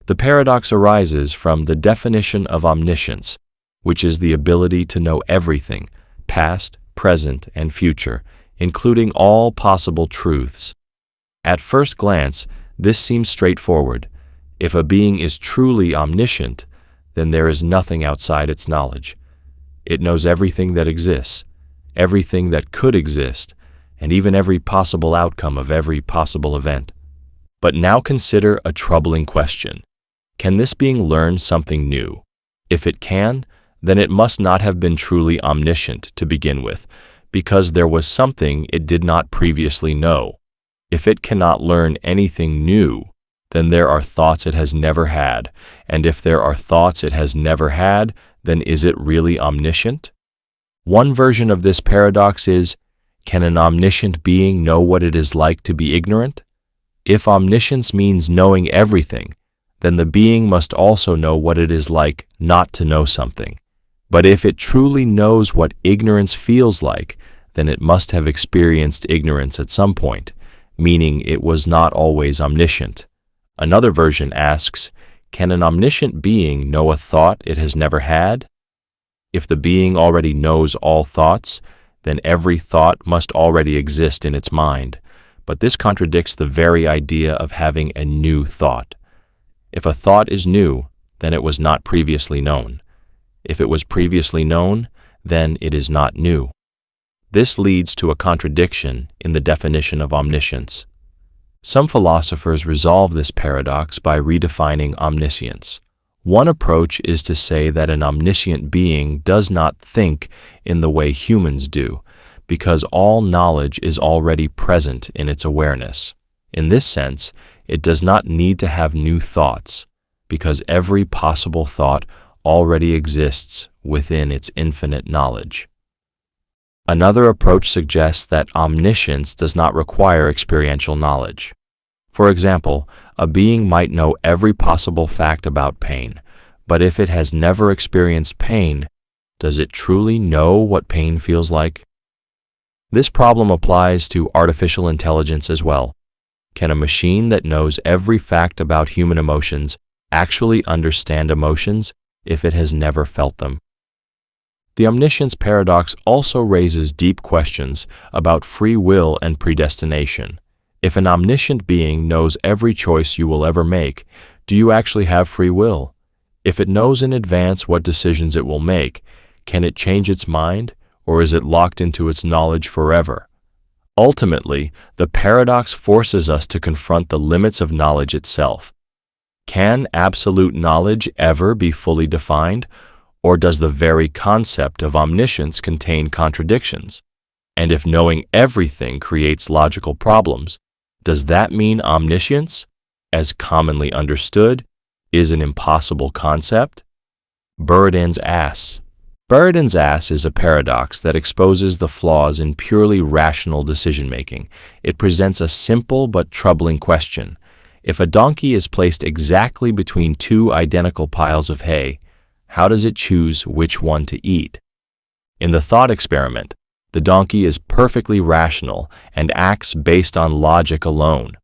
The paradox arises from the definition of omniscience, which is the ability to know everything, past, present, and future, including all possible truths. At first glance, this seems straightforward. If a being is truly omniscient, then there is nothing outside its knowledge. It knows everything that exists, everything that could exist, and even every possible outcome of every possible event. But now consider a troubling question. Can this being learn something new? If it can, then it must not have been truly omniscient to begin with, because there was something it did not previously know. If it cannot learn anything new, then there are thoughts it has never had, and if there are thoughts it has never had, then is it really omniscient? One version of this paradox is, can an omniscient being know what it is like to be ignorant? If omniscience means knowing everything, then the being must also know what it is like not to know something. But if it truly knows what ignorance feels like, then it must have experienced ignorance at some point, meaning it was not always omniscient. Another version asks, can an omniscient being know a thought it has never had? If the being already knows all thoughts, then every thought must already exist in its mind. But this contradicts the very idea of having a new thought. If a thought is new, then it was not previously known. If it was previously known, then it is not new. This leads to a contradiction in the definition of omniscience. Some philosophers resolve this paradox by redefining omniscience. One approach is to say that an omniscient being does not think in the way humans do, because all knowledge is already present in its awareness. In this sense, it does not need to have new thoughts, because every possible thought already exists within its infinite knowledge. Another approach suggests that omniscience does not require experiential knowledge. For example, A being might know every possible fact about pain, but if it has never experienced pain, does it truly know what pain feels like? This problem applies to artificial intelligence as well. Can a machine that knows every fact about human emotions actually understand emotions if it has never felt them? The Omniscience Paradox also raises deep questions about free will and predestination. If an omniscient being knows every choice you will ever make, do you actually have free will? If it knows in advance what decisions it will make, can it change its mind, or is it locked into its knowledge forever? Ultimately, the paradox forces us to confront the limits of knowledge itself. Can absolute knowledge ever be fully defined, or does the very concept of omniscience contain contradictions? And if knowing everything creates logical problems, does that mean omniscience, as commonly understood, is an impossible concept? Buridan's ass. Buridan's ass is a paradox that exposes the flaws in purely rational decision-making. It presents a simple but troubling question. If a donkey is placed exactly between two identical piles of hay, how does it choose which one to eat? In the thought experiment, the donkey is perfectly rational and acts based on logic alone.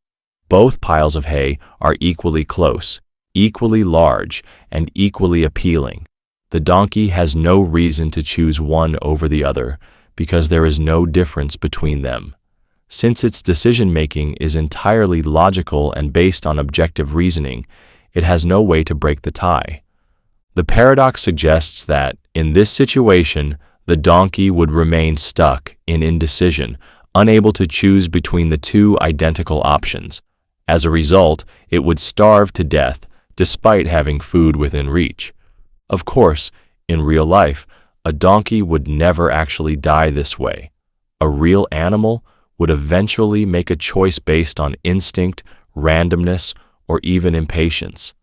Both piles of hay are equally close, equally large, and equally appealing. The donkey has no reason to choose one over the other because there is no difference between them. Since its decision-making is entirely logical and based on objective reasoning, it has no way to break the tie. The paradox suggests that, in this situation, the donkey would remain stuck in indecision, unable to choose between the two identical options. As a result, it would starve to death despite having food within reach. Of course, in real life, a donkey would never actually die this way. A real animal would eventually make a choice based on instinct, randomness, or even impatience.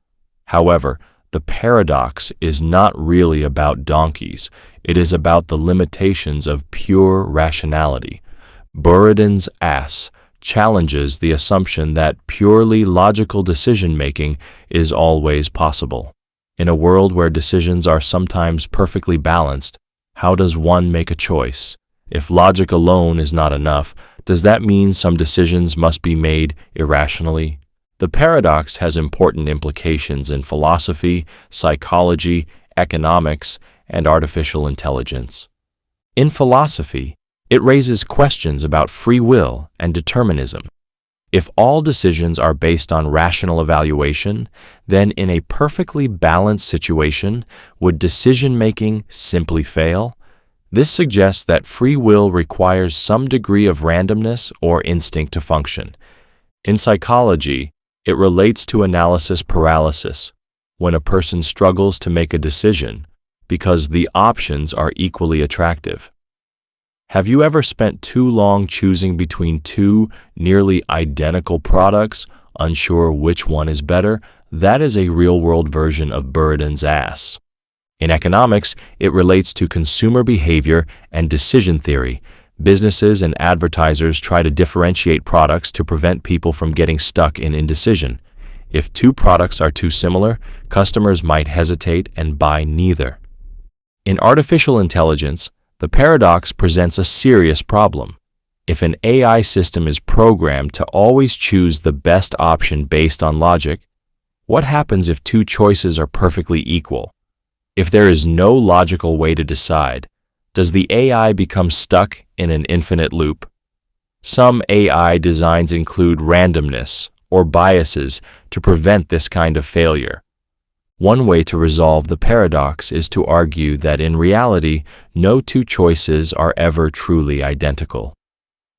However, the paradox is not really about donkeys. It is about the limitations of pure rationality. Buridan's ass challenges the assumption that purely logical decision-making is always possible. In a world where decisions are sometimes perfectly balanced, how does one make a choice? If logic alone is not enough, does that mean some decisions must be made irrationally? The paradox has important implications in philosophy, psychology, economics, and artificial intelligence. In philosophy, it raises questions about free will and determinism. If all decisions are based on rational evaluation, then in a perfectly balanced situation, would decision-making simply fail? This suggests that free will requires some degree of randomness or instinct to function. In psychology, it relates to analysis paralysis, when a person struggles to make a decision because the options are equally attractive. Have you ever spent too long choosing between two nearly identical products, unsure which one is better? That is a real-world version of Buridan's ass. In economics, it relates to consumer behavior and decision theory. Businesses and advertisers try to differentiate products to prevent people from getting stuck in indecision. If two products are too similar, customers might hesitate and buy neither. In artificial intelligence, the paradox presents a serious problem. If an AI system is programmed to always choose the best option based on logic, what happens if two choices are perfectly equal? If there is no logical way to decide, does the AI become stuck in an infinite loop? Some AI designs include randomness or biases to prevent this kind of failure. One way to resolve the paradox is to argue that in reality, no two choices are ever truly identical.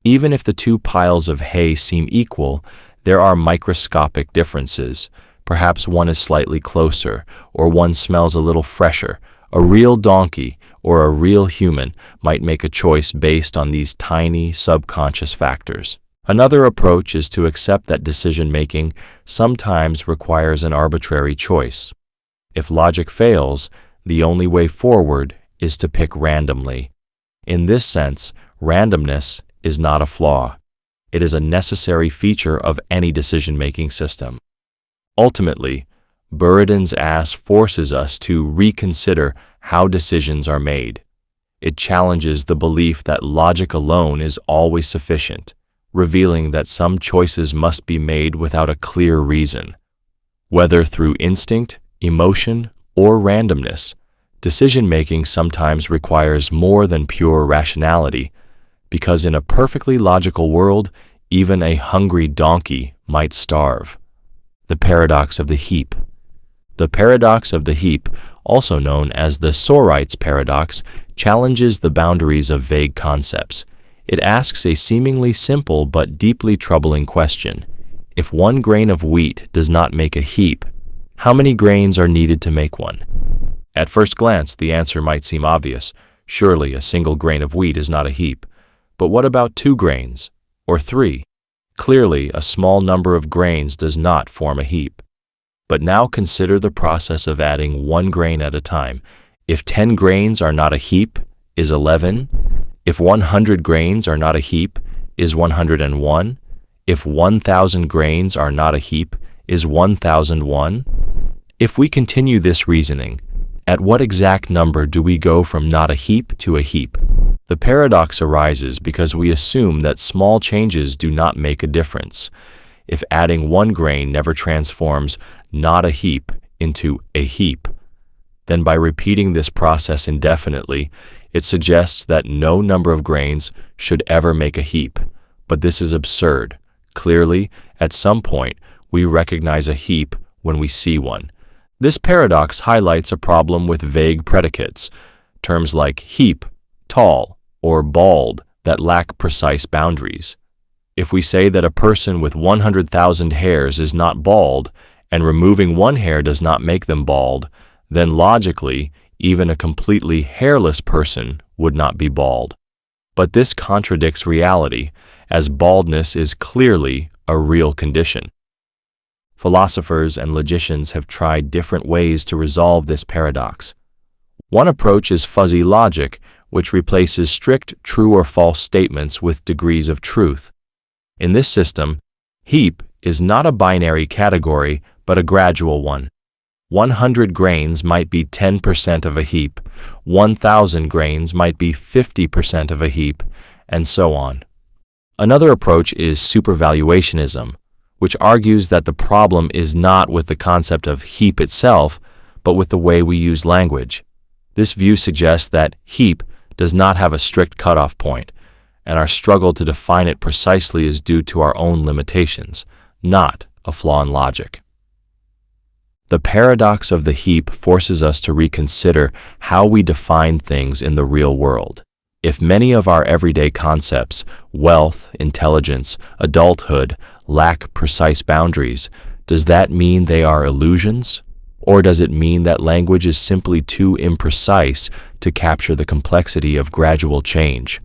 Even if the two piles of hay seem equal, there are microscopic differences. Perhaps one is slightly closer, or one smells a little fresher. A real donkey or a real human might make a choice based on these tiny subconscious factors. Another approach is to accept that decision-making sometimes requires an arbitrary choice. If logic fails, the only way forward is to pick randomly. In this sense, randomness is not a flaw. It is a necessary feature of any decision-making system. Ultimately, Buridan's ass forces us to reconsider how decisions are made. It challenges the belief that logic alone is always sufficient, revealing that some choices must be made without a clear reason. Whether through instinct, emotion, or randomness, decision-making sometimes requires more than pure rationality, because in a perfectly logical world, even a hungry donkey might starve. The paradox of the heap. The paradox of the heap, also known as the Sorites Paradox, challenges the boundaries of vague concepts. It asks a seemingly simple but deeply troubling question. If 1 grain of wheat does not make a heap, how many grains are needed to make one? At first glance, the answer might seem obvious. Surely a single grain of wheat is not a heap. But what about 2 grains? Or 3? Clearly, a small number of grains does not form a heap. But now consider the process of adding 1 grain at a time. If 10 grains are not a heap, is 11? If 100 grains are not a heap, is 101? If 1,000 grains are not a heap, is 1,001? If we continue this reasoning, at what exact number do we go from not a heap to a heap? The paradox arises because we assume that small changes do not make a difference. If adding 1 grain never transforms not a heap into a heap, then by repeating this process indefinitely, it suggests that no number of grains should ever make a heap. But this is absurd. Clearly, at some point, we recognize a heap when we see one. This paradox highlights a problem with vague predicates, terms like heap, tall, or bald that lack precise boundaries. If we say that a person with 100,000 hairs is not bald, and removing 1 hair does not make them bald, then logically, even a completely hairless person would not be bald. But this contradicts reality, as baldness is clearly a real condition. Philosophers and logicians have tried different ways to resolve this paradox. One approach is fuzzy logic, which replaces strict true or false statements with degrees of truth. In this system, heap is not a binary category, but a gradual one. 100 grains might be 10% of a heap, 1,000 grains might be 50% of a heap, and so on. Another approach is supervaluationism, which argues that the problem is not with the concept of heap itself, but with the way we use language. This view suggests that heap does not have a strict cutoff point, and our struggle to define it precisely is due to our own limitations, not a flaw in logic. The paradox of the heap forces us to reconsider how we define things in the real world. If many of our everyday concepts, wealth, intelligence, adulthood, lack precise boundaries, does that mean they are illusions? Or does it mean that language is simply too imprecise to capture the complexity of gradual change?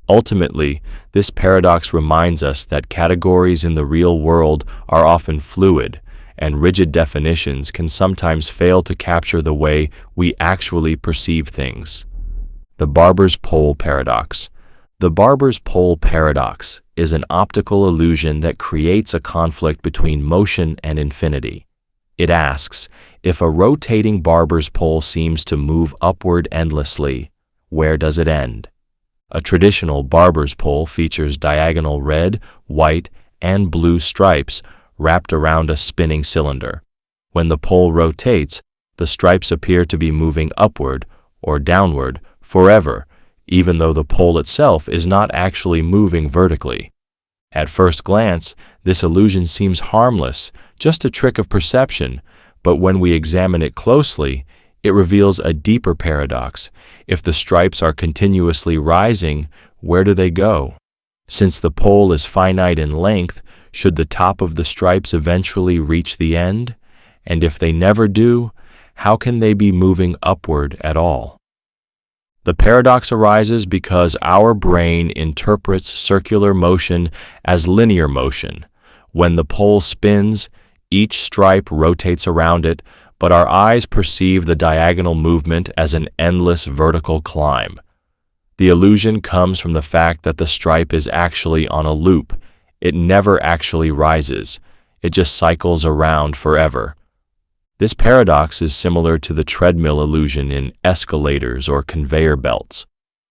Ultimately, this paradox reminds us that categories in the real world are often fluid, and rigid definitions can sometimes fail to capture the way we actually perceive things. The Barber's Pole Paradox. The Barber's Pole Paradox is an optical illusion that creates a conflict between motion and infinity. It asks, if a rotating barber's pole seems to move upward endlessly, where does it end? A traditional barber's pole features diagonal red, white, and blue stripes wrapped around a spinning cylinder. When the pole rotates, the stripes appear to be moving upward or downward forever, even though the pole itself is not actually moving vertically. At first glance, this illusion seems harmless, just a trick of perception, but when we examine it closely, it reveals a deeper paradox. If the stripes are continuously rising, where do they go? Since the pole is finite in length, should the top of the stripes eventually reach the end? And if they never do, how can they be moving upward at all? The paradox arises because our brain interprets circular motion as linear motion. When the pole spins, each stripe rotates around it, but our eyes perceive the diagonal movement as an endless vertical climb. The illusion comes from the fact that the stripe is actually on a loop. It never actually rises. it just cycles around forever. This paradox is similar to the treadmill illusion in escalators or conveyor belts.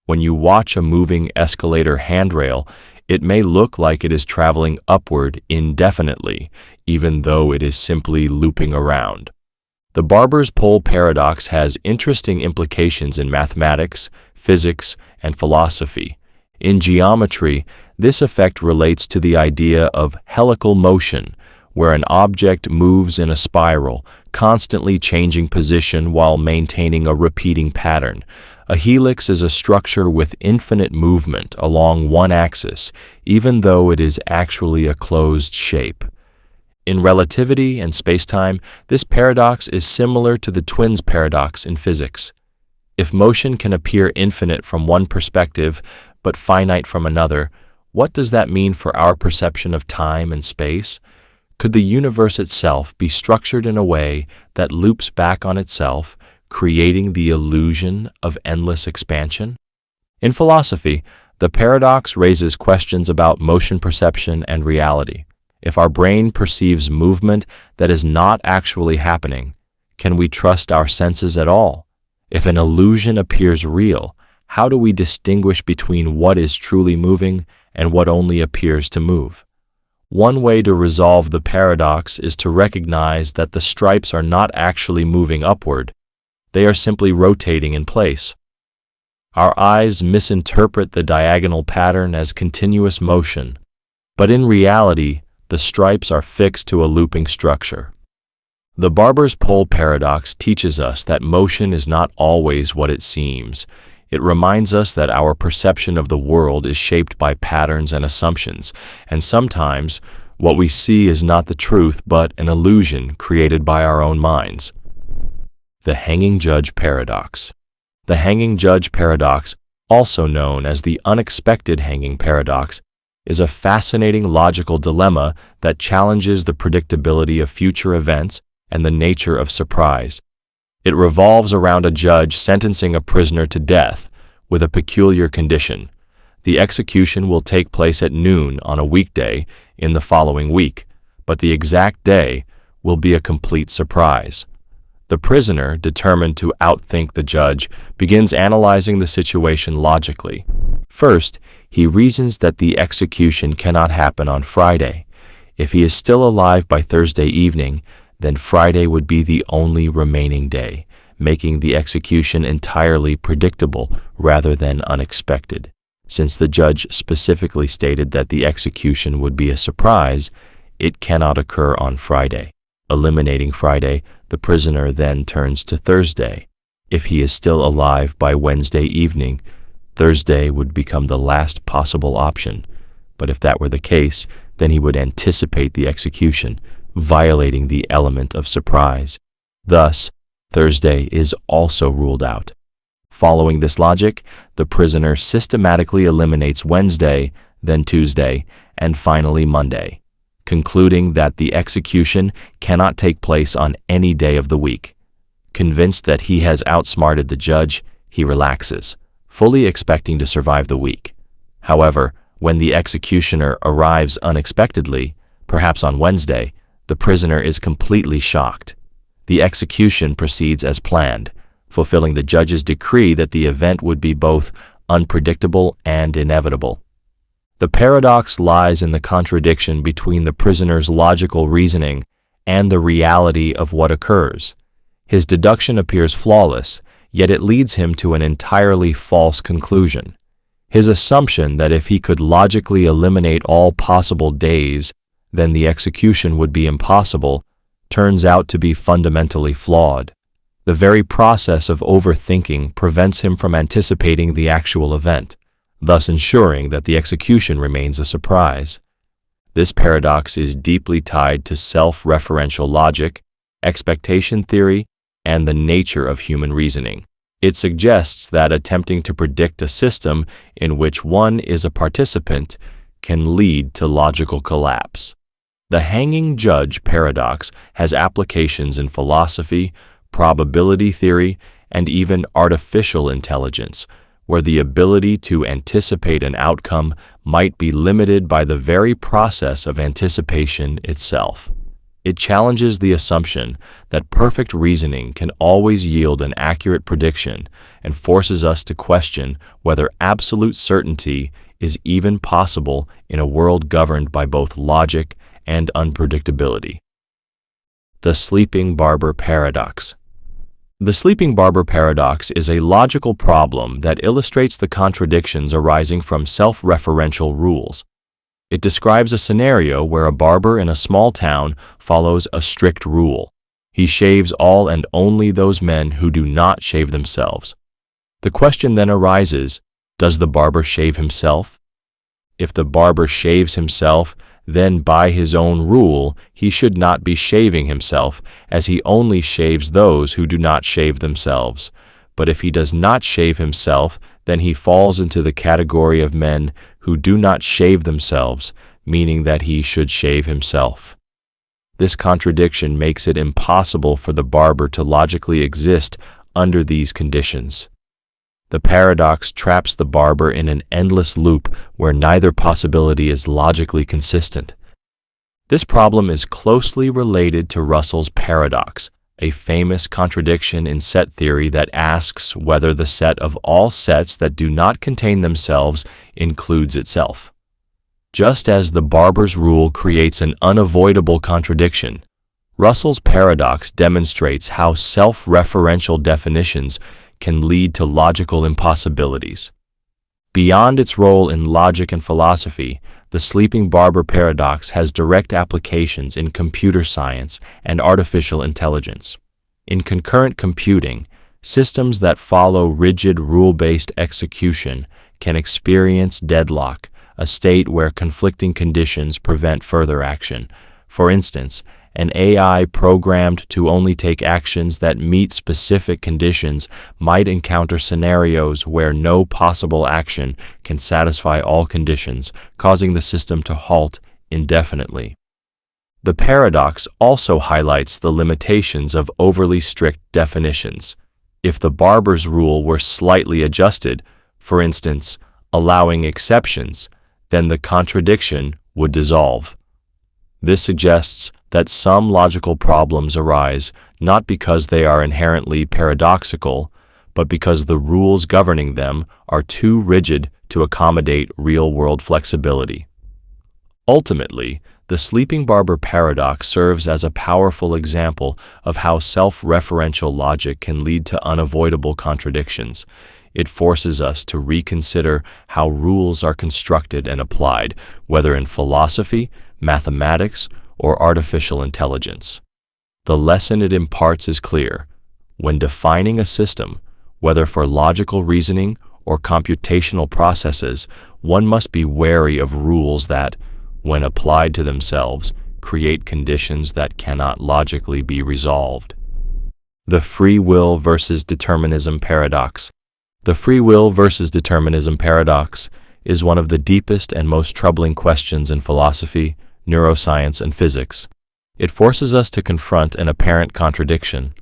When you watch a moving escalator handrail, it may look like it is traveling upward indefinitely, even though it is simply looping around. The Barber's pole paradox has interesting implications in mathematics, physics, and philosophy. In geometry, this effect relates to the idea of helical motion, where an object moves in a spiral, constantly changing position while maintaining a repeating pattern. A helix is a structure with infinite movement along one axis, even though it is actually a closed shape. In relativity and spacetime, this paradox is similar to the twins paradox in physics. If motion can appear infinite from one perspective, but finite from another, what does that mean for our perception of time and space? Could the universe itself be structured in a way that loops back on itself, creating the illusion of endless expansion? In philosophy, the paradox raises questions about motion perception and reality. If our brain perceives movement that is not actually happening, can we trust our senses at all? If an illusion appears real, how do we distinguish between what is truly moving and what only appears to move? One way to resolve the paradox is to recognize that the stripes are not actually moving upward. They are simply rotating in place. Our eyes misinterpret the diagonal pattern as continuous motion, but in reality, the stripes are fixed to a looping structure. The Barber's pole paradox teaches us that motion is not always what it seems. It reminds us that our perception of the world is shaped by patterns and assumptions, and sometimes what we see is not the truth but an illusion created by our own minds. The Hanging Judge Paradox. The Hanging Judge Paradox, also known as the Unexpected Hanging Paradox, is a fascinating logical dilemma that challenges the predictability of future events and the nature of surprise. It revolves around a judge sentencing a prisoner to death with a peculiar condition. The execution will take place at noon on a weekday in the following week, but the exact day will be a complete surprise. The prisoner, determined to outthink the judge, begins analyzing the situation logically. First, he reasons that the execution cannot happen on Friday. If he is still alive by Thursday evening, then Friday would be the only remaining day, making the execution entirely predictable rather than unexpected. Since the judge specifically stated that the execution would be a surprise, it cannot occur on Friday. Eliminating Friday, the prisoner then turns to Thursday. If he is still alive by Wednesday evening, Thursday would become the last possible option. But if that were the case, then he would anticipate the execution, violating the element of surprise. Thus, Thursday is also ruled out. Following this logic, the prisoner systematically eliminates Wednesday, then Tuesday, and finally Monday, concluding that the execution cannot take place on any day of the week. Convinced that he has outsmarted the judge, he relaxes, fully expecting to survive the week. However, when the executioner arrives unexpectedly, perhaps on Wednesday, the prisoner is completely shocked. The execution proceeds as planned, fulfilling the judge's decree that the event would be both unpredictable and inevitable. The paradox lies in the contradiction between the prisoner's logical reasoning and the reality of what occurs. His deduction appears flawless, yet it leads him to an entirely false conclusion. His assumption that if he could logically eliminate all possible days, then the execution would be impossible, turns out to be fundamentally flawed. The very process of overthinking prevents him from anticipating the actual event, thus ensuring that the execution remains a surprise. This paradox is deeply tied to self-referential logic, expectation theory, and the nature of human reasoning. It suggests that attempting to predict a system in which one is a participant can lead to logical collapse. The Hanging Judge Paradox has applications in philosophy, probability theory, and even artificial intelligence, where the ability to anticipate an outcome might be limited by the very process of anticipation itself. It challenges the assumption that perfect reasoning can always yield an accurate prediction and forces us to question whether absolute certainty is even possible in a world governed by both logic and unpredictability. The Sleeping Barber Paradox. The Sleeping Barber Paradox is a logical problem that illustrates the contradictions arising from self-referential rules. It describes a scenario where a barber in a small town follows a strict rule. He shaves all and only those men who do not shave themselves. The question then arises, does the barber shave himself? If the barber shaves himself, then by his own rule, he should not be shaving himself, as he only shaves those who do not shave themselves. But if he does not shave himself, then he falls into the category of men who do not shave themselves, meaning that he should shave himself. This contradiction makes it impossible for the barber to logically exist under these conditions. The paradox traps the barber in an endless loop where neither possibility is logically consistent. This problem is closely related to Russell's paradox, a famous contradiction in set theory that asks whether the set of all sets that do not contain themselves includes itself. Just as the barber's rule creates an unavoidable contradiction, Russell's paradox demonstrates how self-referential definitions can lead to logical impossibilities. Beyond its role in logic and philosophy, the Sleeping Barber Paradox has direct applications in computer science and artificial intelligence. In concurrent computing, systems that follow rigid rule-based execution can experience deadlock, a state where conflicting conditions prevent further action. For instance, an AI programmed to only take actions that meet specific conditions might encounter scenarios where no possible action can satisfy all conditions, causing the system to halt indefinitely. The paradox also highlights the limitations of overly strict definitions. If the barber's rule were slightly adjusted, for instance, allowing exceptions, then the contradiction would dissolve. This suggests that some logical problems arise not because they are inherently paradoxical, but because the rules governing them are too rigid to accommodate real-world flexibility. Ultimately, the Sleeping Barber Paradox serves as a powerful example of how self-referential logic can lead to unavoidable contradictions. It forces us to reconsider how rules are constructed and applied, whether in philosophy, mathematics, or artificial intelligence. The lesson it imparts is clear. When defining a system, whether for logical reasoning or computational processes, one must be wary of rules that, when applied to themselves, create conditions that cannot logically be resolved. The Free Will versus Determinism Paradox. The free will versus determinism paradox is one of the deepest and most troubling questions in philosophy, neuroscience, and physics. It forces us to confront an apparent contradiction.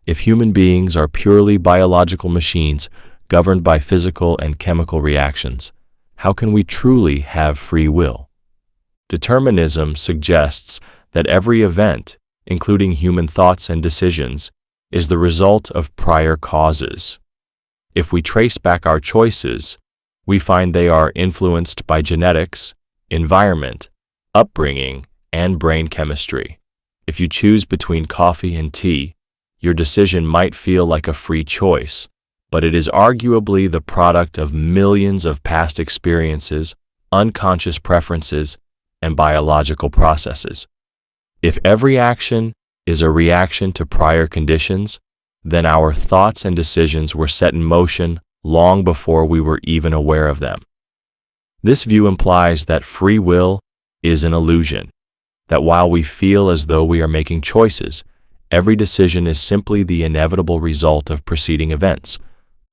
If human beings are purely biological machines governed by physical and chemical reactions, how can we truly have free will? Determinism suggests that every event, including human thoughts and decisions, is the result of prior causes. If we trace back our choices, we find they are influenced by genetics, environment, upbringing, and brain chemistry. If you choose between coffee and tea, your decision might feel like a free choice, but it is arguably the product of millions of past experiences, unconscious preferences, and biological processes. If every action is a reaction to prior conditions, then our thoughts and decisions were set in motion long before we were even aware of them. This view implies that free will is an illusion, that while we feel as though we are making choices, every decision is simply the inevitable result of preceding events.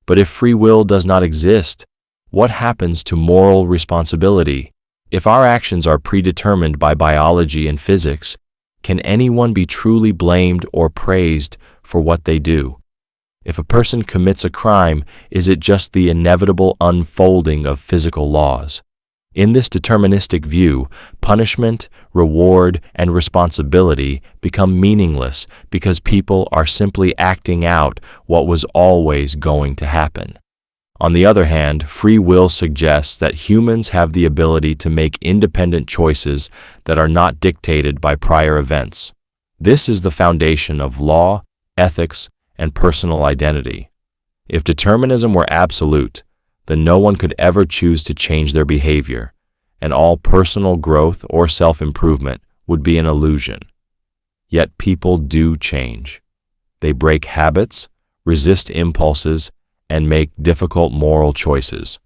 But if free will does not exist, what happens to moral responsibility? If our actions are predetermined by biology and physics, can anyone be truly blamed or praised for what they do? If a person commits a crime, is it just the inevitable unfolding of physical laws? In this deterministic view, punishment, reward, and responsibility become meaningless because people are simply acting out what was always going to happen. On the other hand, free will suggests that humans have the ability to make independent choices that are not dictated by prior events. This is the foundation of law, ethics, and personal identity. If determinism were absolute, then no one could ever choose to change their behavior, and all personal growth or self-improvement would be an illusion. Yet people do change. They break habits, resist impulses, and make difficult moral choices.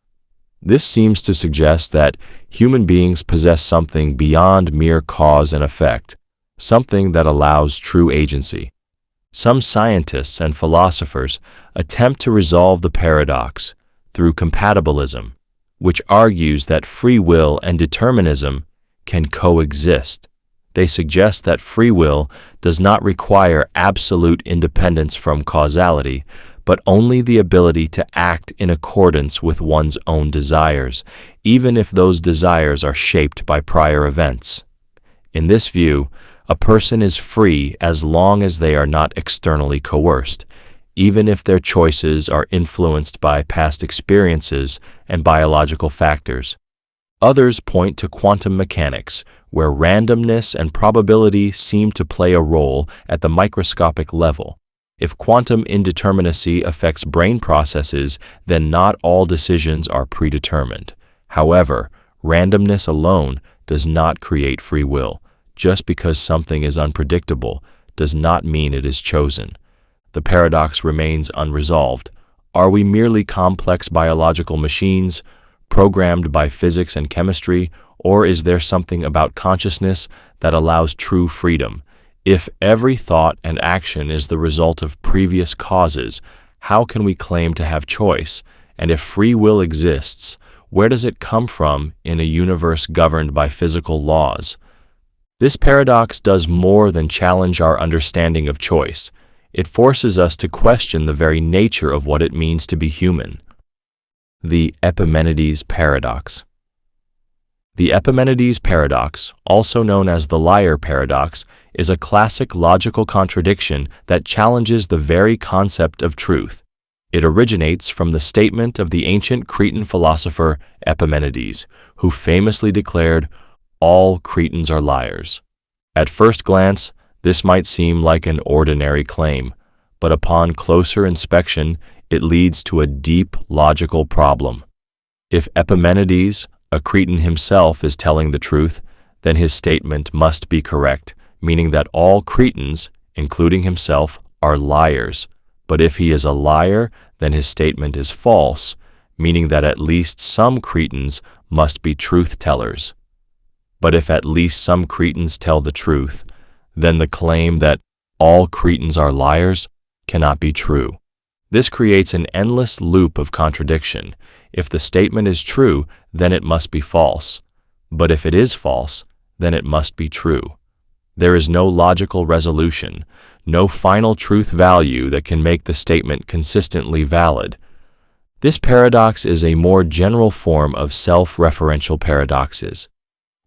This seems to suggest that human beings possess something beyond mere cause and effect, something that allows true agency. Some scientists and philosophers attempt to resolve the paradox through compatibilism, which argues that free will and determinism can coexist. They suggest that free will does not require absolute independence from causality, but only the ability to act in accordance with one's own desires, even if those desires are shaped by prior events. In this view, a person is free as long as they are not externally coerced, even if their choices are influenced by past experiences and biological factors. Others point to quantum mechanics, where randomness and probability seem to play a role at the microscopic level. If quantum indeterminacy affects brain processes, then not all decisions are predetermined. However, randomness alone does not create free will. Just because something is unpredictable does not mean it is chosen. The paradox remains unresolved. Are we merely complex biological machines, programmed by physics and chemistry, or is there something about consciousness that allows true freedom? If every thought and action is the result of previous causes, how can we claim to have choice? And if free will exists, where does it come from in a universe governed by physical laws? This paradox does more than challenge our understanding of choice. It forces us to question the very nature of what it means to be human. The Epimenides Paradox. The Epimenides Paradox, also known as the liar paradox, is a classic logical contradiction that challenges the very concept of truth. It originates from the statement of the ancient Cretan philosopher Epimenides, who famously declared, "All Cretans are liars." At first glance, this might seem like an ordinary claim, but upon closer inspection, it leads to a deep logical problem. If Epimenides, a Cretan himself, is telling the truth, then his statement must be correct, meaning that all Cretans, including himself, are liars. But if he is a liar, then his statement is false, meaning that at least some Cretans must be truth-tellers. But if at least some Cretans tell the truth, then the claim that all Cretans are liars cannot be true. This creates an endless loop of contradiction. If the statement is true, then it must be false. But if it is false, then it must be true. There is no logical resolution, no final truth value that can make the statement consistently valid. This paradox is a more general form of self-referential paradoxes,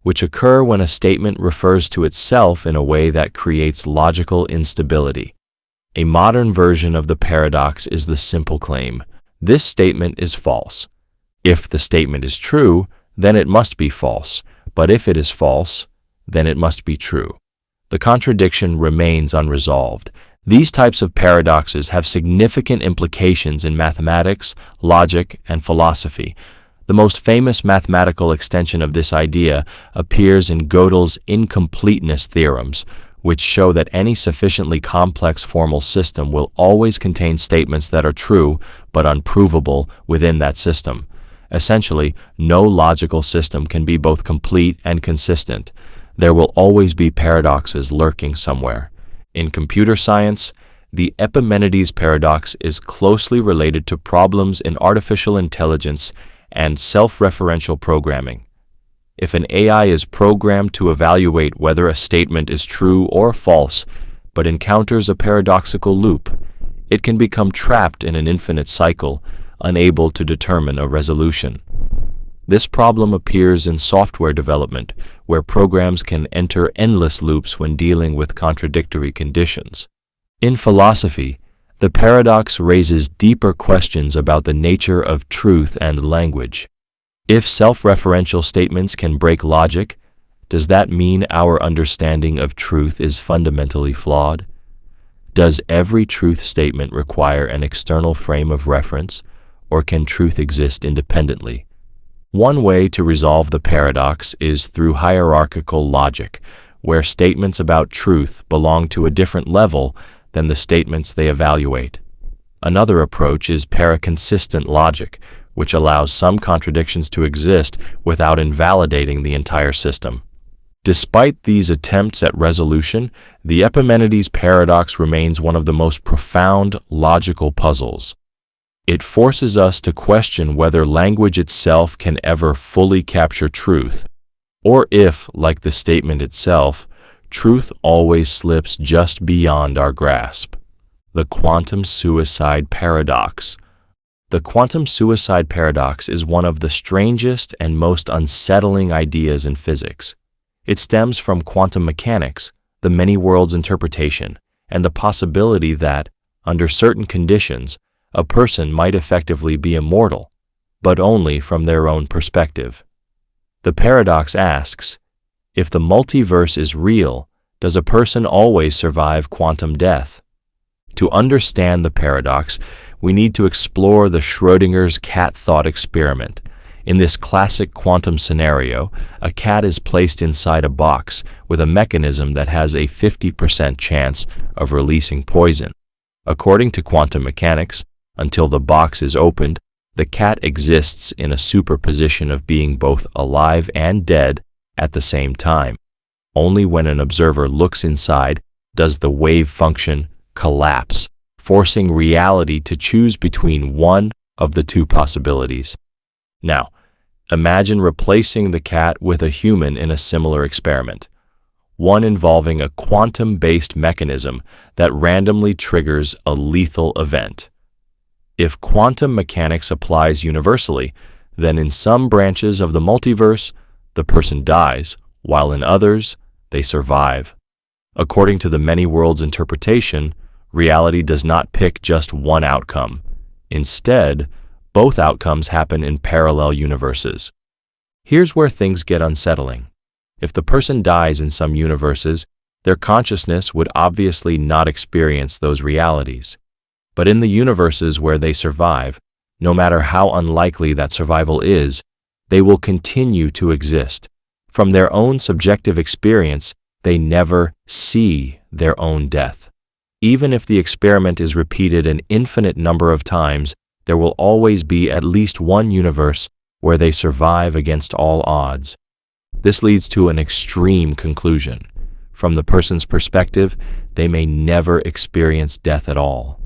which occur when a statement refers to itself in a way that creates logical instability. A modern version of the paradox is the simple claim, "This statement is false." If the statement is true, then it must be false, but if it is false, then it must be true. The contradiction remains unresolved. These types of paradoxes have significant implications in mathematics, logic, and philosophy. The most famous mathematical extension of this idea appears in Gödel's incompleteness theorems, which show that any sufficiently complex formal system will always contain statements that are true but unprovable within that system. Essentially, no logical system can be both complete and consistent. There will always be paradoxes lurking somewhere. In computer science, the Epimenides paradox is closely related to problems in artificial intelligence and self-referential programming. If an AI is programmed to evaluate whether a statement is true or false, but encounters a paradoxical loop, it can become trapped in an infinite cycle, unable to determine a resolution. This problem appears in software development, where programs can enter endless loops when dealing with contradictory conditions. In philosophy, the paradox raises deeper questions about the nature of truth and language. If self-referential statements can break logic, does that mean our understanding of truth is fundamentally flawed? Does every truth statement require an external frame of reference, or can truth exist independently? One way to resolve the paradox is through hierarchical logic, where statements about truth belong to a different level than the statements they evaluate. Another approach is paraconsistent logic, which allows some contradictions to exist without invalidating the entire system. Despite these attempts at resolution, the Epimenides paradox remains one of the most profound logical puzzles. It forces us to question whether language itself can ever fully capture truth, or if, like the statement itself, truth always slips just beyond our grasp. The quantum suicide paradox. The quantum suicide paradox is one of the strangest and most unsettling ideas in physics. It stems from quantum mechanics, the many worlds interpretation, and the possibility that, under certain conditions, a person might effectively be immortal, but only from their own perspective. The paradox asks, if the multiverse is real, does a person always survive quantum death? To understand the paradox, we need to explore the Schrödinger's cat thought experiment. In this classic quantum scenario, a cat is placed inside a box with a mechanism that has a 50% chance of releasing poison. According to quantum mechanics, until the box is opened, the cat exists in a superposition of being both alive and dead at the same time. Only when an observer looks inside does the wave function collapse, forcing reality to choose between one of the two possibilities. Now, imagine replacing the cat with a human in a similar experiment, one involving a quantum-based mechanism that randomly triggers a lethal event. If quantum mechanics applies universally, then in some branches of the multiverse, the person dies, while in others, they survive. According to the many worlds interpretation, reality does not pick just one outcome. Instead, both outcomes happen in parallel universes. Here's where things get unsettling. If the person dies in some universes, their consciousness would obviously not experience those realities. But in the universes where they survive, no matter how unlikely that survival is, they will continue to exist. From their own subjective experience, they never see their own death. Even if the experiment is repeated an infinite number of times, there will always be at least one universe where they survive against all odds. This leads to an extreme conclusion. From the person's perspective, they may never experience death at all.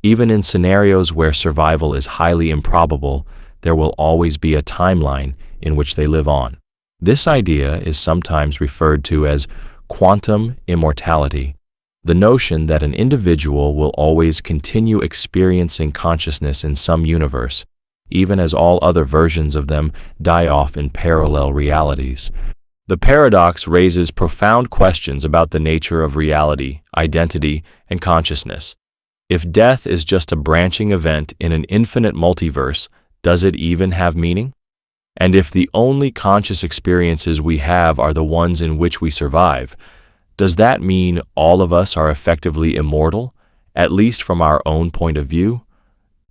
Even in scenarios where survival is highly improbable, there will always be a timeline in which they live on. This idea is sometimes referred to as quantum immortality, the notion that an individual will always continue experiencing consciousness in some universe, even as all other versions of them die off in parallel realities. The paradox raises profound questions about the nature of reality, identity, and consciousness. If death is just a branching event in an infinite multiverse, does it even have meaning? And if the only conscious experiences we have are the ones in which we survive, does that mean all of us are effectively immortal, at least from our own point of view?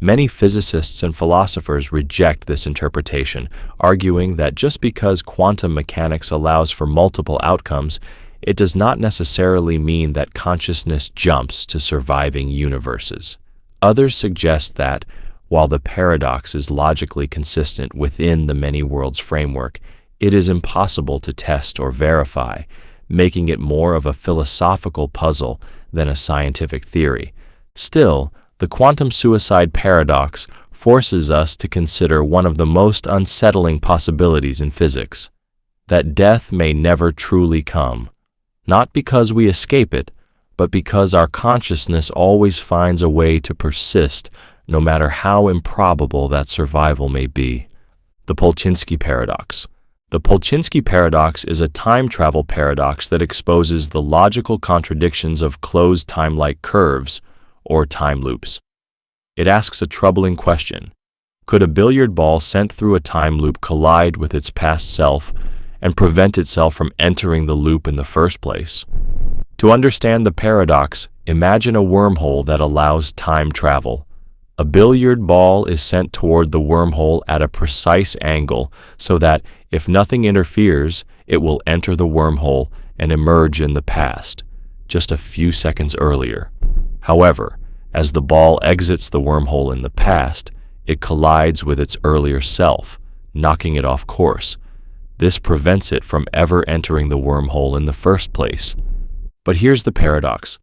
Many physicists and philosophers reject this interpretation, arguing that just because quantum mechanics allows for multiple outcomes, it does not necessarily mean that consciousness jumps to surviving universes. Others suggest that, while the paradox is logically consistent within the many worlds framework, it is impossible to test or verify, making it more of a philosophical puzzle than a scientific theory. Still, the quantum suicide paradox forces us to consider one of the most unsettling possibilities in physics, that death may never truly come, not because we escape it, but because our consciousness always finds a way to persist, no matter how improbable that survival may be. The Polchinski Paradox. The Polchinski Paradox is a time travel paradox that exposes the logical contradictions of closed time-like curves, or time loops. It asks a troubling question. Could a billiard ball sent through a time loop collide with its past self and prevent itself from entering the loop in the first place? To understand the paradox, imagine a wormhole that allows time travel. A billiard ball is sent toward the wormhole at a precise angle so that, if nothing interferes, it will enter the wormhole and emerge in the past, just a few seconds earlier. However, as the ball exits the wormhole in the past, it collides with its earlier self, knocking it off course. This prevents it from ever entering the wormhole in the first place. But here's the paradox.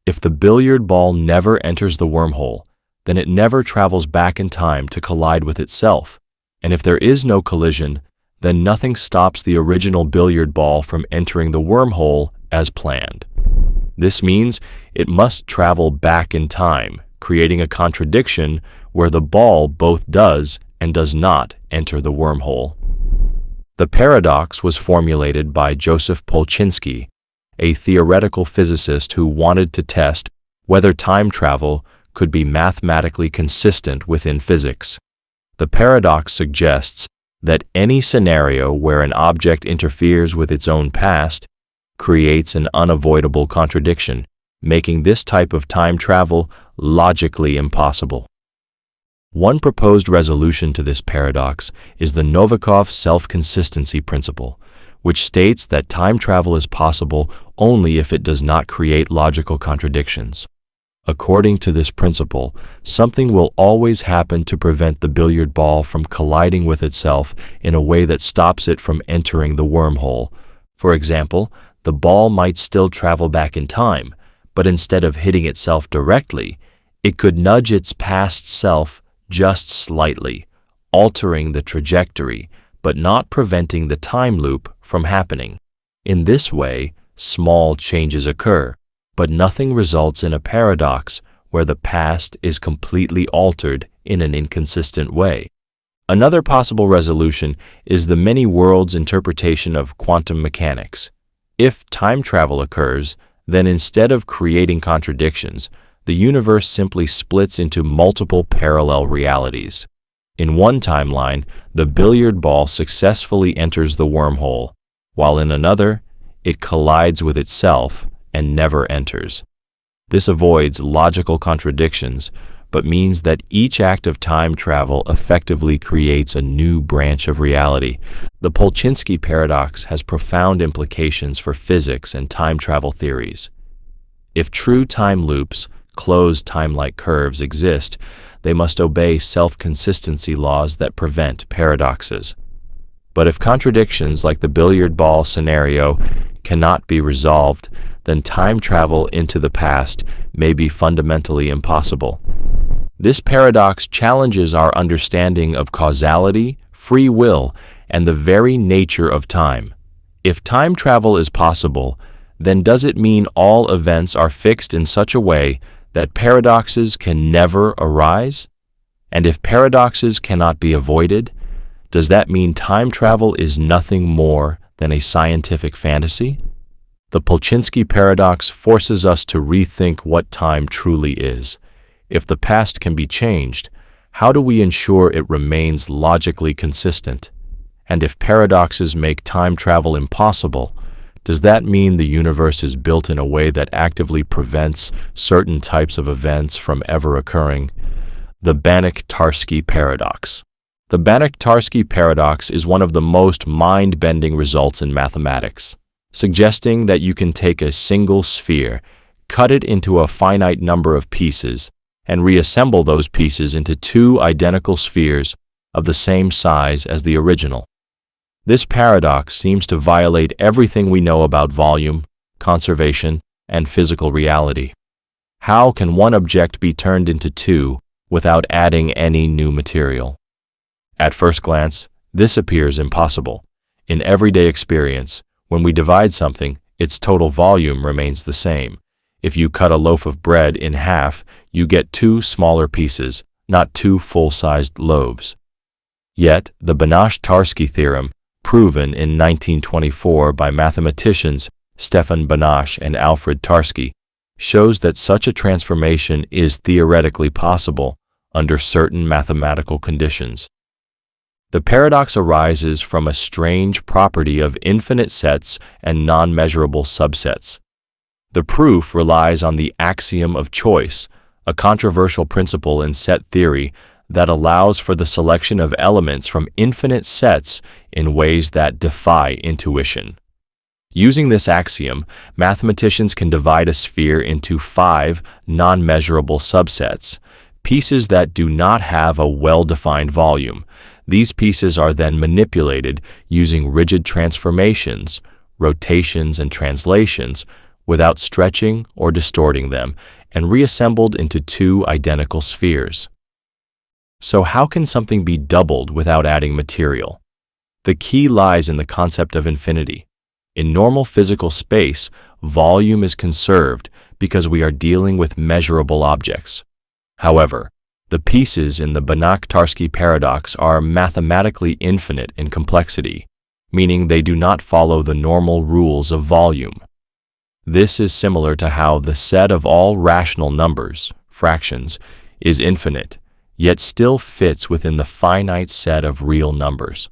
If the billiard ball never enters the wormhole, then it never travels back in time to collide with itself. And if there is no collision, then nothing stops the original billiard ball from entering the wormhole as planned. This means it must travel back in time, creating a contradiction where the ball both does and does not enter the wormhole. The paradox was formulated by Joseph Polchinski, a theoretical physicist who wanted to test whether time travel could be mathematically consistent within physics. The paradox suggests that any scenario where an object interferes with its own past creates an unavoidable contradiction, making this type of time travel logically impossible. One proposed resolution to this paradox is the Novikov self-consistency principle, which states that time travel is possible only if it does not create logical contradictions. According to this principle, something will always happen to prevent the billiard ball from colliding with itself in a way that stops it from entering the wormhole. For example, the ball might still travel back in time, but instead of hitting itself directly, it could nudge its past self just slightly, altering the trajectory, but not preventing the time loop from happening. In this way, small changes occur, but nothing results in a paradox where the past is completely altered in an inconsistent way. Another possible resolution is the many worlds interpretation of quantum mechanics. If time travel occurs, then instead of creating contradictions, the universe simply splits into multiple parallel realities. In one timeline, the billiard ball successfully enters the wormhole, while in another, it collides with itself and never enters. This avoids logical contradictions, but means that each act of time travel effectively creates a new branch of reality. The Polchinski paradox has profound implications for physics and time travel theories. If true time loops, closed time-like curves, exist, they must obey self-consistency laws that prevent paradoxes. But if contradictions like the billiard ball scenario cannot be resolved, then time travel into the past may be fundamentally impossible. This paradox challenges our understanding of causality, free will, and the very nature of time. If time travel is possible, then does it mean all events are fixed in such a way that paradoxes can never arise? And if paradoxes cannot be avoided, does that mean time travel is nothing more than a scientific fantasy? The Polchinski paradox forces us to rethink what time truly is. If the past can be changed, how do we ensure it remains logically consistent? And if paradoxes make time travel impossible, does that mean the universe is built in a way that actively prevents certain types of events from ever occurring? The Banach-Tarski Paradox. The Banach-Tarski Paradox is one of the most mind-bending results in mathematics, suggesting that you can take a single sphere, cut it into a finite number of pieces, and reassemble those pieces into two identical spheres of the same size as the original. This paradox seems to violate everything we know about volume, conservation, and physical reality. How can one object be turned into two without adding any new material? At first glance, this appears impossible. In everyday experience, when we divide something, its total volume remains the same. If you cut a loaf of bread in half, you get two smaller pieces, not two full-sized loaves. Yet, the Banach-Tarski theorem, proven in 1924 by mathematicians Stefan Banach and Alfred Tarski, shows that such a transformation is theoretically possible under certain mathematical conditions. The paradox arises from a strange property of infinite sets and non-measurable subsets. The proof relies on the axiom of choice, a controversial principle in set theory that allows for the selection of elements from infinite sets in ways that defy intuition. Using this axiom, mathematicians can divide a sphere into 5 non-measurable subsets, pieces that do not have a well-defined volume. These pieces are then manipulated using rigid transformations, rotations, and translations without stretching or distorting them, and reassembled into 2 identical spheres. So how can something be doubled without adding material? The key lies in the concept of infinity. In normal physical space, volume is conserved because we are dealing with measurable objects. However, the pieces in the Banach-Tarski paradox are mathematically infinite in complexity, meaning they do not follow the normal rules of volume. This is similar to how the set of all rational numbers, fractions, is infinite, yet still fits within the finite set of real numbers.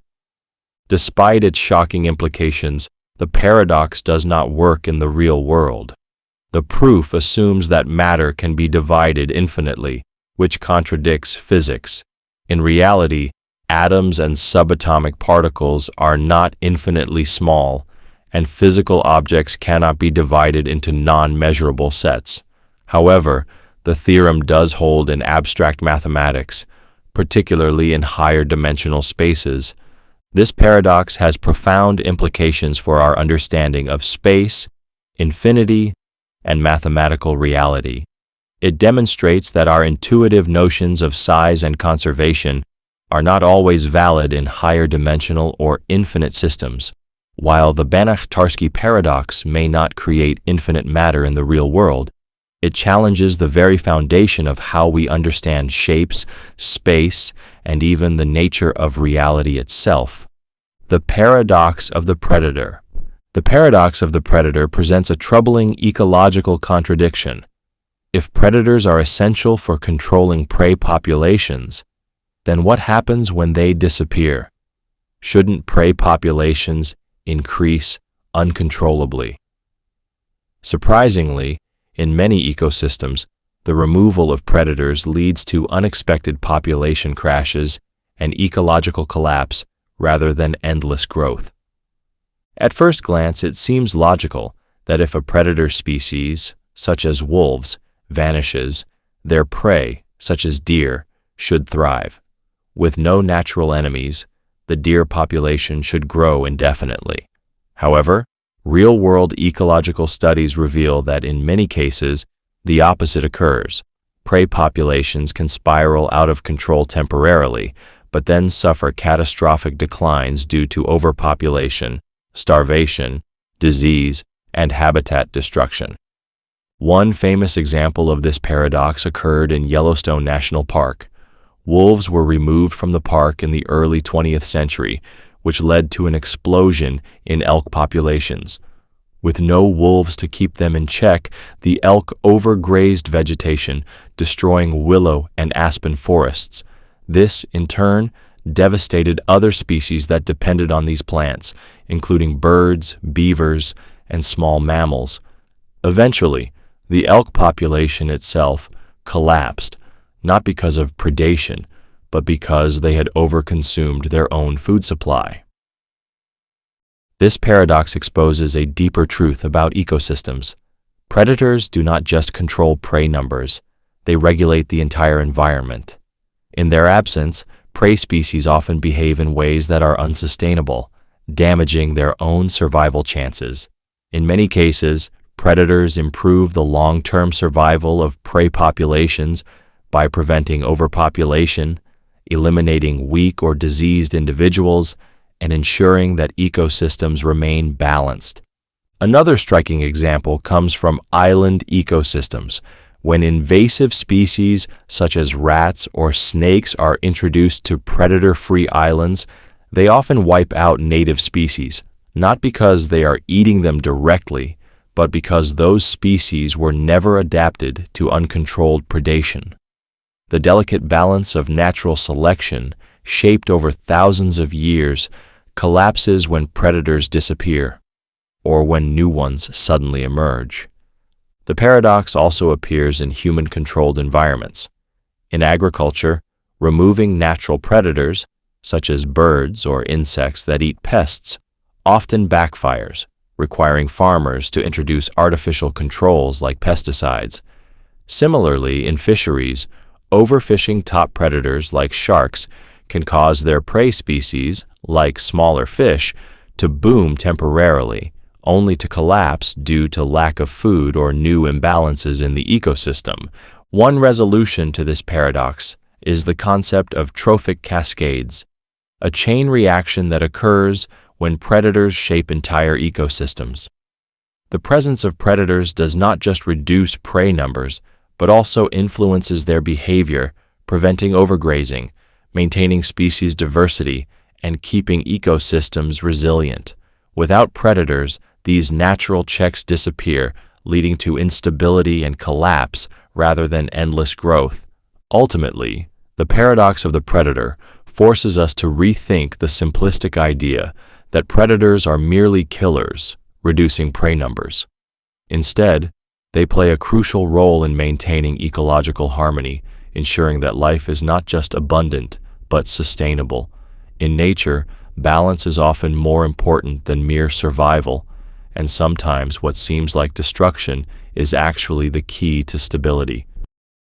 Despite its shocking implications, the paradox does not work in the real world. The proof assumes that matter can be divided infinitely, which contradicts physics. In reality, atoms and subatomic particles are not infinitely small, and physical objects cannot be divided into non-measurable sets. However, the theorem does hold in abstract mathematics, particularly in higher dimensional spaces. This paradox has profound implications for our understanding of space, infinity, and mathematical reality. It demonstrates that our intuitive notions of size and conservation are not always valid in higher dimensional or infinite systems. While the Banach-Tarski paradox may not create infinite matter in the real world, it challenges the very foundation of how we understand shapes, space, and even the nature of reality itself. The paradox of the predator. The paradox of the predator presents a troubling ecological contradiction. If predators are essential for controlling prey populations, then what happens when they disappear? Shouldn't prey populations increase uncontrollably? Surprisingly, in many ecosystems, the removal of predators leads to unexpected population crashes and ecological collapse rather than endless growth. At first glance, it seems logical that if a predator species, such as wolves, vanishes, their prey, such as deer, should thrive. With no natural enemies, the deer population should grow indefinitely. However, real-world ecological studies reveal that in many cases, the opposite occurs. Prey populations can spiral out of control temporarily, but then suffer catastrophic declines due to overpopulation, starvation, disease, and habitat destruction. One famous example of this paradox occurred in Yellowstone National Park. Wolves were removed from the park in the early 20th century, which led to an explosion in elk populations. With no wolves to keep them in check, the elk overgrazed vegetation, destroying willow and aspen forests. This, in turn, devastated other species that depended on these plants, including birds, beavers, and small mammals. Eventually, the elk population itself collapsed, not because of predation, but because they had overconsumed their own food supply. This paradox exposes a deeper truth about ecosystems. Predators do not just control prey numbers, they regulate the entire environment. In their absence, prey species often behave in ways that are unsustainable, damaging their own survival chances. In many cases, predators improve the long-term survival of prey populations by preventing overpopulation, eliminating weak or diseased individuals, and ensuring that ecosystems remain balanced. Another striking example comes from island ecosystems, When invasive species such as rats or snakes are introduced to predator-free islands, they often wipe out native species, not because they are eating them directly, but because those species were never adapted to uncontrolled predation. The delicate balance of natural selection, shaped over thousands of years, collapses when predators disappear, or when new ones suddenly emerge. The paradox also appears in human-controlled environments. In agriculture, removing natural predators, such as birds or insects that eat pests, often backfires, requiring farmers to introduce artificial controls like pesticides. Similarly, in fisheries, overfishing top predators like sharks can cause their prey species, like smaller fish, to boom temporarily, only to collapse due to lack of food or new imbalances in the ecosystem. One resolution to this paradox is the concept of trophic cascades, a chain reaction that occurs when predators shape entire ecosystems. The presence of predators does not just reduce prey numbers, but also influences their behavior, preventing overgrazing, maintaining species diversity, and keeping ecosystems resilient. Without predators, these natural checks disappear, leading to instability and collapse rather than endless growth. Ultimately, the paradox of the predator forces us to rethink the simplistic idea that predators are merely killers, reducing prey numbers. Instead, they play a crucial role in maintaining ecological harmony, ensuring that life is not just abundant, but sustainable. In nature, balance is often more important than mere survival, and sometimes what seems like destruction is actually the key to stability.